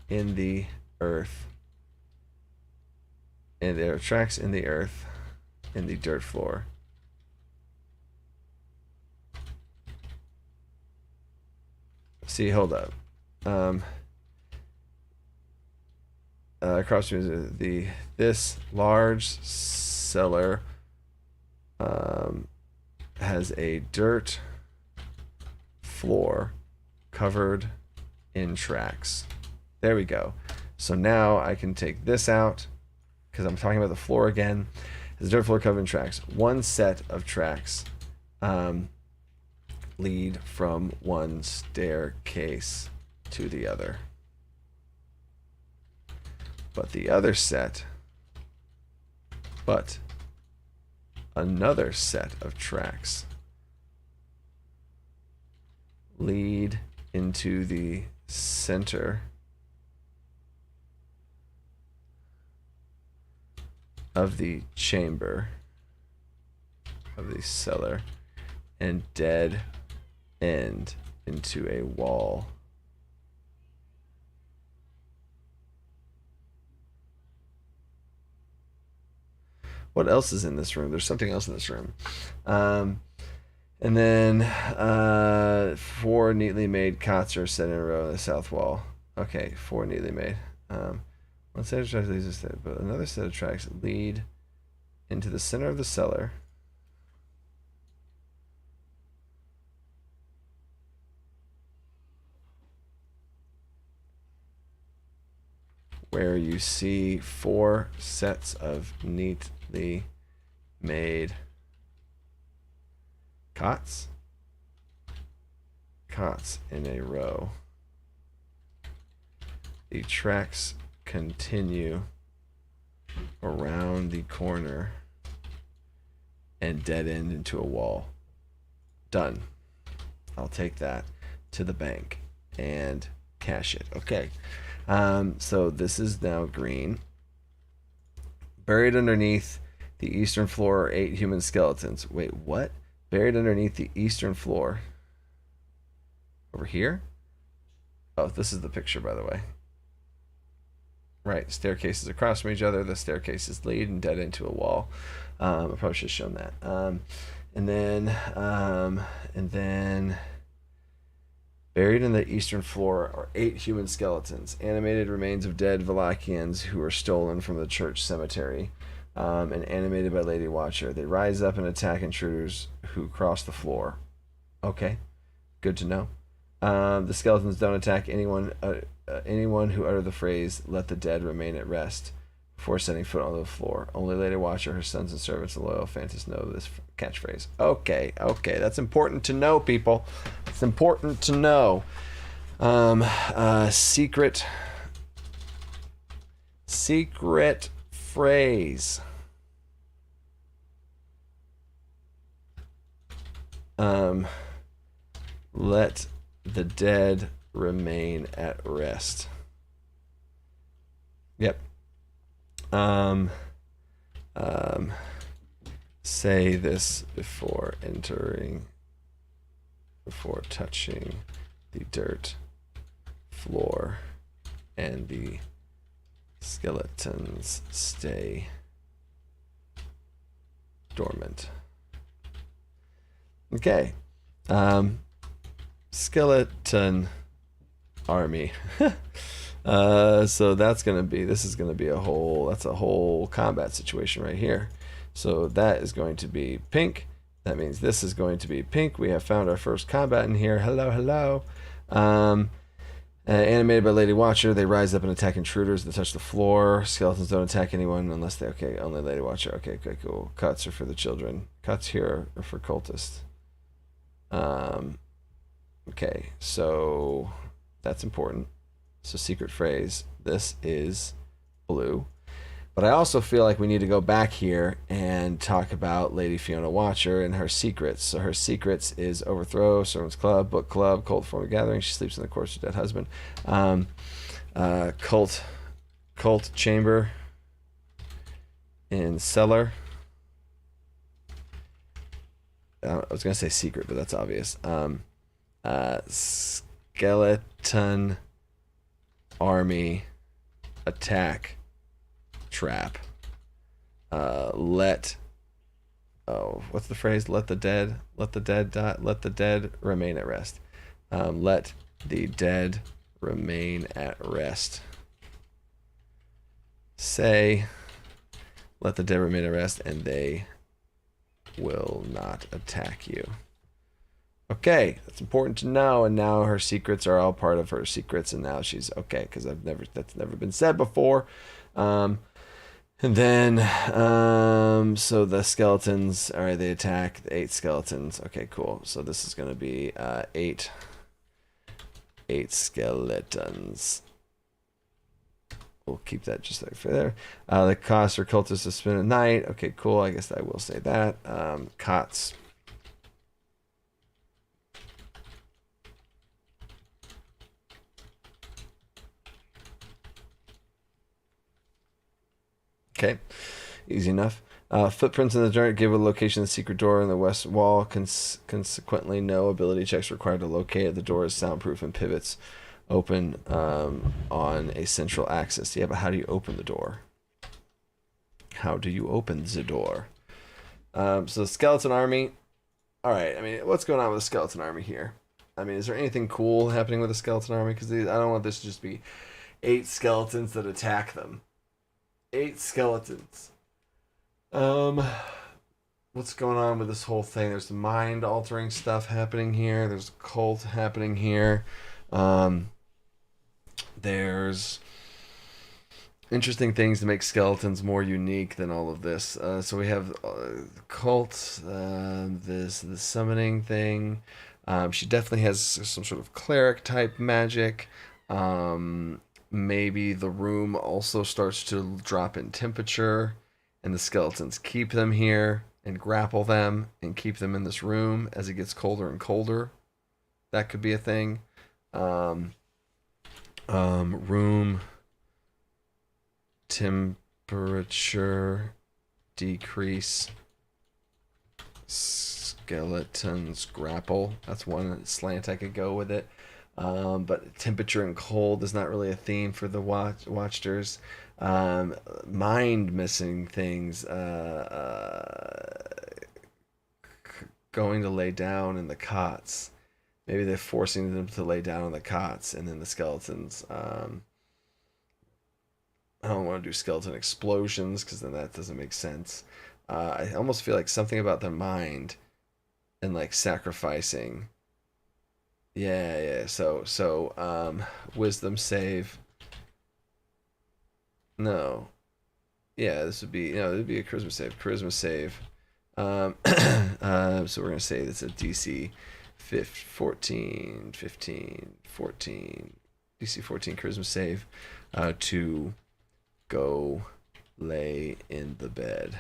in the earth, and there are tracks in the earth in the dirt floor. See, hold up. Across from this large cellar has a dirt floor covered in tracks. There we go. So now I can take this out because I'm talking about the floor again. The dirt floor covered in tracks. One set of tracks lead from one staircase to the other. But the other set, another set of tracks lead into the center of the chamber of the cellar and dead end into a wall. What else is in this room? There's something else in this room. And then 4 neatly made cots are set in a row on the south wall. Okay, 4 neatly made. One set of tracks leads us there, but another set of tracks lead into the center of the cellar. Where you see 4 sets of neatly made cots in a row. The tracks continue around the corner and dead end into a wall. Done. I'll take that to the bank and cash it. Okay. So this is now green. Buried underneath the eastern floor are 8 human skeletons. Wait, what? Buried underneath the eastern floor. Over here? Oh, this is the picture, by the way. Right, staircases across from each other. The staircases lead and dead into a wall. I probably should have shown that. And then buried in the eastern floor are 8 human skeletons, animated remains of dead Vallakians who were stolen from the church cemetery, and animated by Lady Watcher. They rise up and attack intruders who cross the floor. Okay, good to know. The skeletons don't attack anyone who uttered the phrase, "Let the dead remain at rest," before setting foot on the floor. Only Lady Watcher, her sons and servants, and loyal Fantas know this catchphrase. Okay, that's important to know, people. It's important to know. Secret phrase. Let the dead remain at rest. Yep. Say this before touching the dirt floor, and the skeletons stay dormant. Okay. Skeleton army. So this is gonna be a whole combat situation right here. So that is going to be pink. That means this is going to be pink. We have found our first combat in here. Hello. Animated by Lady Watcher, they rise up and attack intruders that touch the floor. Skeletons don't attack anyone unless they... Okay, only Lady Watcher. Okay, cool. Cuts are for the children. Cuts here are for cultists. Okay, so that's important. So secret phrase. This is blue. But I also feel like we need to go back here and talk about Lady Fiona Watcher and her secrets. So her secrets is overthrow, servants club, book club, cult form of gathering. She sleeps in the corpse of dead husband. Cult chamber in cellar. I was gonna say secret, but that's obvious. Skeleton army attack trap. What's the phrase? Let the dead remain at rest. Let the dead remain at rest. Say, let the dead remain at rest, and they will not attack you. Okay, that's important to know. And now her secrets are all part of her secrets, and now she's okay because that's never been said before. And then, so the skeletons, all right, they attack the 8 skeletons. Okay, cool. So this is going to be 8 skeletons. We'll keep that just like for there. The cost for cultists to spend a night. Okay, cool. I guess I will say that. Cots. Okay, easy enough. Footprints in the dirt give a location of the secret door in the west wall. Consequently, no ability checks required to locate it. The door is soundproof and pivots open on a central axis. Yeah, but how do you open the door? How do you open the door? So the skeleton army. All right, I mean, what's going on with the skeleton army here? I mean, is there anything cool happening with the skeleton army? Because I don't want this to just be 8 skeletons that attack them. 8 skeletons. What's going on with this whole thing? There's mind altering stuff happening here. There's a cult happening here. There's interesting things to make skeletons more unique than all of this. So we have cult, this the summoning thing. She definitely has some sort of cleric type magic. Maybe the room also starts to drop in temperature, and the skeletons keep them here and grapple them and keep them in this room as it gets colder and colder. That could be a thing. Room temperature decrease. Skeletons grapple. That's one slant I could go with it. But temperature and cold is not really a theme for the watchers. Mind missing things. Going to lay down in the cots. Maybe they're forcing them to lay down on the cots, and then the skeletons. I don't want to do skeleton explosions because then that doesn't make sense. I almost feel like something about the mind and like sacrificing. Yeah. So, wisdom save. No. Yeah, this would be, it'd be a charisma save. Charisma save. So we're going to say that's a DC 14, DC 14 charisma save to go lay in the bed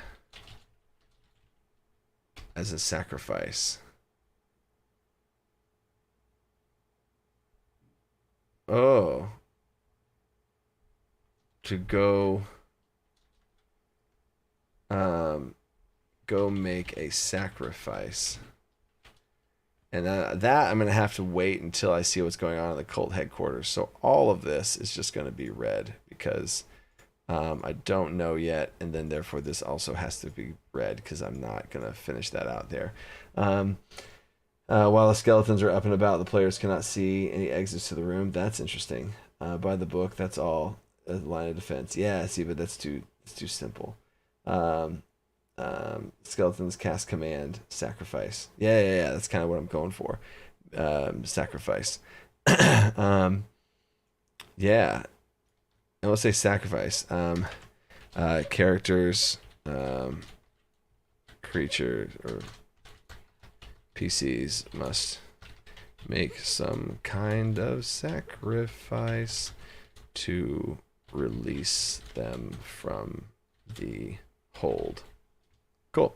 as a sacrifice. Oh. To go make a sacrifice. And that I'm going to have to wait until I see what's going on in the cult headquarters. So all of this is just going to be red because I don't know yet. And then therefore this also has to be red because I'm not going to finish that out there. While the skeletons are up and about, the players cannot see any exits to the room. That's interesting. By the book, that's all. A line of defense. Yeah, see, but it's too simple. Skeletons cast command, sacrifice. Yeah. That's kind of what I'm going for. Sacrifice. Yeah. And let's say sacrifice. Characters, creatures, or PCs must make some kind of sacrifice to release them from the hold. Cool.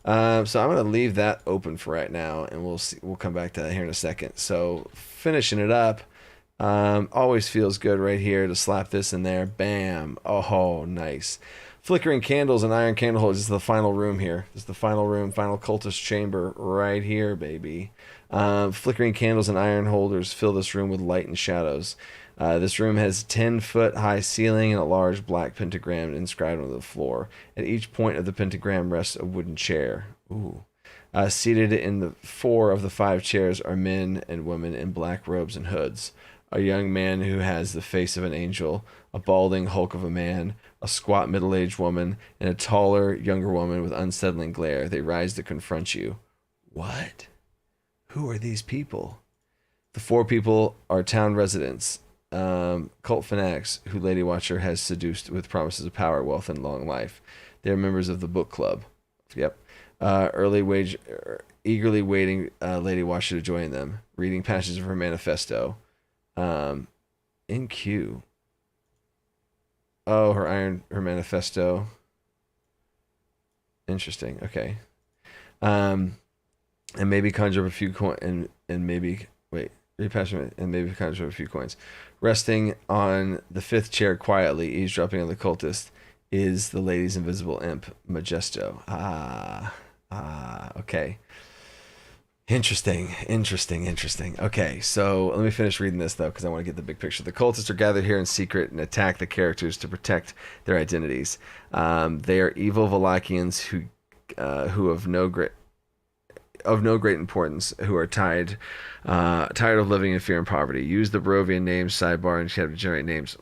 So I'm going to leave that open for right now, and we'll come back to that here in a second. So finishing it up, always feels good right here to slap this in there. Bam. Oh, nice. Flickering candles and iron candle holders. This is the final room here. This is the final room, final cultist chamber right here, baby. Flickering candles and iron holders fill this room with light and shadows. This room has 10-foot high ceiling and a large black pentagram inscribed on the floor. At each point of the pentagram rests a wooden chair. Ooh. Seated in the 4 of the 5 chairs are men and women in black robes and hoods. A young man who has the face of an angel, a balding hulk of a man, a squat middle-aged woman, and a taller, younger woman with unsettling glare. They rise to confront you. What? Who are these people? The 4 people are town residents, cult fanatics who Lady Watcher has seduced with promises of power, wealth, and long life. They're members of the book club. Yep. Eagerly waiting Lady Watcher to join them, reading passages of her manifesto. In queue. Oh, her manifesto. Interesting. Okay. And maybe conjure up a few coins, and maybe repassion and maybe conjure up a few coins. Resting on the 5th chair quietly, eavesdropping on the cultist, is the lady's invisible imp, Majesto. Okay. Interesting. Okay, so let me finish reading this, though, because I want to get the big picture. The cultists are gathered here in secret and attack the characters to protect their identities. They are evil Vallakians who have no great importance, who are tired of living in fear and poverty. Use the Barovian names sidebar and you have to generate names.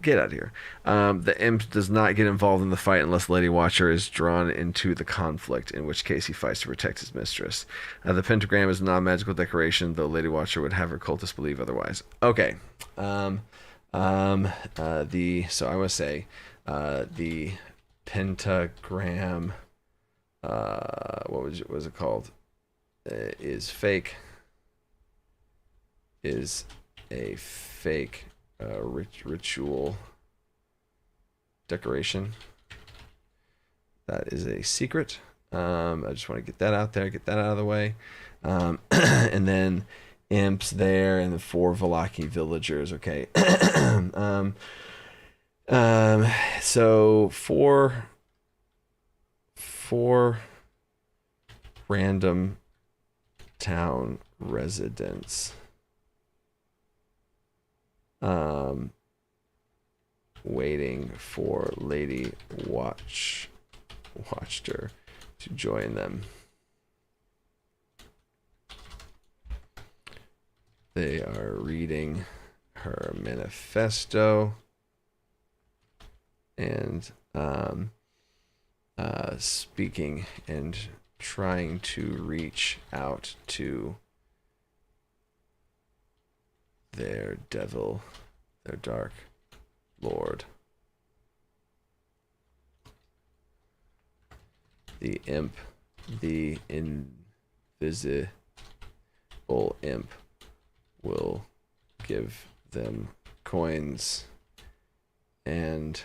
Get out of here. The imp does not get involved in the fight unless Lady Watcher is drawn into the conflict, in which case he fights to protect his mistress. The pentagram is a non-magical decoration, though Lady Watcher would have her cultists believe otherwise. Okay. So I want to say the pentagram, what was it called? Is fake. Is a fake ritual decoration. That is a secret. I just want to get that out there, get that out of the way. And then imps there and the 4 Vallaki villagers. Okay. So four random town residents. Waiting for Lady Watcher to join them. They are reading her manifesto and speaking and trying to reach out to their dark lord. The imp, the invisible imp, will give them coins and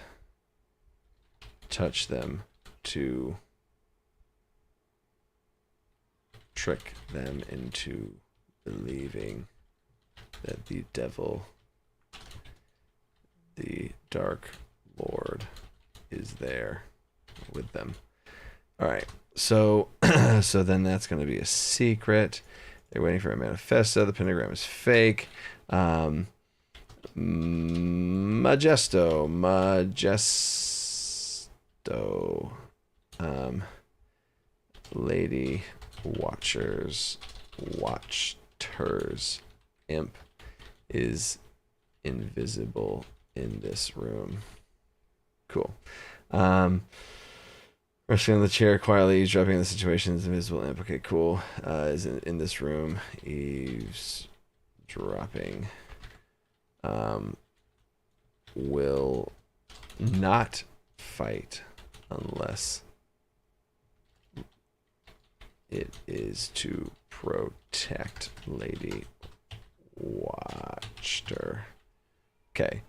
touch them to trick them into believing that the devil, the Dark Lord, is there with them. All right, so then that's going to be a secret. They're waiting for a manifesto. The pentagram is fake. Majesto. Lady Watcher's imp is invisible in this room. Cool. Resting on the chair quietly, eavesdropping the situation is invisible imp. Okay, cool. Is in this room, eavesdropping. Will not fight unless it is to protect Lady Watcher. Okay.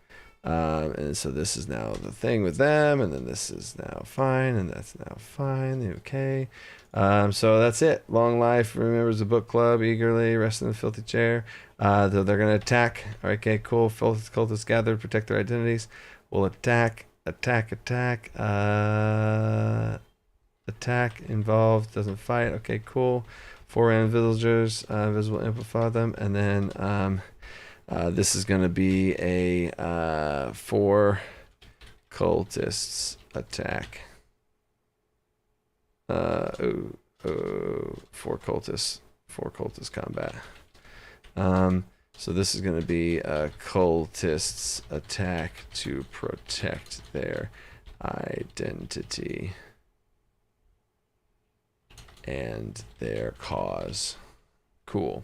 And so this is now the thing with them, and then this is now fine, and that's now fine. Okay. So that's it. Long life, remembers the book club, eagerly resting in the filthy chair. Though they're going to attack. Okay, cool. Cultists gathered, protect their identities. Will attack. Attack involved, doesn't fight. Okay, cool. 4 random villagers, visible amplify them, and then this is going to be a 4 cultists attack. 4 cultists combat. So this is going to be a cultists attack to protect their identity and their cause. Cool.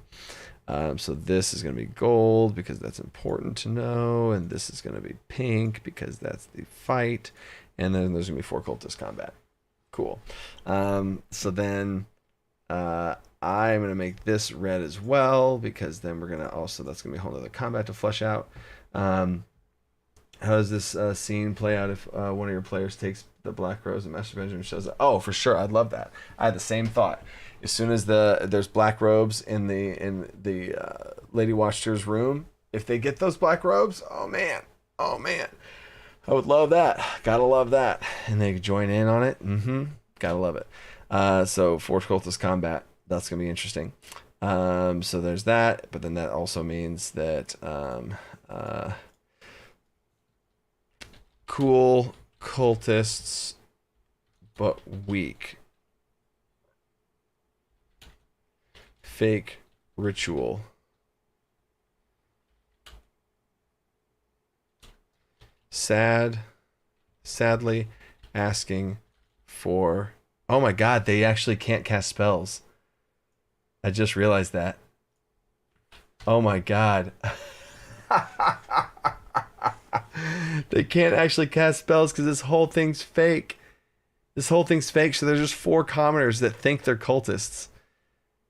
So this is going to be gold because that's important to know, and this is going to be pink because that's the fight, and then there's going to be 4 cultist combat. Cool. So then I'm going to make this red as well because then we're going to also, that's going to be a whole other combat to flesh out. How does this scene play out if one of your players takes the black rose and Master Benjamin shows up? Oh, for sure. I'd love that. I had the same thought. As soon as there's black robes in the Lady Watcher's room, if they get those black robes, oh man, I would love that. Gotta love that. And they join in on it. Gotta love it. So Force Cultist Combat, that's gonna be interesting. So there's that, but then that also means that cool cultists, but weak. Fake ritual. Sadly asking for... Oh my god, they actually can't cast spells. I just realized that. Oh my god. They can't actually cast spells because this whole thing's fake. This whole thing's fake, so there's just 4 commoners that think they're cultists.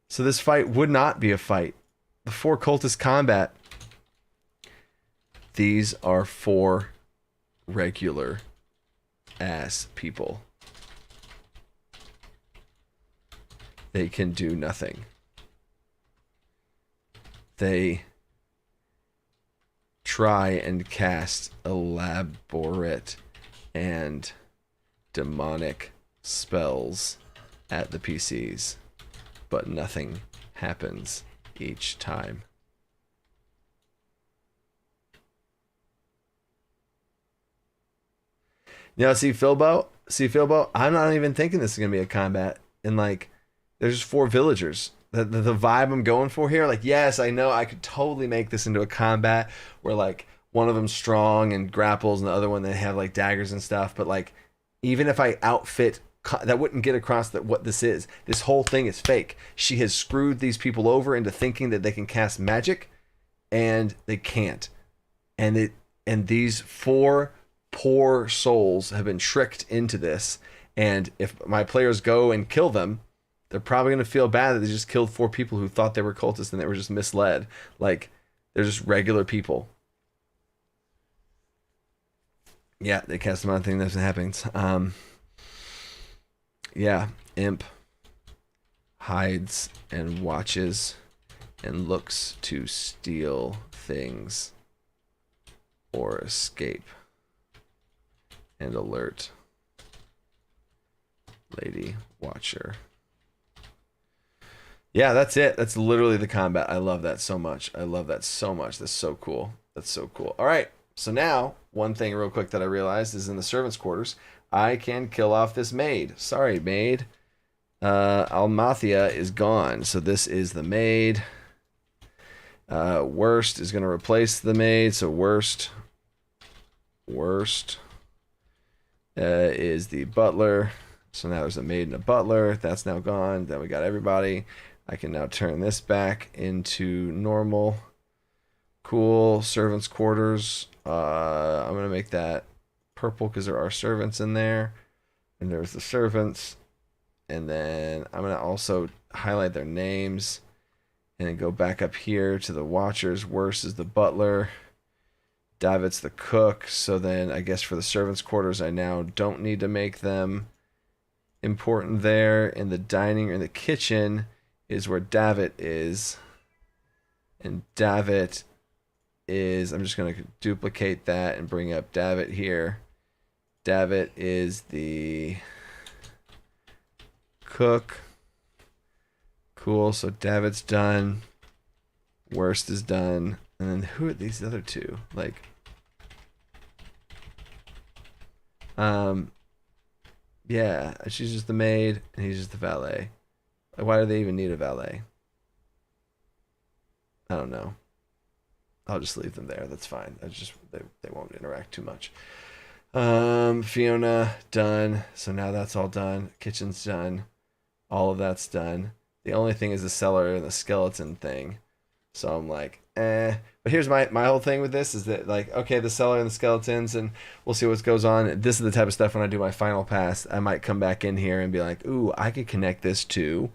So this fight would not be a fight. The 4 cultist combat. These are 4 regular ass people. They can do nothing. They try and cast elaborate and demonic spells at the PCs, but nothing happens each time. You know, see Philbo, I'm not even thinking this is gonna be a combat. And like, there's just 4 villagers. The vibe I'm going for here, like, yes, I know I could totally make this into a combat where like one of them's strong and grapples and the other one they have like daggers and stuff. But like, even if I outfit, that wouldn't get across that what this is. This whole thing is fake. She has screwed these people over into thinking that they can cast magic, and they can't. And these 4 poor souls have been tricked into this. And if my players go and kill them, they're probably going to feel bad that they just killed 4 people who thought they were cultists and they were just misled. Like, they're just regular people. Yeah, they cast them on thing that happens. Yeah, imp hides and watches and looks to steal things or escape and alert Lady Watcher. Yeah, that's it. That's literally the combat. I love that so much. I love that so much. That's so cool. That's so cool. All right. So now, one thing real quick that I realized is in the servants' quarters, I can kill off this maid. Sorry, maid. Almathia is gone. So this is the maid. Worst is going to replace the maid. So worst is the butler. So now there's a maid and a butler. That's now gone. Then we got everybody. I can now turn this back into normal. Cool. Servants' quarters. I'm going to make that purple because there are servants in there. And there's the servants. And then I'm going to also highlight their names. And then go back up here to the watchers. Worst is the butler. David's the cook. So then I guess for the servants' quarters, I now don't need to make them important there. In the dining or in the kitchen is where David is. And David is, I'm just going to duplicate that and bring up David here. David is the cook. Cool, so David's done. Worst is done. And then who are these other 2? Like, yeah, she's just the maid and he's just the valet. Like, why do they even need a valet? I don't know. I'll just leave them there. That's fine. I just they won't interact too much. Fiona done. So now that's all done. Kitchen's done. All of that's done. The only thing is the cellar and the skeleton thing. So I'm like, eh. But here's my whole thing with this is that, like, okay, the cellar and the skeletons, and we'll see what goes on. This is the type of stuff when I do my final pass, I might come back in here and be like, ooh, I could connect this to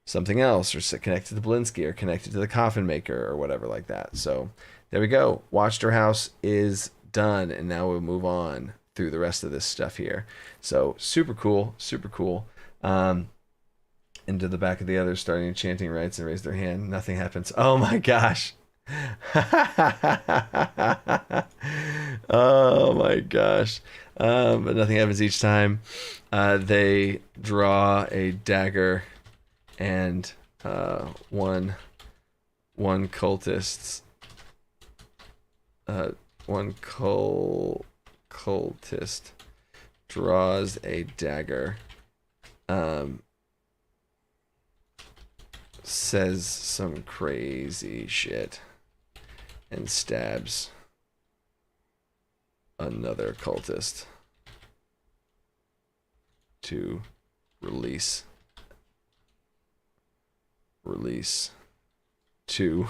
something else, or connect it to the Blinsky, or connect it to the coffin maker, or whatever like that. So there we go. Watchtower House is done, and now we'll move on through the rest of this stuff here. So super cool, super cool. Into the back of the others, starting chanting rites and raise their hand. Nothing happens. Oh my gosh. Oh my gosh. But nothing happens each time. They draw a dagger, and one cultist cultist draws a dagger, says some crazy shit, and stabs another cultist to release to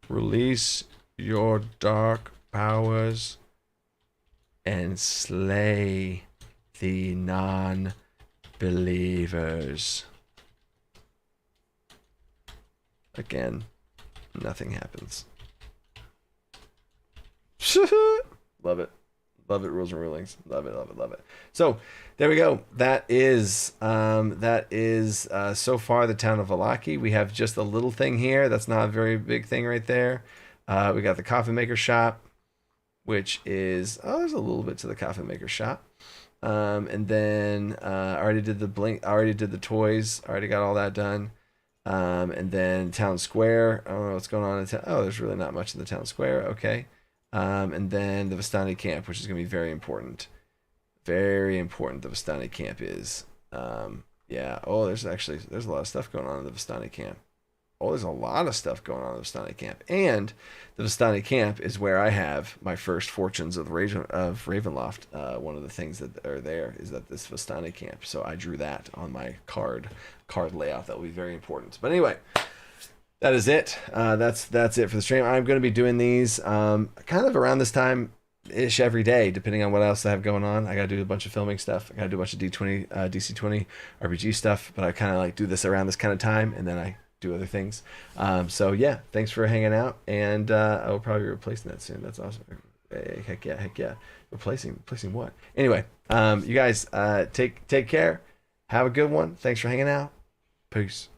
release your dark powers and slay the non-believers. Again, nothing happens. Love it. Love it, rules and rulings. Love it, love it, love it. So there we go. That is so far the town of Vallaki. We have just a little thing here. That's not a very big thing right there. We got the coffin maker shop, which is, there's a little bit to the coffin maker shop. And then I already did the toys. I already got all that done. And then town square. I don't know what's going on in town. Oh, there's really not much in the town square. Okay. And then the Vistani camp, which is going to be very important. Very important. The Vistani camp is. Yeah. Oh, there's a lot of stuff going on in the Vistani camp. Oh, there's a lot of stuff going on in the Vistani camp. And the Vistani camp is where I have my first fortunes of Ravenloft. One of the things that are there is that this Vistani camp. So I drew that on my card layout. That will be very important. But anyway, that is it. That's it for the stream. I'm going to be doing these kind of around this time ish every day, depending on what else I have going on. I got to do a bunch of filming stuff. I got to do a bunch of DC20 RPG stuff. But I kind of like do this around this kind of time, and then I do other things. So yeah, thanks for hanging out, and I will probably be replacing that soon. That's awesome. Hey, heck yeah. Replacing what? Anyway, you guys take care. Have a good one. Thanks for hanging out. Peace.